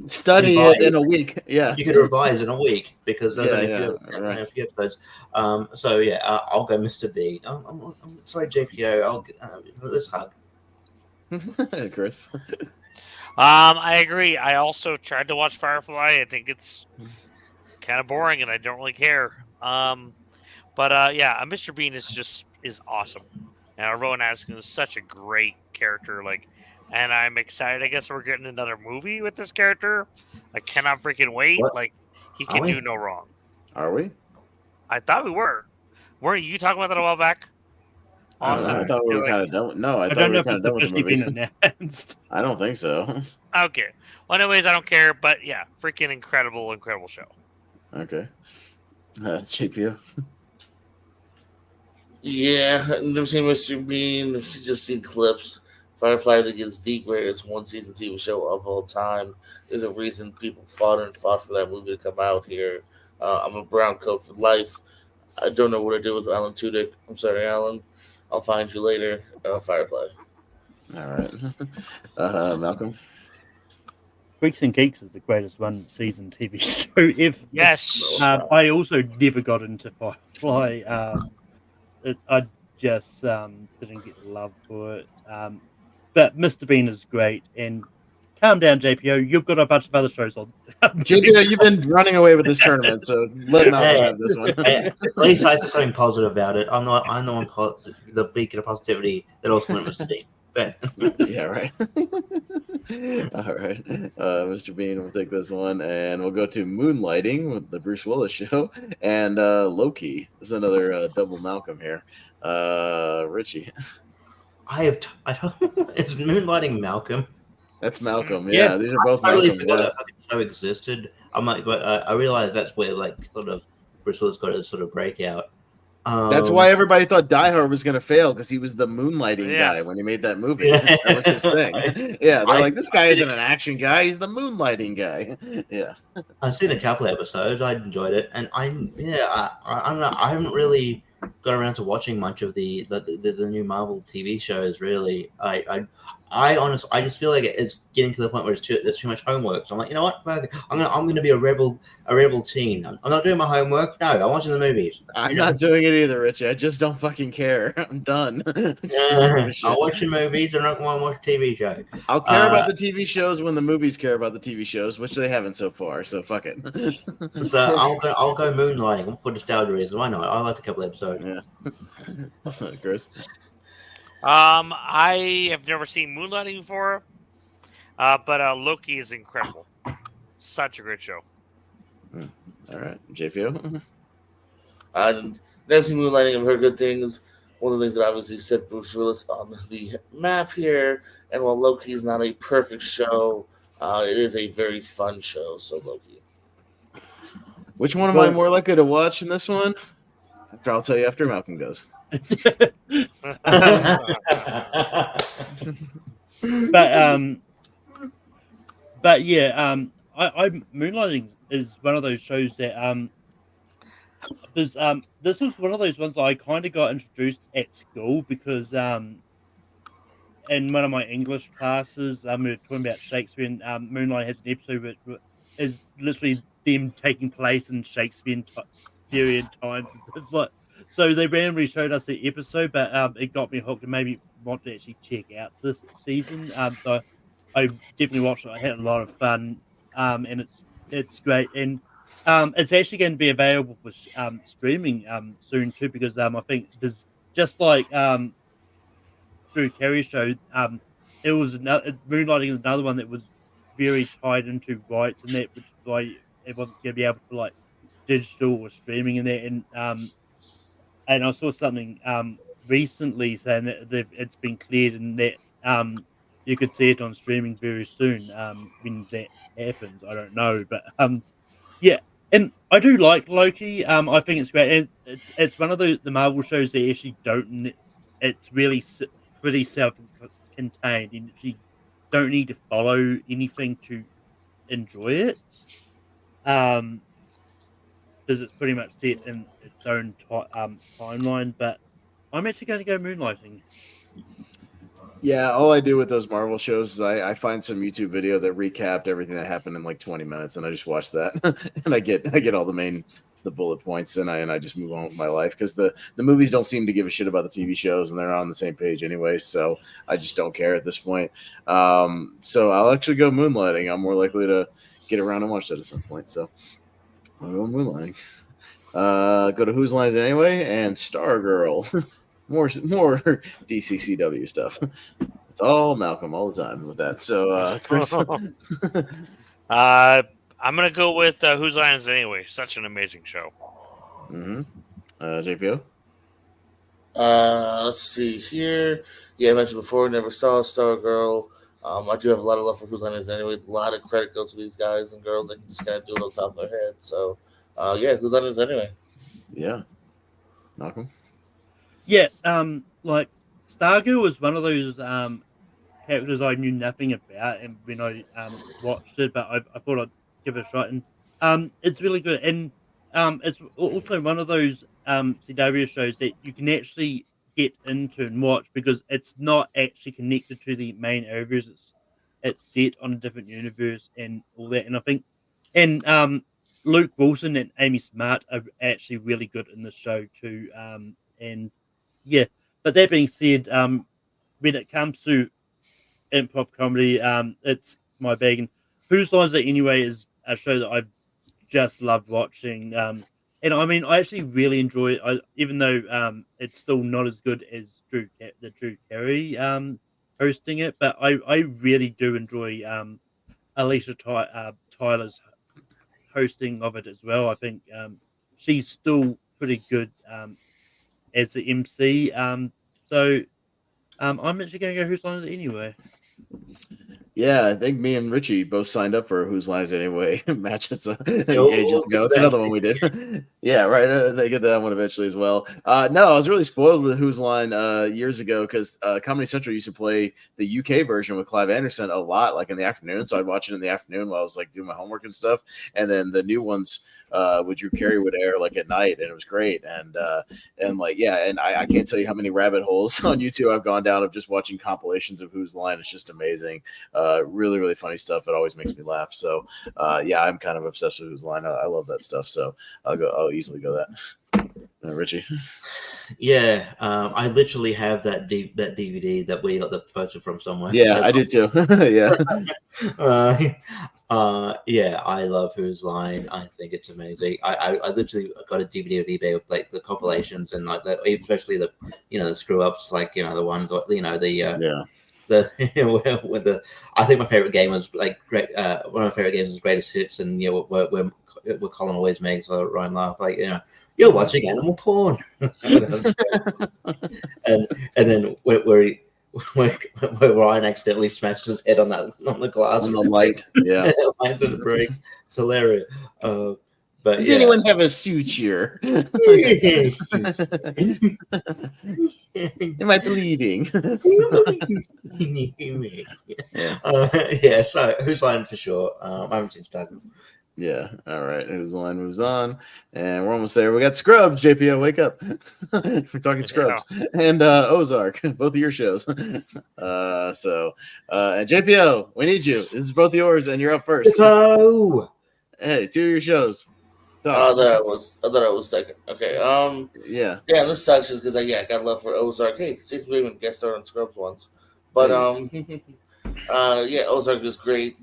study it in a week. Yeah, you could revise in a week because there's only a few episodes. I'll go Mr. Bean. I'm sorry, JPO. Let's hug. Chris. I agree. I also tried to watch Firefly. I think it's kind of boring, and I don't really care. Mr. Bean is awesome. And Rowan Atkinson is such a great character. And I'm excited. I guess we're getting another movie with this character. I cannot freaking wait. What? He can do no wrong. Are we? I thought we were. Weren't you talking about that a while back? Awesome. I thought we were kind of done. No, I thought we were kind of done with the movies. Announced. I don't think so. Okay. Well, anyways, I don't care. But yeah, freaking incredible show. Okay. JPO. Yeah, I've never seen Mr. Bean. I've just seen clips. Firefly is the greatest one-season TV show of all time. There's a reason people fought for that movie to come out here. I'm a brown coat for life. I don't know what I did with Alan Tudyk. I'm sorry, Alan. I'll find you later. Firefly. All right. Malcolm. Freaks and Geeks is the greatest one season TV show ever. Yes. I also never got into Firefly. I just didn't get the love for it. But Mr. Bean is great. And calm down, JPO. You've got a bunch of other shows on. JPO, you've been running away with this tournament, so let Malcolm have this one. At least I said something positive about it. I'm the one the beacon of positivity that also went Mr. Bean. But Yeah, right. All right. Mr. Bean will take this one, and we'll go to Moonlighting with the Bruce Willis show, and Loki. This is another double Malcolm here. Richie. I don't. It's Moonlighting Malcolm. That's Malcolm. Yeah. Yeah, these are both I really Malcolm. forgot Yeah. that fucking show existed. I'm like, but I realized that's where like sort of Bruce Willis got his sort of breakout. That's why everybody thought Die Hard was going to fail, because he was the moonlighting Yeah. guy when he made that movie. Yeah. That was his thing. Yeah, they're I- like, this guy isn't an action guy; he's the moonlighting guy. Yeah. I've seen a couple episodes. I enjoyed it, and I don't know. I haven't really got around to watching much of the new Marvel TV shows. Really, I honestly, I just feel like it's getting to the point where there's too much homework. So I'm like, you know what? Fuck, I'm gonna be a rebel teen. I'm not doing my homework. No, I'm watching the movies. I'm not doing it either, Richie. I just don't fucking care. I'm done. I'll watch the movies. I don't want to watch a TV show. I'll care about the TV shows when the movies care about the TV shows, which they haven't so far. So fuck it. So I'll go Moonlighting for nostalgia reasons. Why not? I liked a couple episodes. Yeah. Chris. I have never seen Moonlighting before, but Loki is incredible. Such a great show. All right, JPO. I've never seen Moonlighting. I've heard good things. One of the things that obviously set Bruce Willis on the map here, and while Loki is not a perfect show, it is a very fun show. So Loki. Which one am I more likely to watch in this one? I'll tell you after Malcolm goes. but yeah, I Moonlighting is one of those shows that this was one of those ones I kind of got introduced at school because in one of my English classes we were talking about Shakespeare, and Moonlight has an episode which is literally them taking place in Shakespearean times. It's like, so they randomly showed us the episode, but it got me hooked and made me want to actually check out this season. So I definitely watched it. I had a lot of fun, and it's great. And it's actually going to be available for streaming soon too, because I think there's just like Drew Carey's show. It was Moonlighting is another one that was very tied into rights and that, which is why it wasn't going to be able to like digital or streaming in there. And I saw something recently saying that it's been cleared and that you could see it on streaming very soon. When that happens, I don't know, but yeah. And I do like Loki. I think it's great. And it's one of the Marvel shows that actually don't. It's really pretty self-contained, and you don't need to follow anything to enjoy it. Because it's pretty much set in its own timeline. But I'm actually going to go Moonlighting. Yeah, all I do with those Marvel shows is I find some YouTube video that recapped everything that happened in like 20 minutes, and I just watch that, and I get all the bullet points, and I just move on with my life, because the movies don't seem to give a shit about the TV shows, and they're on the same page anyway, so I just don't care at this point. So I'll actually go Moonlighting. I'm more likely to get around and watch that at some point, so I'll go Moonlighting. Go to Whose Lines Anyway and Stargirl. More DCCW stuff. It's all Malcolm all the time with that. So, Chris. I'm gonna go with Whose Line Is It Anyway? Such an amazing show. Mm-hmm. JPO. Let's see here. Yeah, I mentioned before, never saw Stargirl. I do have a lot of love for Whose Line Is It Anyway. A lot of credit goes to these guys and girls that can just kind of do it on top of their head. So, yeah, Whose Line Is It Anyway? Yeah, Malcolm. Yeah, like Stargirl was one of those characters I knew nothing about, and when I watched it, but I thought I'd give it a shot, and it's really good. And it's also one of those CW shows that you can actually get into and watch because it's not actually connected to the main Arrowverse. It's set on a different universe and all that. And I think, and Luke Wilson and Amy Smart are actually really good in the show too. And yeah, but that being said, when it comes to improv comedy, it's my bag. And Whose Lines It Anyway is a show that I've just loved watching. And I mean, I actually really enjoy it. Even though it's still not as good as Drew Carey hosting it, but I really do enjoy Tyler's hosting of it as well. I think she's still pretty good as the MC. So I'm actually going to go Whose Line Is It Anyway. Yeah, I think me and Richie both signed up for Whose Lines Anyway match. It's ages ago. It's another one we did. Yeah, right. They get that one eventually as well. No, I was really spoiled with Whose Line years ago because Comedy Central used to play the UK version with Clive Anderson a lot, like in the afternoon. So I'd watch it in the afternoon while I was like doing my homework and stuff. And then the new ones with Drew Carey would air like at night, and it was great. And like and I can't tell you how many rabbit holes on YouTube I've gone down of just watching compilations of Whose Line. It's just amazing. Really, really funny stuff. It always makes me laugh. So, I'm kind of obsessed with Whose Line. I love that stuff. So I'll easily go that. Richie. Yeah, I literally have that DVD that we got the poster from somewhere. Yeah, I do too. Yeah. Yeah, I love Whose Line. I think it's amazing. I literally got a DVD of eBay with like the compilations and like the, especially the the screw ups, like the ones with the I think my favorite game was like great. One of my favorite games was Greatest Hits, and where Colin always makes Ryan laugh, like you're watching animal porn, and then where Ryan accidentally smashes his head on the glass on the light, light of the brakes. It's hilarious. But does anyone have a suture? Am I bleeding? So Whose Line for sure. I haven't seen Stargate. Yeah. All right. Whose Line moves on, and we're almost there. We got Scrubs. JPO, wake up. We're talking Scrubs and Ozark, both of your shows. And JPO, we need you. This is both yours, and you're up first. Hello. Hey, 2 of your shows. I thought I was second. Okay. Yeah. This sucks just because I got love for Ozark. Hey, Jason Bateman guest starred on Scrubs once, but Ozark is great.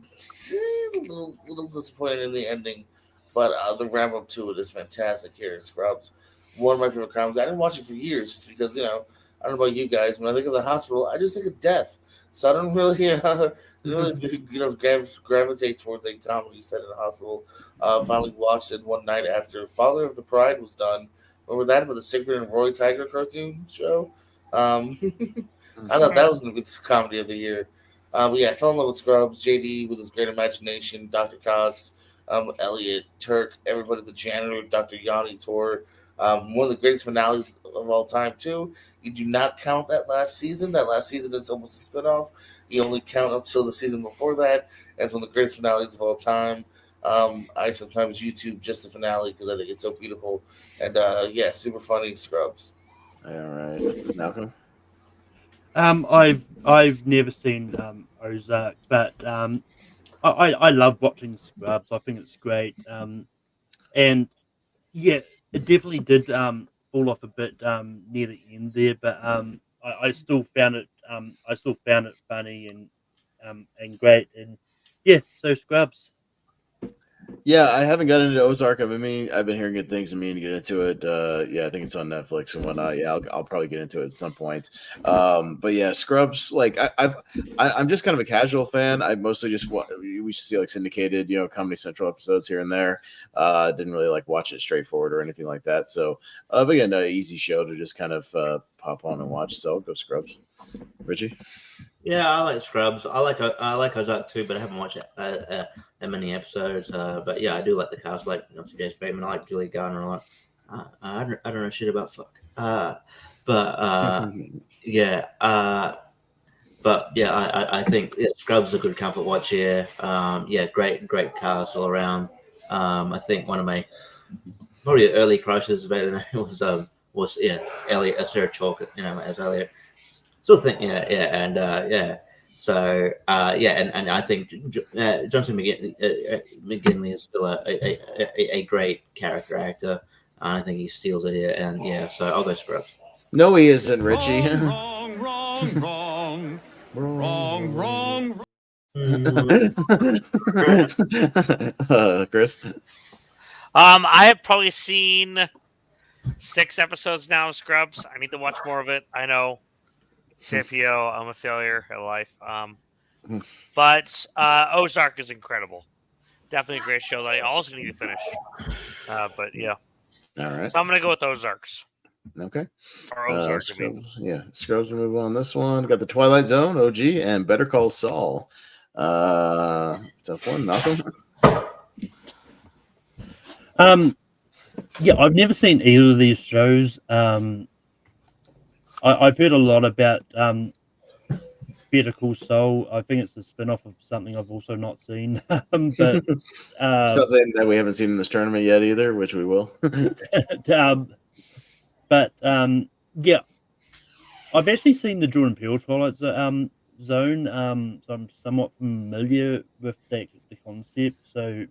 A little disappointed in the ending, but the ramp up to it is fantastic here. Scrubs, one of my favorite comedies. I didn't watch it for years because I don't know about you guys. When I think of the hospital, I just think of death. So I don't really, gravitate towards a comedy set in a hospital. Finally watched it one night after Father of the Pride was done. Remember that with the Sigrid and Roy Tiger cartoon show? I thought that was going to be the comedy of the year. I fell in love with Scrubs, JD with his great imagination, Dr. Cox, Elliot, Turk, everybody, the janitor, Dr. Yanni Tor. One of the greatest finales of all time, too. You do not count that last season. That last season is almost a spinoff. You only count until the season before that as one of the greatest finales of all time. I sometimes YouTube just the finale because I think it's so beautiful. And super funny Scrubs. All right. Malcolm? I've never seen Ozark, but I love watching Scrubs. I think it's great. And yeah, it definitely did fall off a bit near the end there, but I still found it funny and great. And yeah, so Scrubs. Yeah, I haven't gotten into Ozark. I've been hearing good things and meaning to get into it. I think it's on Netflix and whatnot. Yeah, I'll probably get into it at some point. But yeah, Scrubs. Like I'm just kind of a casual fan. I mostly just we should see like syndicated, Comedy Central episodes here and there. Didn't really like watch it straightforward or anything like that. So, but again, an easy show to just kind of pop on and watch. So I'll go Scrubs. Richie. Yeah, I like Scrubs. I like Ozark too, but I haven't watched that many episodes. But yeah, I do like the cast. Like Jason Bateman. I like Julie Garner a lot. I don't know shit about fuck. I think Scrubs is a good comfort watch here. Great cast all around. I think one of my probably an early crushes, but then it was Elliot, Sarah Chalk, as Elliot. Still think and yeah. So and I think Johnson McGinley is still a great character actor. I think he steals it here, and yeah, so I'll go Scrubs. No, he isn't, Richie. Wrong. Chris. I have probably seen 6 episodes now of Scrubs. I need to watch more of it. I know JPO, I'm a failure at life. But Ozark is incredible. Definitely a great show that I also need to finish. But yeah. All right. So I'm gonna go with Ozarks. Okay. Or Ozark. Scrubs, Scrubs will move on this one. Got the Twilight Zone, OG, and Better Call Saul. Tough one, Malcolm. Yeah, I've never seen either of these shows. I've heard a lot about Better Call Saul. I think it's a spin-off of something I've also not seen. But something that we haven't seen in this tournament yet either, which we will. But yeah, I've actually seen the Jordan Peele Twilight Zone. So I'm somewhat familiar with the concept. So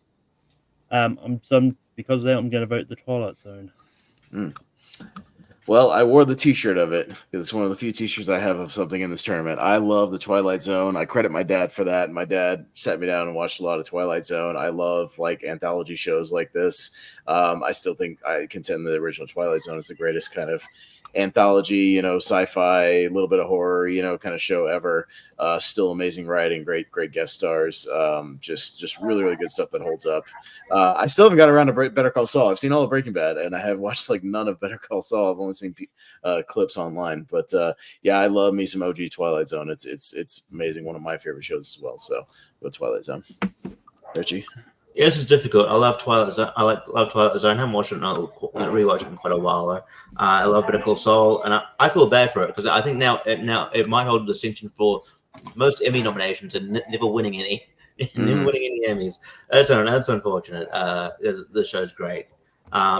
because of that, I'm going to vote the Twilight Zone. Well, I wore the T-shirt of it because it's one of the few T-shirts I have of something in this tournament. I love the Twilight Zone. I credit my dad for that. My dad sat me down and watched a lot of Twilight Zone. I love anthology shows like this. I still think I contend the original Twilight Zone is the greatest kind of anthology, sci-fi, a little bit of horror, kind of show ever. Still amazing writing, great guest stars. Just really, really good stuff that holds up. I still haven't got around to Better Call Saul. I've seen all of Breaking Bad, and I have watched none of Better Call Saul. I've only seen clips online, but yeah, I love me some OG Twilight Zone. It's amazing. One of my favorite shows as well. So go Twilight Zone. Richie. Yeah, this is difficult. I love Twilight Zone. Love Twilight Zone. I haven't watched it. Not rewatched it in quite a while. Though. I love Better Call Saul, and I feel bad for it because I think now it might hold a distinction for most Emmy nominations and never winning any, never winning any Emmys. That's unfortunate. The show's great.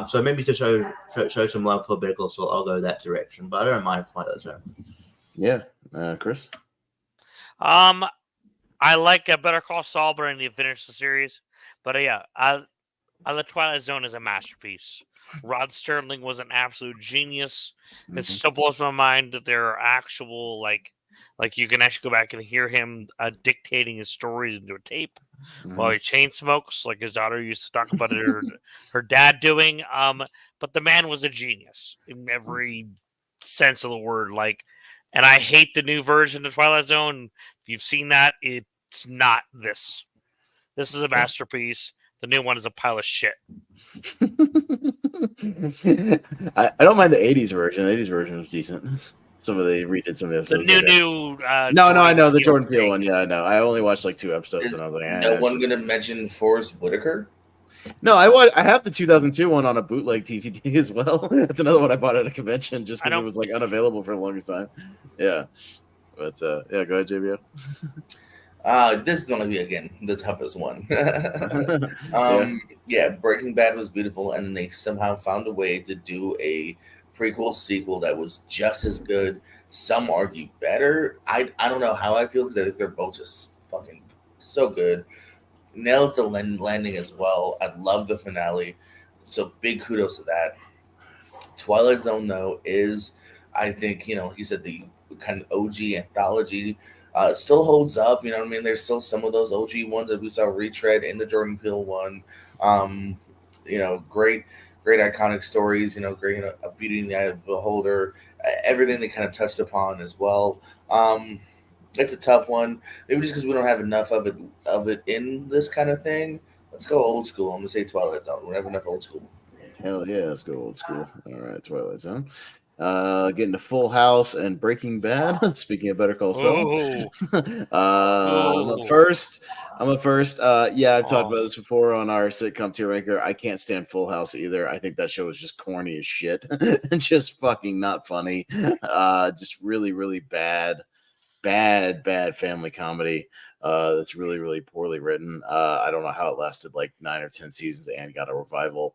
So maybe to show some love for Better Call Saul, I'll go that direction. But I don't mind Twilight Zone. Yeah, Chris. I like Better Call Saul, but I need to finish the series. But yeah, the Twilight Zone is a masterpiece. Rod Serling was an absolute genius. It still blows my mind that there are actual like you can actually go back and hear him dictating his stories into a tape while he chain smokes, like his daughter used to talk about her dad doing. But the man was a genius in every sense of the word. And I hate the new version of Twilight Zone. If you've seen that, it's not this. This is a masterpiece. The new one is a pile of shit. I don't mind the 80s version. The 80s version was decent. Some of they redid some of the new. No, I know the Jordan Peele one. Yeah, I know. I only watched 2 episodes, and I was like, no one gonna mention Forrest Whitaker. No, I have the 2002 one on a bootleg DVD as well. That's another one I bought at a convention just because it was unavailable for the longest time. Yeah, but yeah, go ahead, JBO. This is gonna be again the toughest one. Yeah, Breaking Bad was beautiful, and they somehow found a way to do a prequel sequel that was just as good. Some argue better. I don't know how I feel because I think they're both just fucking so good. Nails the landing as well. I love the finale, so big kudos to that. Twilight Zone though is, I think, he said the kind of OG anthology. Still holds up, you know what I mean? There's still some of those OG ones that we saw retread in the Jordan Peele one. Great iconic stories, great, a beauty in the eye of the beholder, everything they kind of touched upon as well. It's a tough one, maybe just because we don't have enough of it in this kind of thing. Let's go old school. I'm gonna say Twilight Zone. We don't have enough old school. Hell yeah, let's go old school. All right, Twilight Zone. Getting to Full House and Breaking Bad. Speaking of Better Call Saul, I'm a first. Yeah, I've talked about this before on our sitcom tier ranker. I can't stand Full House either. I think that show is just corny as shit and just fucking not funny. Just really, really bad bad family comedy that's really, really poorly written. I don't know how it lasted like 9 or 10 seasons and got a revival.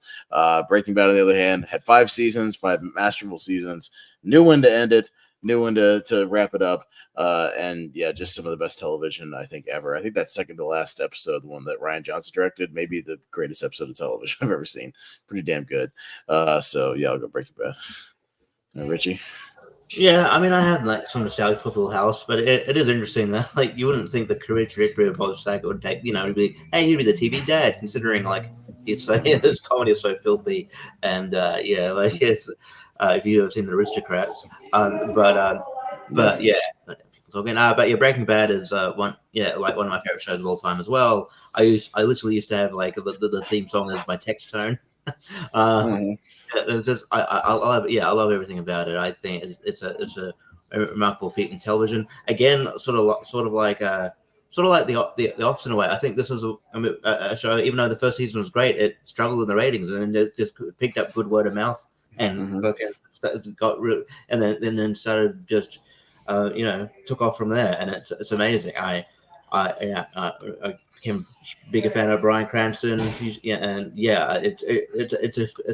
Breaking Bad, on the other hand, had 5 seasons, 5 masterful seasons, knew when to end it, knew when to wrap it up. And yeah, just some of the best television I think ever. I think that second to last episode, the one that Ryan Johnson directed, maybe the greatest episode of television I've ever seen. Pretty damn good. So yeah, I'll go Breaking Bad. Richie? Yeah, I mean, I have like some nostalgia for Full House, but it is interesting that like you wouldn't think the career trajectory of Bob Saget would take, he'd be, hey, he'd be the TV dad, considering like his comedy is so filthy, and like it's if you have seen The Aristocrats, but yeah, talking, but yeah, Breaking Bad is one of my favorite shows of all time as well. I literally used to have like the theme song as my text tone. It's just I love everything about it. I think it's a remarkable feat in television. Again, sort of like the Office in a way. I think this was a show. Even though the first season was great, it struggled in the ratings, and then it just picked up good word of mouth and got real, and then started just took off from there, and it's amazing. I became a bigger fan of Bryan Cranston. It's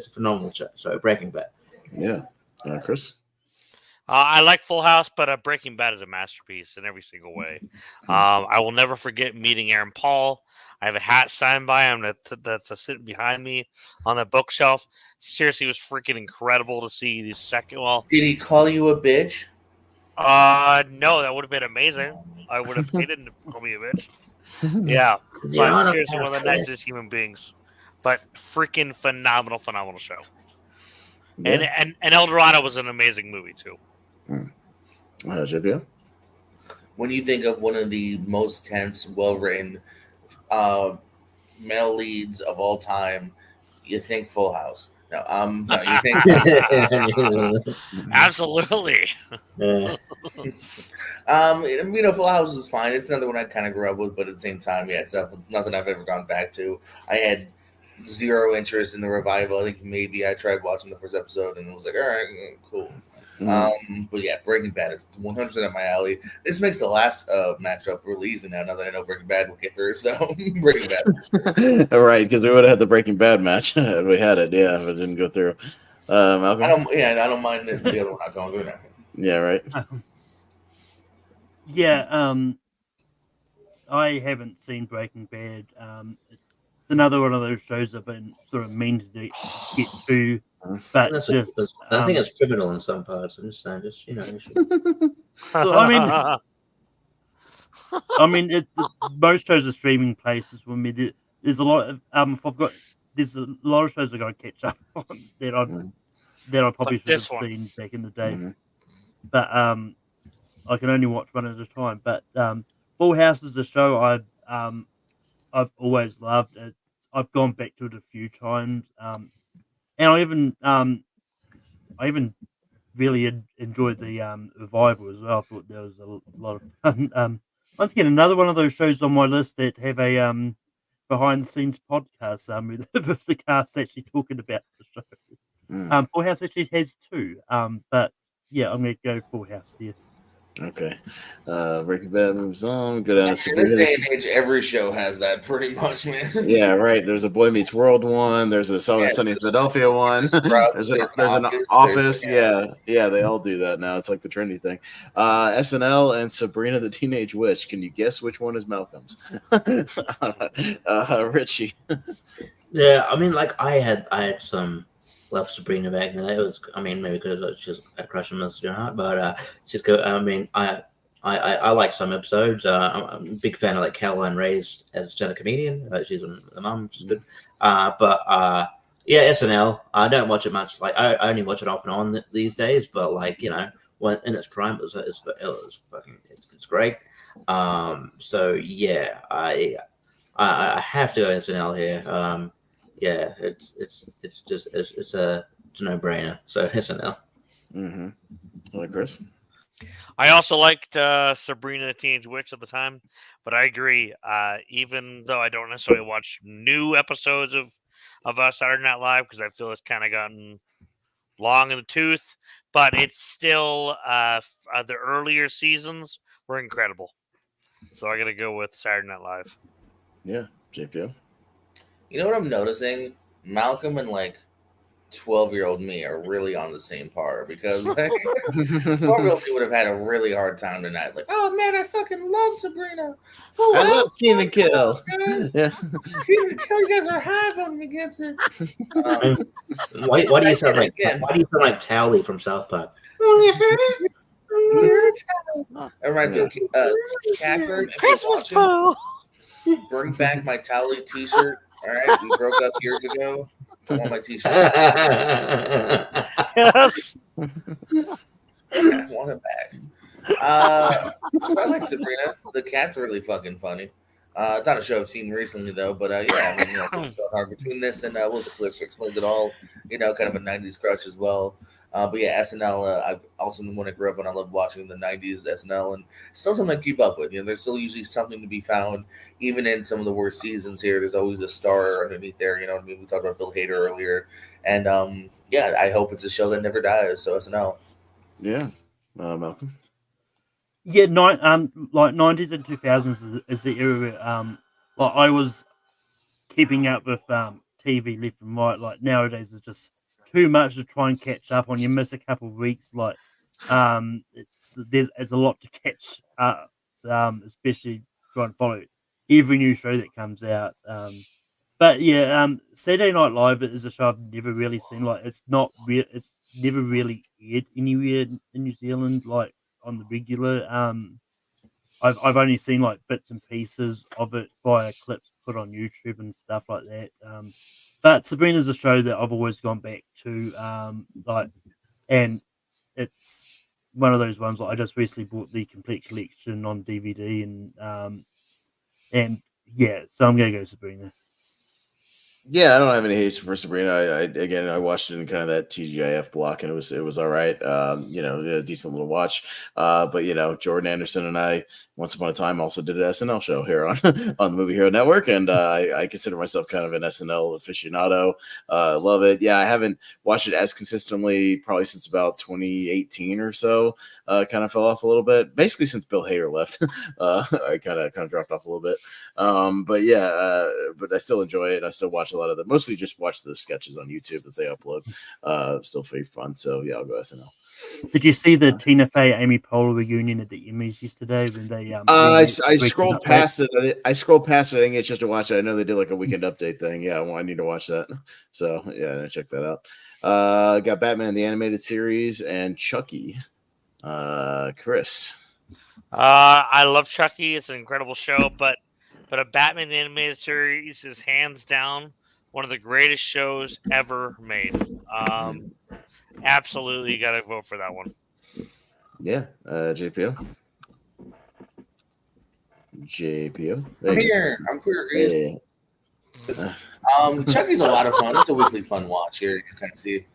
a phenomenal show. So Breaking Bad. Yeah, Chris. I like Full House, but Breaking Bad is a masterpiece in every single way. I will never forget meeting Aaron Paul. I have a hat signed by him that's sitting behind me on the bookshelf. Seriously, it was freaking incredible to see the second. Well, did he call you a bitch? No, that would have been amazing. I would have paid him to call me a bitch. Yeah, but seriously, one of the nicest human beings. But freaking phenomenal show. Yeah. And El Dorado was an amazing movie too. JPO? When you think of one of the most tense, well-written male leads of all time, you think Full House. No, you think absolutely. Full House is fine. It's another one I kind of grew up with, but at the same time, yeah, it's nothing I've ever gone back to. I had zero interest in the revival. I think maybe I tried watching the first episode and it was like, all right, cool. But yeah, Breaking Bad is 100% up my alley. This makes the last matchup really easy now that I know Breaking Bad will get through. So Breaking Bad. All right, because we would have had the Breaking Bad match. We had it, yeah, but it didn't go through. Malcolm? I don't mind the other one not going through now. Yeah, right. I haven't seen Breaking Bad. It's another one of those shows I've been sort of mean to get to, but I think it's criminal in some parts. I'm just saying, most shows are streaming places. There's a lot of there's a lot of shows I got to catch up on that I probably should have seen back in the day, but I can only watch one at a time. But Full House is a show I've always loved it. I've gone back to it a few times, and I even really enjoyed the revival as well. I thought there was a lot of fun. Once again, another one of those shows on my list that have a behind the scenes podcast with the cast actually talking about the show. Full House actually has 2, but yeah, I'm going to go Full House here. Okay. Breaking Bad moves on. Go down to in this day and age, every show has that pretty much, man. Yeah, right. There's a Boy Meets World one. There's a Sunny in Philadelphia one. There's an Office. Yeah, they all do that now. It's like the trendy thing. SNL and Sabrina the Teenage Witch. Can you guess which one is Malcolm's? Richie. Yeah, I mean, like I had some love Sabrina back in the day. It was, maybe because she's a crush on Mr. Hart, but she's good. I like some episodes. I'm a big fan of like Caroline Ray's as a stand-up comedian. She's a mum. She's good. Yeah, SNL. I don't watch it much. Like I only watch it off and on these days. But like when in its prime, it's great. So yeah, I have to go SNL here. Yeah, it's a no-brainer. So SNL. Like Chris. I also liked Sabrina the Teenage Witch at the time, but I agree. Even though I don't necessarily watch new episodes of Saturday Night Live because I feel it's kind of gotten long in the tooth, but it's still the earlier seasons were incredible. So I got to go with Saturday Night Live. Yeah, JPO. You know what I'm noticing? Malcolm and 12-year-old me are really on the same par because 12-year-old me would have had a really hard time tonight. Like, oh man, I fucking love Sabrina. Full I love house, Keen and Kill. guys. Yeah. Keen and Kill, you guys are high voting against it. Why do you sound like Towley from South Park? It reminds me of Catherine. Christmas Pooh. Bring back my Towley T-shirt. All right, we broke up years ago. I want my T-shirt. Yes. I want it back. I like Sabrina. The cat's really fucking funny. It's not a show I've seen recently though, but yeah, I mean, between this and what was the Clarissa Explains It All, kind of a '90s crush as well. But yeah, SNL. I also when I grew up, and I loved watching the '90s SNL, and still something to keep up with. There's still usually something to be found, even in some of the worst seasons. Here, there's always a star underneath there. You know what I mean? We talked about Bill Hader earlier, and yeah, I hope it's a show that never dies. So SNL. Yeah, Malcolm. Yeah, like 90s and 2000s is the era. I was keeping up with TV left and right. Like nowadays, it's just too much to try and catch up on. You miss a couple of weeks. It's a lot to catch up, especially trying to follow every new show that comes out. But yeah, Saturday Night Live is a show I've never really seen. It's never really aired anywhere in New Zealand, on the regular. I've only seen bits and pieces of it via clips put on YouTube and stuff like that. But Sabrina's a show that I've always gone back to. And it's one of those ones. I just recently bought the complete collection on DVD, and yeah, so I'm gonna go Sabrina. Yeah, I don't have any hate for Sabrina. I watched it in kind of that TGIF block, and it was all right. A decent little watch. But Jordan Anderson and I, once upon a time, also did an SNL show here on on the Movie Hero Network, and I consider myself kind of an SNL aficionado. Love it. Yeah, I haven't watched it as consistently probably since about 2018 or so. Kind of fell off a little bit, basically since Bill Hader left. I kind of dropped off a little bit. But I still enjoy it. I still watch a lot of them. Mostly just watch the sketches on YouTube that they upload. Still pretty fun. So yeah, I'll go SNL. Did you see the Tina Fey Amy Poehler reunion at the Emmys yesterday when they? I scrolled past it. I scrolled past it. I didn't get a chance to watch it. I know they did a weekend update thing. Yeah, I need to watch that. So yeah, check that out. Got Batman the Animated Series and Chucky. Chris. I love Chucky. It's an incredible show, but a Batman the Animated Series is hands down one of the greatest shows ever made. Absolutely got to vote for that one. Yeah, JPO. I'm here. I'm queer. Chucky's a lot of fun. It's a weekly fun watch here. You can kind of see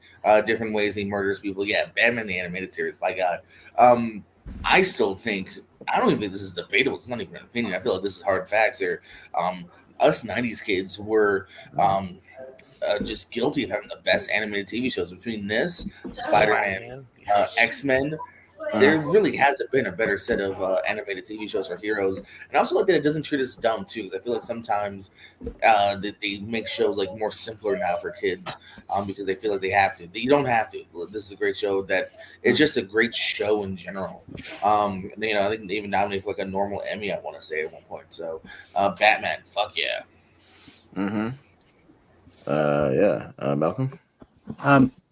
different ways he murders people. Yeah, Batman the Animated Series. My God. I still think, I don't even think this is debatable. It's not even an opinion. I feel like this is hard facts here. Us 90s kids were just guilty of having the best animated TV shows. Between this, Spider-Man, X-Men, there really hasn't been a better set of animated TV shows for heroes. And I also like that it doesn't treat us dumb, too, because I feel like sometimes that they make shows more simpler now for kids because they feel like they have to. You don't have to. This is a great show that it's just a great show in general. I think they even nominated for a normal Emmy, I want to say, at one point. So, Batman, fuck yeah. Mm-hmm. Malcolm?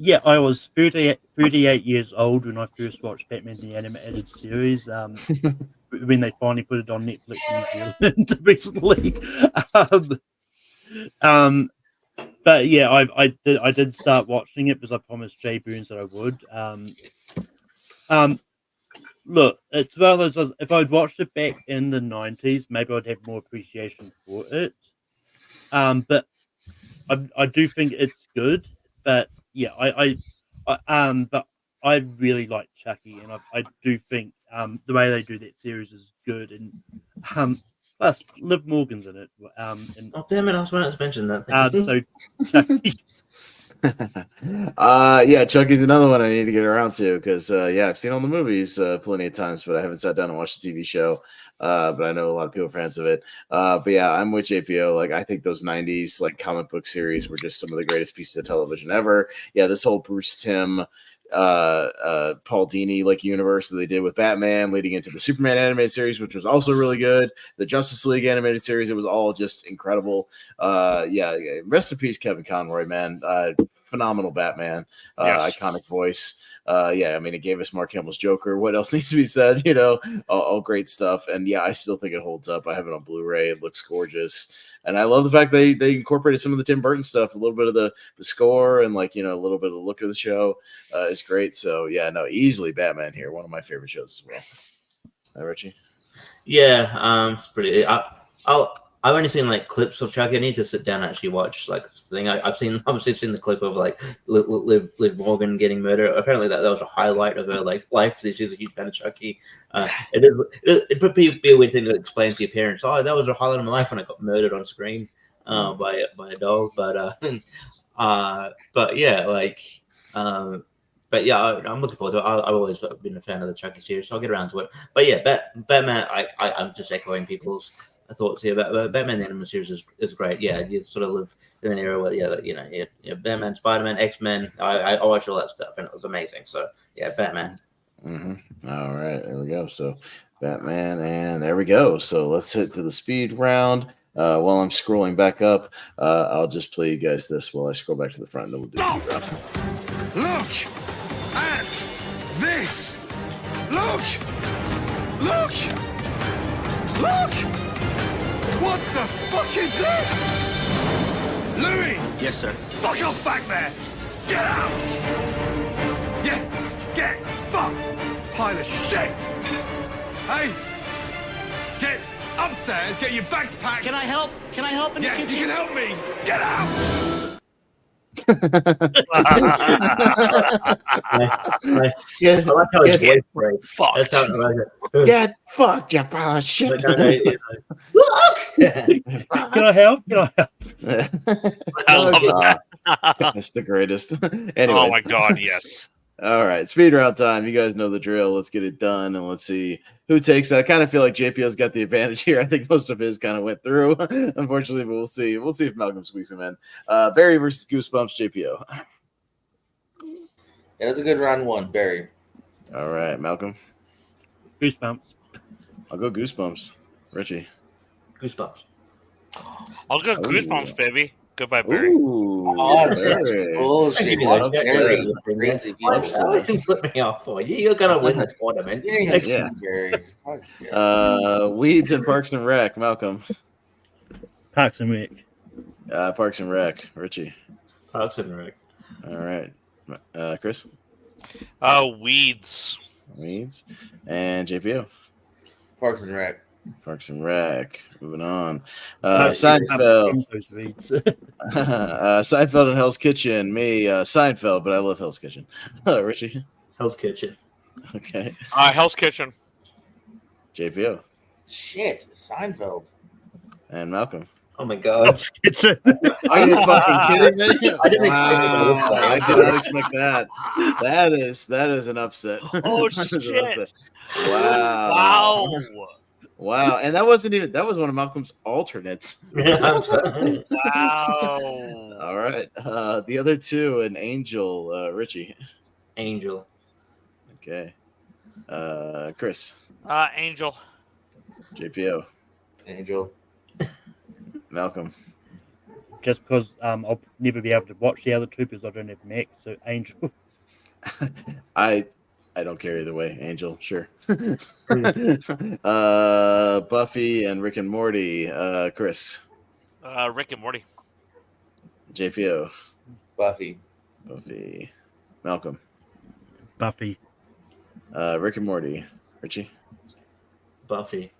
Yeah, I was 38 years old when I first watched Batman the Animated Series. When they finally put it on Netflix in New Zealand recently. But yeah, I did start watching it because I promised Jay Burns that I would. Look, it's one of those. If I'd watched it back in the 90s, maybe I'd have more appreciation for it. But I do think it's good. But yeah, but I really like Chucky, and I do think the way they do that series is good, and plus Liv Morgan's in it. Oh damn it! I was going to mention that. So Chucky. Yeah, Chucky's another one I need to get around to because yeah, I've seen all the movies plenty of times, but I haven't sat down and watched the TV show. But I know a lot of people are fans of it. But yeah, I'm with JPO. Like, I think those '90s like comic book series were just some of the greatest pieces of television ever. Yeah, this whole Bruce Timm, Paul Dini like universe that they did with Batman, leading into the Superman animated series, which was also really good. The Justice League animated series, it was all just incredible. Yeah, rest in peace, Kevin Conroy, man. Phenomenal Batman, Yes. iconic voice. Yeah, I mean, it gave us Mark Hamill's Joker. What else needs to be said? You know, all great stuff. And yeah, I still think it holds up. I have it on Blu-ray. It looks gorgeous. And I love the fact they incorporated some of the Tim Burton stuff, a little bit of the score, and like, you know, a little bit of the look of the show is great. So yeah, no, easily Batman here. One of my favorite shows as well. Richie? Yeah, it's pretty. I've only seen like clips of Chucky. I need to sit down and actually watch like the thing. I've obviously seen the clip of like Liv Morgan getting murdered. Apparently that was a highlight of her like life. She's a huge fan of Chucky. It would be a weird thing to explain to your parents. Oh, that was a highlight of my life when I got murdered on screen by a dog. But yeah, like. But yeah, I'm looking forward to it. I've always been a fan of the Chucky series, so I'll get around to it. But yeah, Batman. I'm just echoing people's thoughts here. But Batman the Animated Series is great. Yeah, you sort of live in an era where Batman, Spider-Man, X-Men. I watched all that stuff and it was amazing. So yeah, Batman. Mm-hmm. All right, there we go. So Batman, and there we go. So let's hit to the speed round. While I'm scrolling back up, I'll just play you guys this while I scroll back to the front, and then we'll do the round. Look at this. Look. What the fuck is this? Louis. Yes, sir. Fuck off back there. Get out. Yes. Get fucked. Pile of shit. Hey. Get upstairs. Get your bags packed. Can I help? Can I help in the kitchen? You can help me. Get out. Yeah, I like how it's voice break. Fuck. That's how it Get fucked, you pile of shit. Look! Can I help? I love that. That's the greatest. Anyways. Oh my god, yes. All right, speed round time. You guys know the drill. Let's get it done, and let's see who takes that. I kind of feel like JPO's got the advantage here. I think most of his kind of went through, unfortunately, but we'll see. We'll see if Malcolm squeaks him in. Barry versus Goosebumps, JPO. Yeah, that's a good round one, Barry. All right, Malcolm. Goosebumps. I'll go Goosebumps. Richie. Goosebumps. I'll go Goosebumps, baby. Goodbye, Barry. Ooh, Oh, that's such Barry. bullshit. That's Barry. Barry. Crazy Why people. would you flip me off for? You're gonna win the tournament. You didn't even see Yeah. Barry. Fuck yeah. Weeds and Parks and Rec, Malcolm. Parks and Rec. Parks and Rec, Richie. Parks and Rec. All right, Chris. Weeds. Weeds and JPO. Parks and Rec. Parks and Rec. Moving on. Those weeds. Seinfeld and Hell's Kitchen. Me, Seinfeld, but I love Hell's Kitchen. Richie. Hell's Kitchen. Okay. Hell's Kitchen. JPO. Shit. Seinfeld. And Malcolm. Oh my god. Hell's Kitchen. Are you fucking kidding me? I didn't expect it to look Wow, like I it. did not expect that. That is an upset. Oh, That is an shit. upset. Wow. Wow. Wow. And that wasn't even, that was one of Malcolm's alternates. I'm sorry. Wow. All right. The other two, an Angel, Richie. Angel. Okay. Chris. Angel. JPO. Angel. Malcolm. Just because I'll never be able to watch the other two because I don't have Mac, so Angel. I don't care either way. Angel, sure. Buffy and Rick and Morty. Chris. Rick and Morty. JPO. Buffy. Buffy. Malcolm. Buffy. Rick and Morty. Richie. Buffy.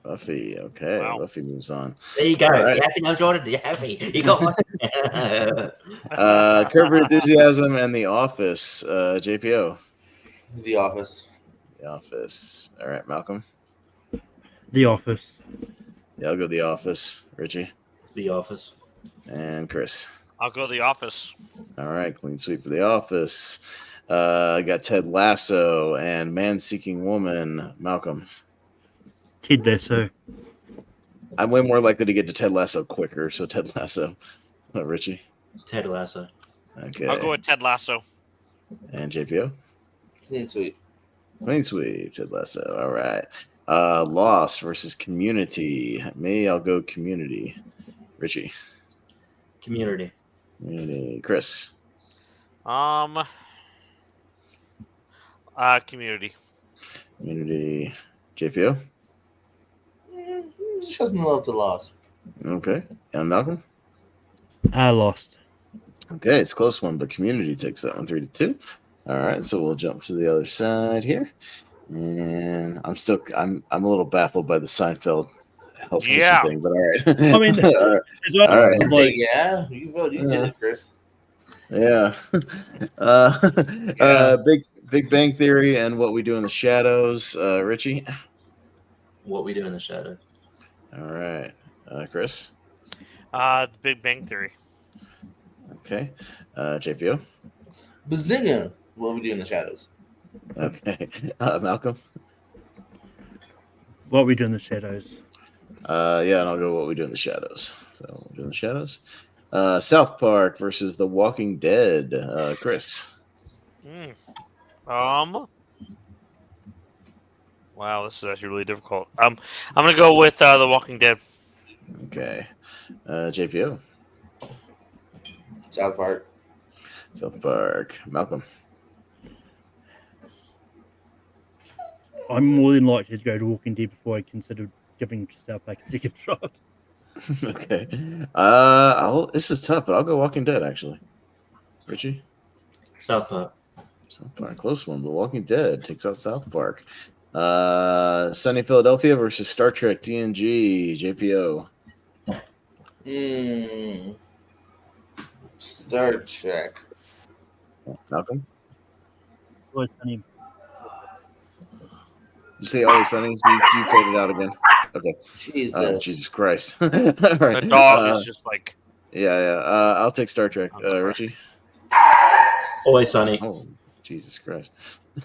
Buffy. Okay. Wow. Buffy moves on. There you go. All right. You happy now, Jordan? You happy? You got one. Curb Your Enthusiasm and The Office. JPO. The Office. The Office. All right, Malcolm. The Office. Yeah, I'll go The Office. Richie. The Office. And Chris. I'll go The Office. All right, clean sweep for The Office. I got Ted Lasso and Man Seeking Woman. Malcolm. Ted Lasso. I'm way more likely to get to Ted Lasso quicker, so Ted Lasso. Richie. Ted Lasso. Okay. I'll go with Ted Lasso. And JPO. Clean sweep. Clean sweep, Ted Lasso. All right. Lost versus Community. Me, I'll go Community. Richie. Community. Community. Chris. Community. Community. JPO. Shows me love to Lost. Okay. And Malcolm. I lost. Okay, it's a close one, but Community takes that one 3-2. All right, so we'll jump to the other side here. And I'm a little baffled by the Seinfeld Hell's Kitchen thing, but all right. I mean, all right. Like, yeah, you did it, Chris. Yeah. Big Bang Theory and What We Do in the Shadows. Richie. What We Do in the Shadows. All right. Chris. The Big Bang Theory. Okay. JPO. Bazinga. What We Do in the Shadows. Okay. Malcolm. What We Do in the Shadows. Yeah, and I'll go What We Do in the Shadows. So What We Do in the Shadows. South Park versus The Walking Dead. Chris. Wow, this is actually really difficult. I'm gonna go with The Walking Dead. Okay. JPO. South Park. South Park. Malcolm. I'm more than likely to go to Walking Dead before I consider giving South Park a second shot. Okay. This is tough, but I'll go Walking Dead actually. Richie. South Park. South Park, close one, but Walking Dead takes out South Park. Sunny Philadelphia versus Star Trek TNG. JPO. Star Trek. Malcolm. Always Sunny. You say Always Sunny? So you faded out again. Okay. Jesus. Jesus Christ. All right. The dog is just like. Yeah. I'll take Star Trek. Richie. Always Sunny. Oh, Jesus Christ.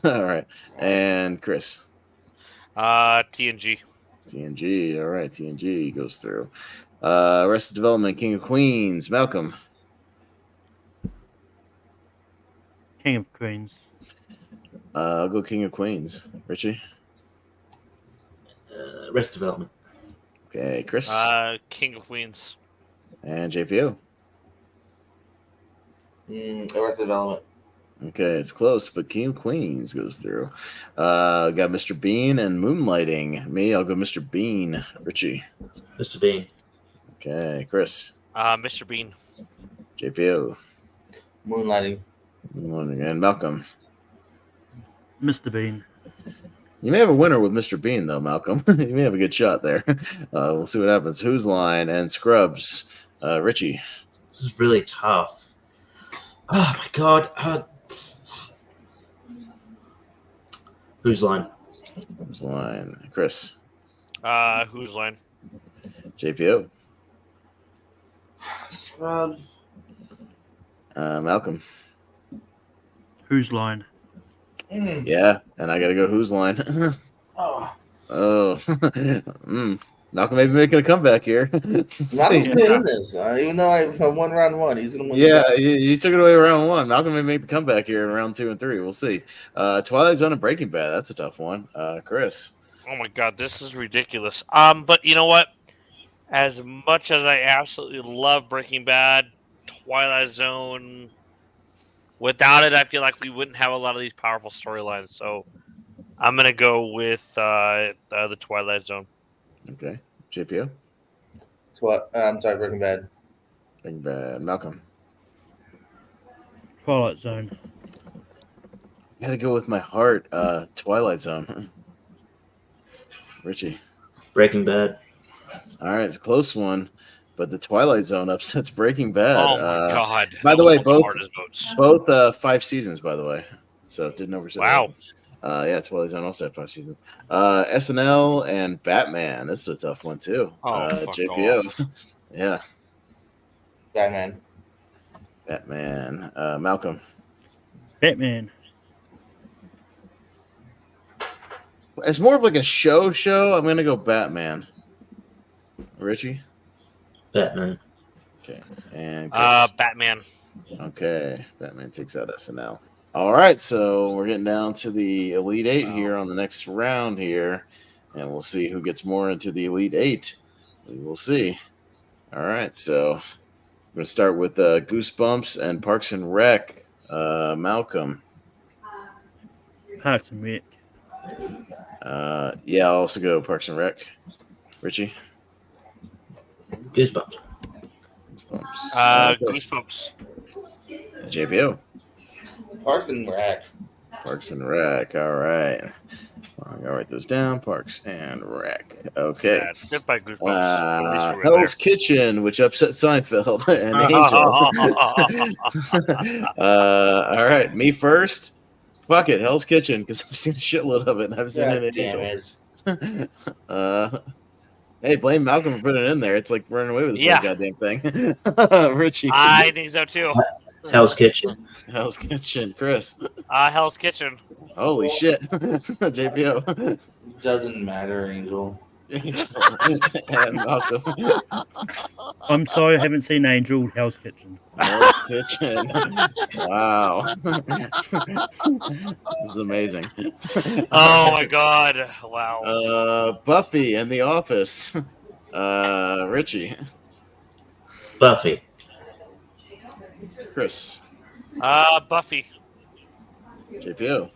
All right. And Chris. TNG. TNG. All right. TNG goes through. Arrested Development, King of Queens. Malcolm. King of Queens. I'll go King of Queens. Richie. Arrested Development. Okay. Chris. King of Queens. And JPO. Arrested Development. Okay, it's close, but King of Queens goes through. Got Mr. Bean and Moonlighting. Me, I'll go Mr. Bean. Richie. Mr. Bean. Okay, Chris. Mr. Bean. JPO. Moonlighting. And Malcolm. Mr. Bean. You may have a winner with Mr. Bean, though, Malcolm. You may have a good shot there. We'll see what happens. Who's Line and Scrubs. Richie. This is really tough. Oh, my God. Who's Line? Who's Line? Chris. Who's Line? JPO. Scrubs. Malcolm. Who's Line? Yeah, and I got to go Who's Line. Malcolm may be making a comeback here. Malcolm win this. Even though I won round one, he's going to win. Yeah, you took it away round one. Malcolm may make the comeback here in round 2 and 3. We'll see. Twilight Zone and Breaking Bad. That's a tough one. Chris. Oh my God, this is ridiculous. But you know what? As much as I absolutely love Breaking Bad, Twilight Zone, without it, I feel like we wouldn't have a lot of these powerful storylines. So I'm gonna go with the Twilight Zone. Okay, JPO. I'm sorry, Breaking Bad. Breaking Bad. Malcolm. Twilight Zone. Gotta go with my heart. Twilight Zone. Richie. Breaking Bad. All right, it's a close one, but the Twilight Zone upsets Breaking Bad. Oh my God! By the way, both 5 seasons. By the way, so it didn't overshadow. Wow. Yeah, Twilight Zone also had 5 seasons. SNL and Batman. This is a tough one too. Oh, JPO. off. Yeah. Batman. Batman. Malcolm. Batman. It's more of like a show. I'm gonna go Batman. Richie. Batman. Okay. And Chris. Batman. Okay. Batman takes out SNL. All right, so we're getting down to the Elite Eight here on the next round here, and we'll see who gets more into the Elite Eight. We will see. All right, so we're going to start with Goosebumps and Parks and Rec. Malcolm. Parks and Rec. Yeah, I'll also go Parks and Rec. Richie. Goosebumps. Goosebumps. JPO. Parks and Rec. Parks and Rec. All right. I'm gonna write those down. Parks and Rec. Okay. Goodbye, Goosebumps. Hell's Kitchen, which upset Seinfeld and Angel. All right, me first. Fuck it, Hell's Kitchen, because I've seen a shitload of it and I haven't seen it. Damn it. Hey, blame Malcolm for putting it in there. It's like running away with this goddamn thing. Richie. I think so too. Hell's Kitchen. Hell's Kitchen. Chris. Hell's Kitchen. Holy shit. JPO. Doesn't matter, Angel. And Malcolm. I'm sorry, I haven't seen Angel. Hell's Kitchen. Hell's Kitchen. Wow. This is amazing. Oh my god. Wow. Buffy and The Office. Richie. Buffy. Chris. Buffy. JPO.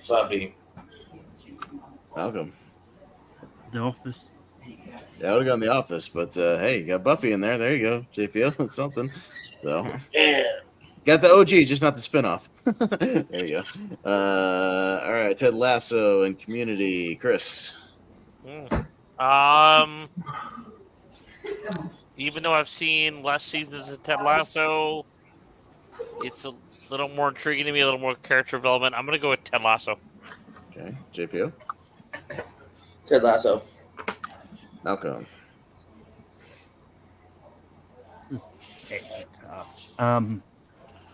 Buffy. Malcolm. The Office. Yeah, I would have gone The Office, but hey, you got Buffy in there. There you go. JPO. That's something. So got the OG, just not the spinoff. There you go. All right, Ted Lasso and Community. Chris. Even though I've seen less seasons of Ted Lasso, it's a little more intriguing to me, a little more character development. I'm going to go with Ted Lasso. Okay. JPO? Ted Lasso. Malcolm. This is actually tough. I'm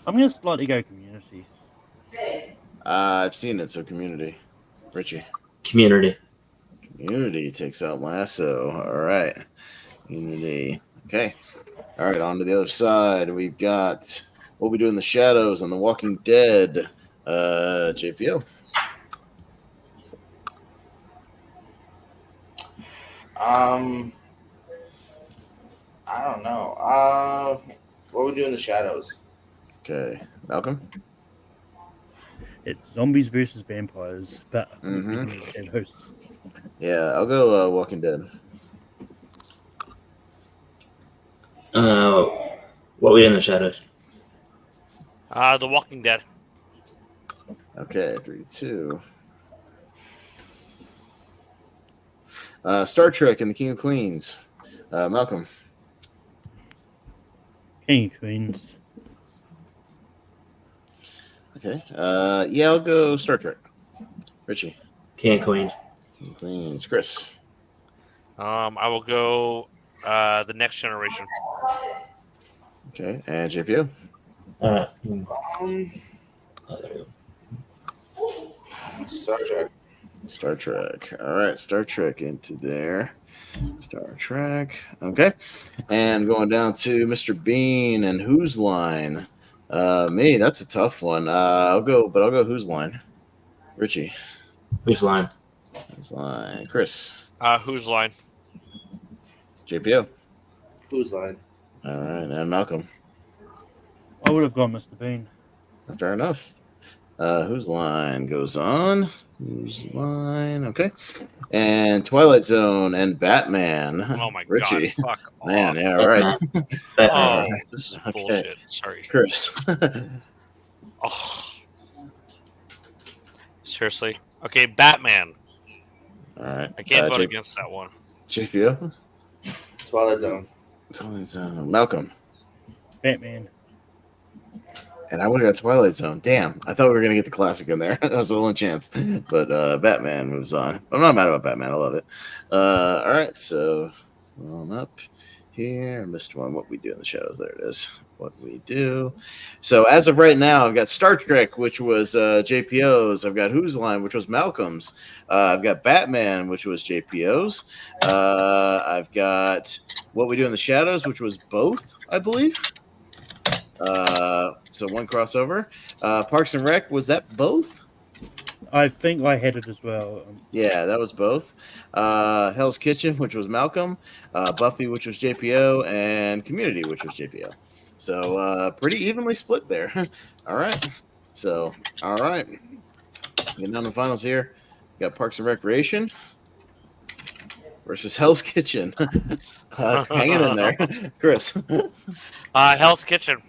going to slightly go Community. I've seen it, so Community. Richie. Community. Community takes out Lasso. All right. Community. Okay. All right, on to the other side. We've got What We Do in the Shadows and The Walking Dead. JPO. I don't know. What We Do in the Shadows. Okay. Malcolm? It's zombies versus vampires, but shadows. Yeah, I'll go Walking Dead. What We Do in the Shadows. The Walking Dead. Okay, 3-2. Star Trek and the King of Queens. Malcolm. King of Queens. Okay. Yeah, I'll go Star Trek. Richie. King of Queens. King of Queens. Chris. I will go The Next Generation. Okay. And JPO. Star Trek. Star Trek. All right. Star Trek into there. Star Trek. Okay. And going down to Mr. Bean and Whose Line. Me, that's a tough one. I'll go Whose Line. Richie. Whose Line? Whose Line. Chris. Whose Line? JPO. Whose Line? All right. And Malcolm. I would have gone Mr. Bean. Fair enough. Whose Line goes on? Whose Line? Okay. And Twilight Zone and Batman. Oh my Richie. god! Fuck Man, off. yeah, all right. Oh, this is bullshit. Sorry. Chris. Oh. Seriously. Okay, Batman. All right. I can't vote against that one. JPO. Twilight Zone. Twilight Zone. Malcolm. Batman. And I would have got Twilight Zone. Damn. I thought we were going to get the classic in there. That was the only chance. But Batman moves on. I'm not mad about Batman. I love it. All right. So, on up. here. I missed one. What we do in the shadows. There it is. What we do. So as of right now, I've got Star Trek, which was JPO's. I've got Who's Line, which was Malcolm's. I've got Batman, which was JPO's. I've got What We Do in the Shadows, which was both, I believe. So one crossover. Parks and Rec, was that both? I think I had it as well. Yeah, that was both. Hell's Kitchen, which was Malcolm. Buffy, which was JPO, and Community, which was JPO. So pretty evenly split there. All right. So, all right. Getting down to the finals here. We got Parks and Recreation versus Hell's Kitchen. Hanging in there. Chris. Hell's Kitchen.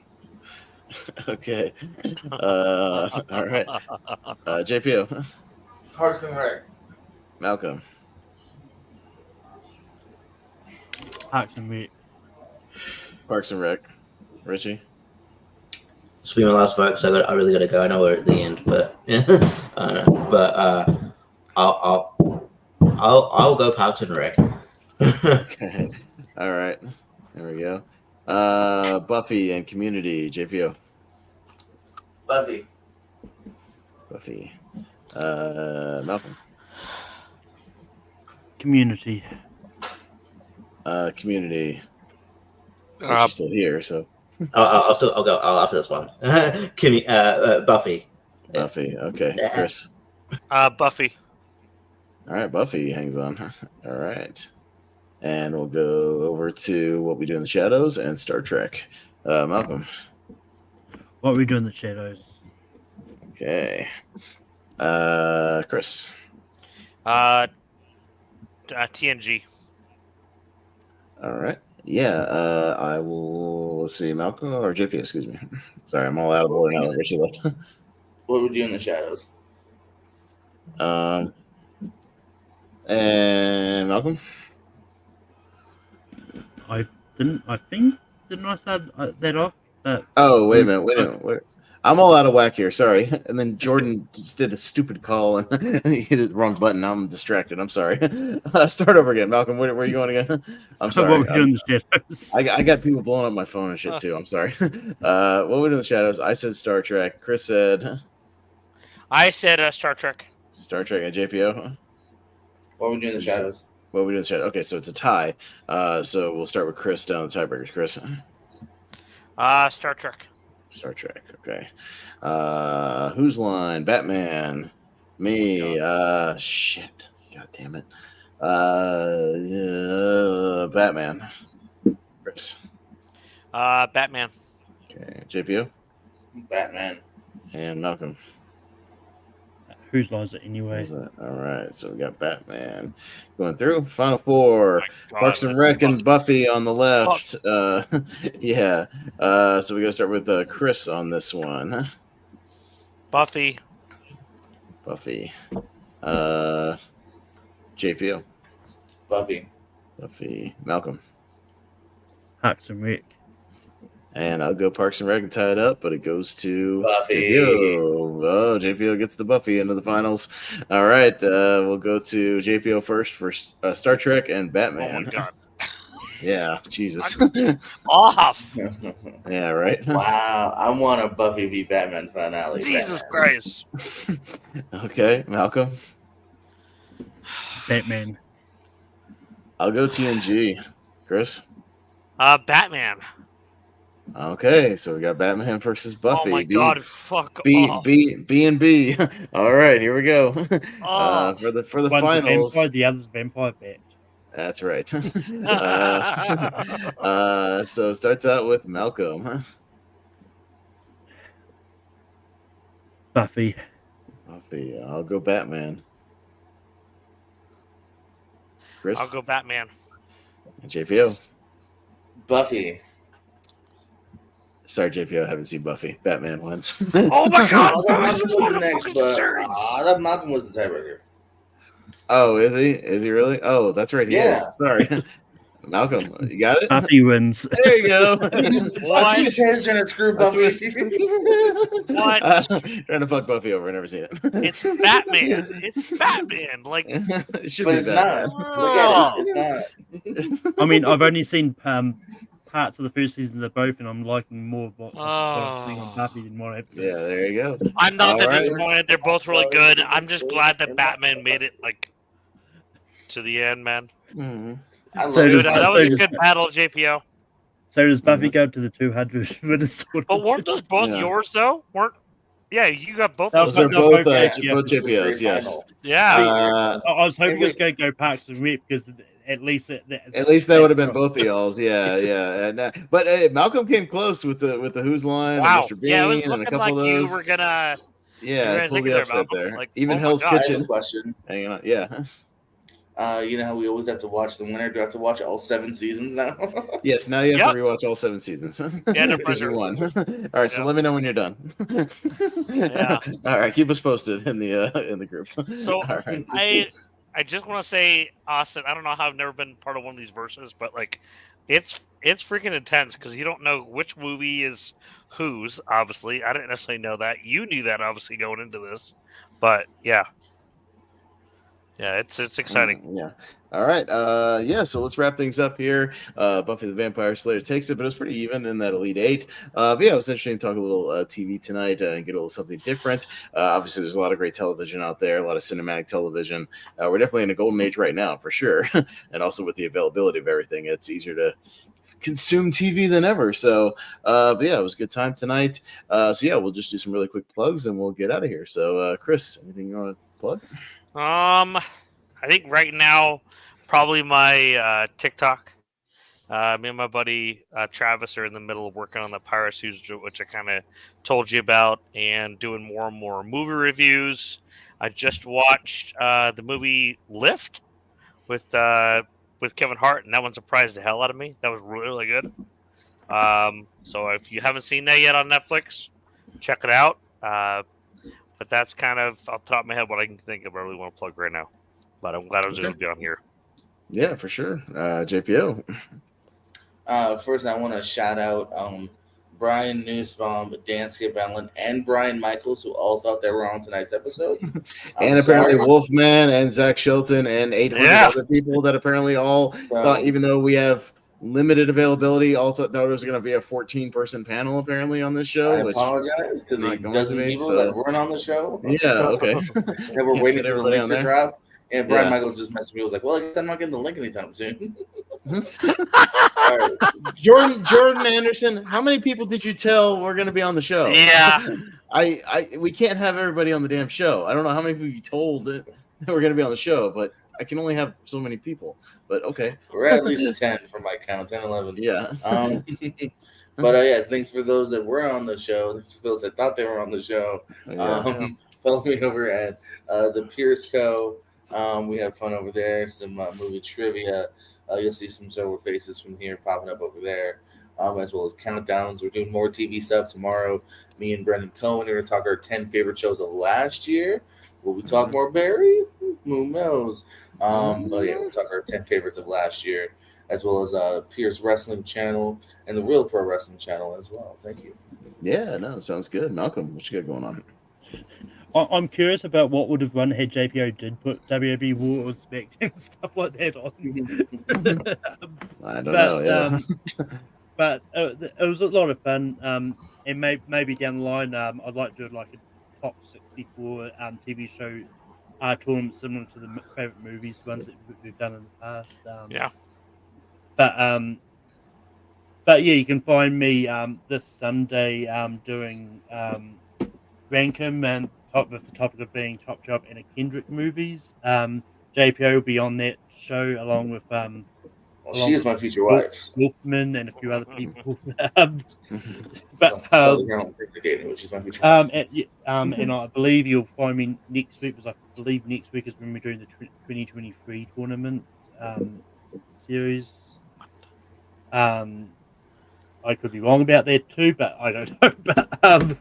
Okay. All right. JPO. Parks and Rec. Malcolm. Parks and Rec. Parks and Rec. Richie. This will be my last vote, so I really got to go. I know we're at the end, but I'll go Parks and Rec. Okay. All right. There we go. Buffy and Community. JPO. Buffy. Buffy. Malcolm. Community. Community. She's still here, so. I'll go after this one. Buffy. Buffy. Okay. Chris. Buffy. All right. Buffy hangs on. All right. And we'll go over to What We Do in the Shadows and Star Trek. Malcolm. What We Do in the Shadows. Okay. Chris. TNG. All right. Yeah. I will. Let's see. Malcolm or JP? Excuse me. Sorry, I'm all out of order now. Richie left. What We Do in the Shadows. And Malcolm. Didn't I start that off? Oh, wait a minute. I'm all out of whack here. Sorry. And then Jordan just did a stupid call and he hit the wrong button. Now I'm distracted. I'm sorry. Start over again. Malcolm, where are you going again? I'm sorry. What We Do in the Shadows. I got people blowing up my phone and shit too. I'm sorry. What We Do in the Shadows. I said Star Trek. Chris said. I said Star Trek. Star Trek at JPO. What We Do in the Shadows. What We Do in the Shadows. Okay, so it's a tie. So we'll start with Chris down the tiebreakers. Chris. Star Trek. Star Trek. Okay. Whose Line? Batman. Me. Shit. God damn it. Batman. Chris. Batman. Okay. JPO. Batman. And Malcolm. Whose line is it anyway? All right, so we got Batman going through. Final four. God, Parks and Rec and Buffy on the left. Yeah. So we got to start with Chris on this one. Buffy. Buffy. JPO. Buffy. Buffy. Malcolm. Parks and Rec. And I'll go Parks and Rec and tie it up, but it goes to Buffy. JPO. Oh, JPO gets the Buffy into the finals. All right, we'll go to JPO first for Star Trek and Batman. Oh my God. Yeah, Jesus. Off. Yeah, right. Wow, I want a Buffy v Batman finale. Jesus Christ. Okay, Malcolm. Batman. I'll go TNG. Chris. Batman. Okay, so we got Batman versus Buffy. Oh my God! Fuck off. B and B. All right, here we go. For the One's finals. Vampire, the other's Vampire Bat. That's right. So it starts out with Malcolm. Buffy. Buffy. I'll go Batman. Chris. I'll go Batman. And JPO. Buffy. Sorry, JPO. I haven't seen Buffy. Batman wins. Oh my God! I thought Malcolm was the next, but I thought Malcolm was the tiebreaker. Oh, is he? Is he really? Oh, that's right. He Yeah. is. Sorry. Malcolm, you got it? Buffy wins. There you go. What? You say it's gonna screw Buffy? What? Trying to fuck Buffy over. Never seen it. It's Batman. It's Batman. Like, it should But be it's Batman. not. Look at it. It's not. I mean, I've only seen parts of the first seasons of both, and I'm liking more of what I'm seeing on Buffy than what I've. Yeah, there you go. I'm not that All right. disappointed. They're both really good. I'm just glad that Batman made it like to the end, man. Mhm. So Dude, does- that was so a does- good battle, JPO. So does Buffy go to the 200 Minnesota? But weren't those both Yeah. yours though? Weren't? Yeah, you got both. No, Of Those them. are no, both both both JPOs. Yes. Yeah. I was hoping it was going to go Parks and Rec because at least At least that would have been both of y'all's. Yeah, yeah. And, but Malcolm came close with the Who's Line Wow. and Mr. Bean Yeah, it was and a looking couple like of you those. were gonna. Yeah, you pull were the upset Malcolm. there. Like, Even oh my Hell's God. I have a Kitchen. question. Hanging on. Yeah. You know how we always have to watch the winner? Do I have to watch all 7 seasons now? Yes, now you have Yep. to rewatch all 7 seasons. Yeah, no Because you pressure. won. All right, so Yeah. let me know when you're done. Yeah. All right, keep us posted in the group. So all right. I just want to say, Austin, I don't know how I've never been part of one of these verses, but like, it's freaking intense because you don't know which movie is whose. Obviously, I didn't necessarily know that. You knew that obviously going into this, but yeah, it's exciting. Yeah. All right. Yeah. So let's wrap things up here. Buffy the Vampire Slayer takes it, but it's pretty even in that Elite Eight. But yeah, it was interesting to talk a little TV tonight and get a little something different. Obviously, there's a lot of great television out there, a lot of cinematic television. We're definitely in a golden age right now, for sure. And also with the availability of everything, it's easier to consume TV than ever. So, but yeah, it was a good time tonight. So yeah, we'll just do some really quick plugs and we'll get out of here. So, Chris, anything you want to plug? I think right now, probably my TikTok. Me and my buddy Travis are in the middle of working on the Piracy, which I kind of told you about, and doing more and more movie reviews. I just watched the movie Lift with Kevin Hart, and that one surprised the hell out of me. That was really good. So if you haven't seen that yet on Netflix, check it out. But that's kind of off the top of my head what I can think of. I really want to plug right now. But I'm glad I was able to be on here. Yeah, for sure. JPO. First, I want to shout out Brian Nussbaum, Dan Skip Allen, and Brian Michaels, who all thought they were on tonight's episode. And apparently Wolfman and Zach Shelton and 800 other people that apparently all thought, even though we have limited availability, all thought there was going to be a 14-person panel apparently on this show. I apologize to the dozen people that weren't on the show. Yeah, okay. That were waiting for the link to drop. And Brian Yeah. Michaels just messaged me. Was like, "Well, I guess I'm not getting the link anytime soon." Jordan Anderson, how many people did you tell we're going to be on the show? Yeah. We can't have everybody on the damn show. I don't know how many people you told that we're going to be on the show, but I can only have so many people. But okay. We're at least 10 from my count, 10, 11. Yeah. But yes, thanks for those that were on the show. Thanks for those that thought they were on the show. Follow me over at the Pierce Co. We have fun over there. Some movie trivia. You'll see some several faces from here popping up over there, as well as countdowns. We're doing more TV stuff tomorrow. Me and Brendan Cohen are going to talk our 10 favorite shows of last year. Will we talk more Barry? Who knows? But yeah, we'll talk our 10 favorites of last year, as well as Pierce Wrestling Channel and the Real Pro Wrestling Channel as well. Thank you. Yeah, no, sounds good. Malcolm, what you got going on? I'm curious about what would have run had JPO did put WWE War or SmackDown and stuff like that on. I don't know. Yeah. But it was a lot of fun. And maybe down the line, I'd like to do like a top 64 TV show tournament similar to the favorite movies ones that we've done in the past. Yeah. But yeah, you can find me this Sunday doing Rankum and with the topic of being Top Job and a Kendrick movies. JPO will be on that show along with she is my future wife. Wolfman and a few other people. But she's my future wife. And I believe you'll find me next week, because I believe next week is when we're doing the 2023 tournament series. I could be wrong about that too, but I don't know.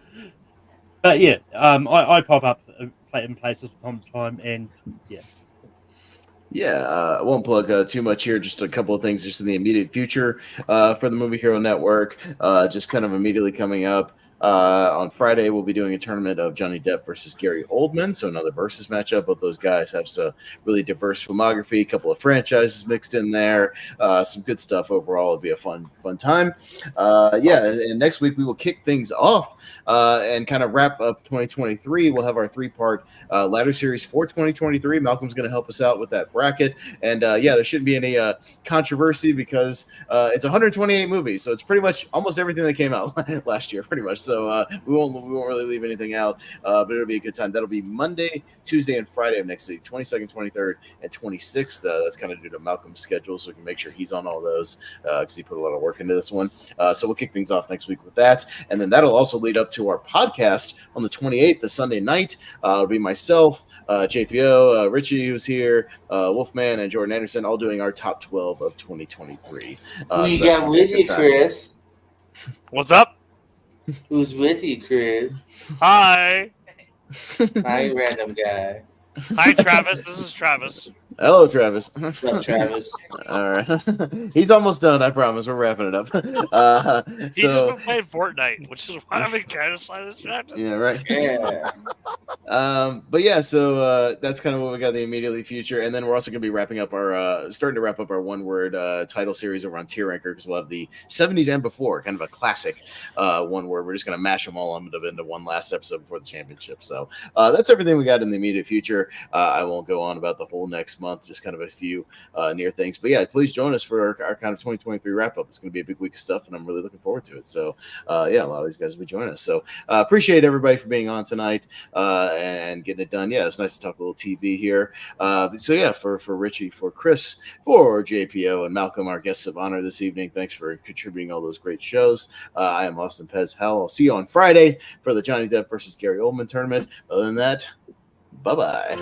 But yeah, I pop up in places from time to time, and yeah. Yeah, I won't plug too much here. Just a couple of things just in the immediate future for the Movie Hero Network. Just kind of immediately coming up. On Friday, we'll be doing a tournament of Johnny Depp versus Gary Oldman. So another versus matchup. Both those guys have some really diverse filmography, a couple of franchises mixed in there. Some good stuff overall. It'll be a fun time. And next week we will kick things off and kind of wrap up 2023. We'll have our 3-part ladder series for 2023. Malcolm's going to help us out with that bracket. And there shouldn't be any controversy because it's 128 movies. So it's pretty much almost everything that came out last year, pretty much. So we won't really leave anything out, but it'll be a good time. That'll be Monday, Tuesday, and Friday of next week, 22nd, 23rd, and 26th. That's kind of due to Malcolm's schedule, so we can make sure he's on all those because he put a lot of work into this one. So we'll kick things off next week with that, and then that'll also lead up to our podcast on the 28th, the Sunday night. It'll be myself, JPO, Richie, who's here, Wolfman, and Jordan Anderson, all doing our top 12 of 2023. We got with you, Chris. What's up? Who's with you, Chris? Hi. Hi, random guy. Hi, Travis. This is Travis. Hello, Travis. What's up, Travis? All right. He's almost done, I promise. We're wrapping it up. He's just been playing Fortnite, which is why I've been kind of slightly distracted. Yeah, right. Yeah. So that's kind of what we got in the immediately future. And then we're also going to be wrapping up starting to wrap up our one-word title series over on Tier Ranker because we'll have the 70s and before, kind of a classic one word. We're just going to mash them all into one last episode before the championship. So that's everything we got in the immediate future. I won't go on about the whole next month, just kind of a few near things. But yeah, please join us for our kind of 2023 wrap-up. It's going to be a big week of stuff, and I'm really looking forward to it. So a lot of these guys will be joining us. So appreciate everybody for being on tonight and getting it done. Yeah, it's nice to talk a little TV here. For Richie, for Chris, for JPO, and Malcolm, our guests of honor this evening, thanks for contributing all those great shows. I am Austin Pez Howell. I'll see you on Friday for the Johnny Depp versus Gary Oldman tournament. Other than that, bye-bye.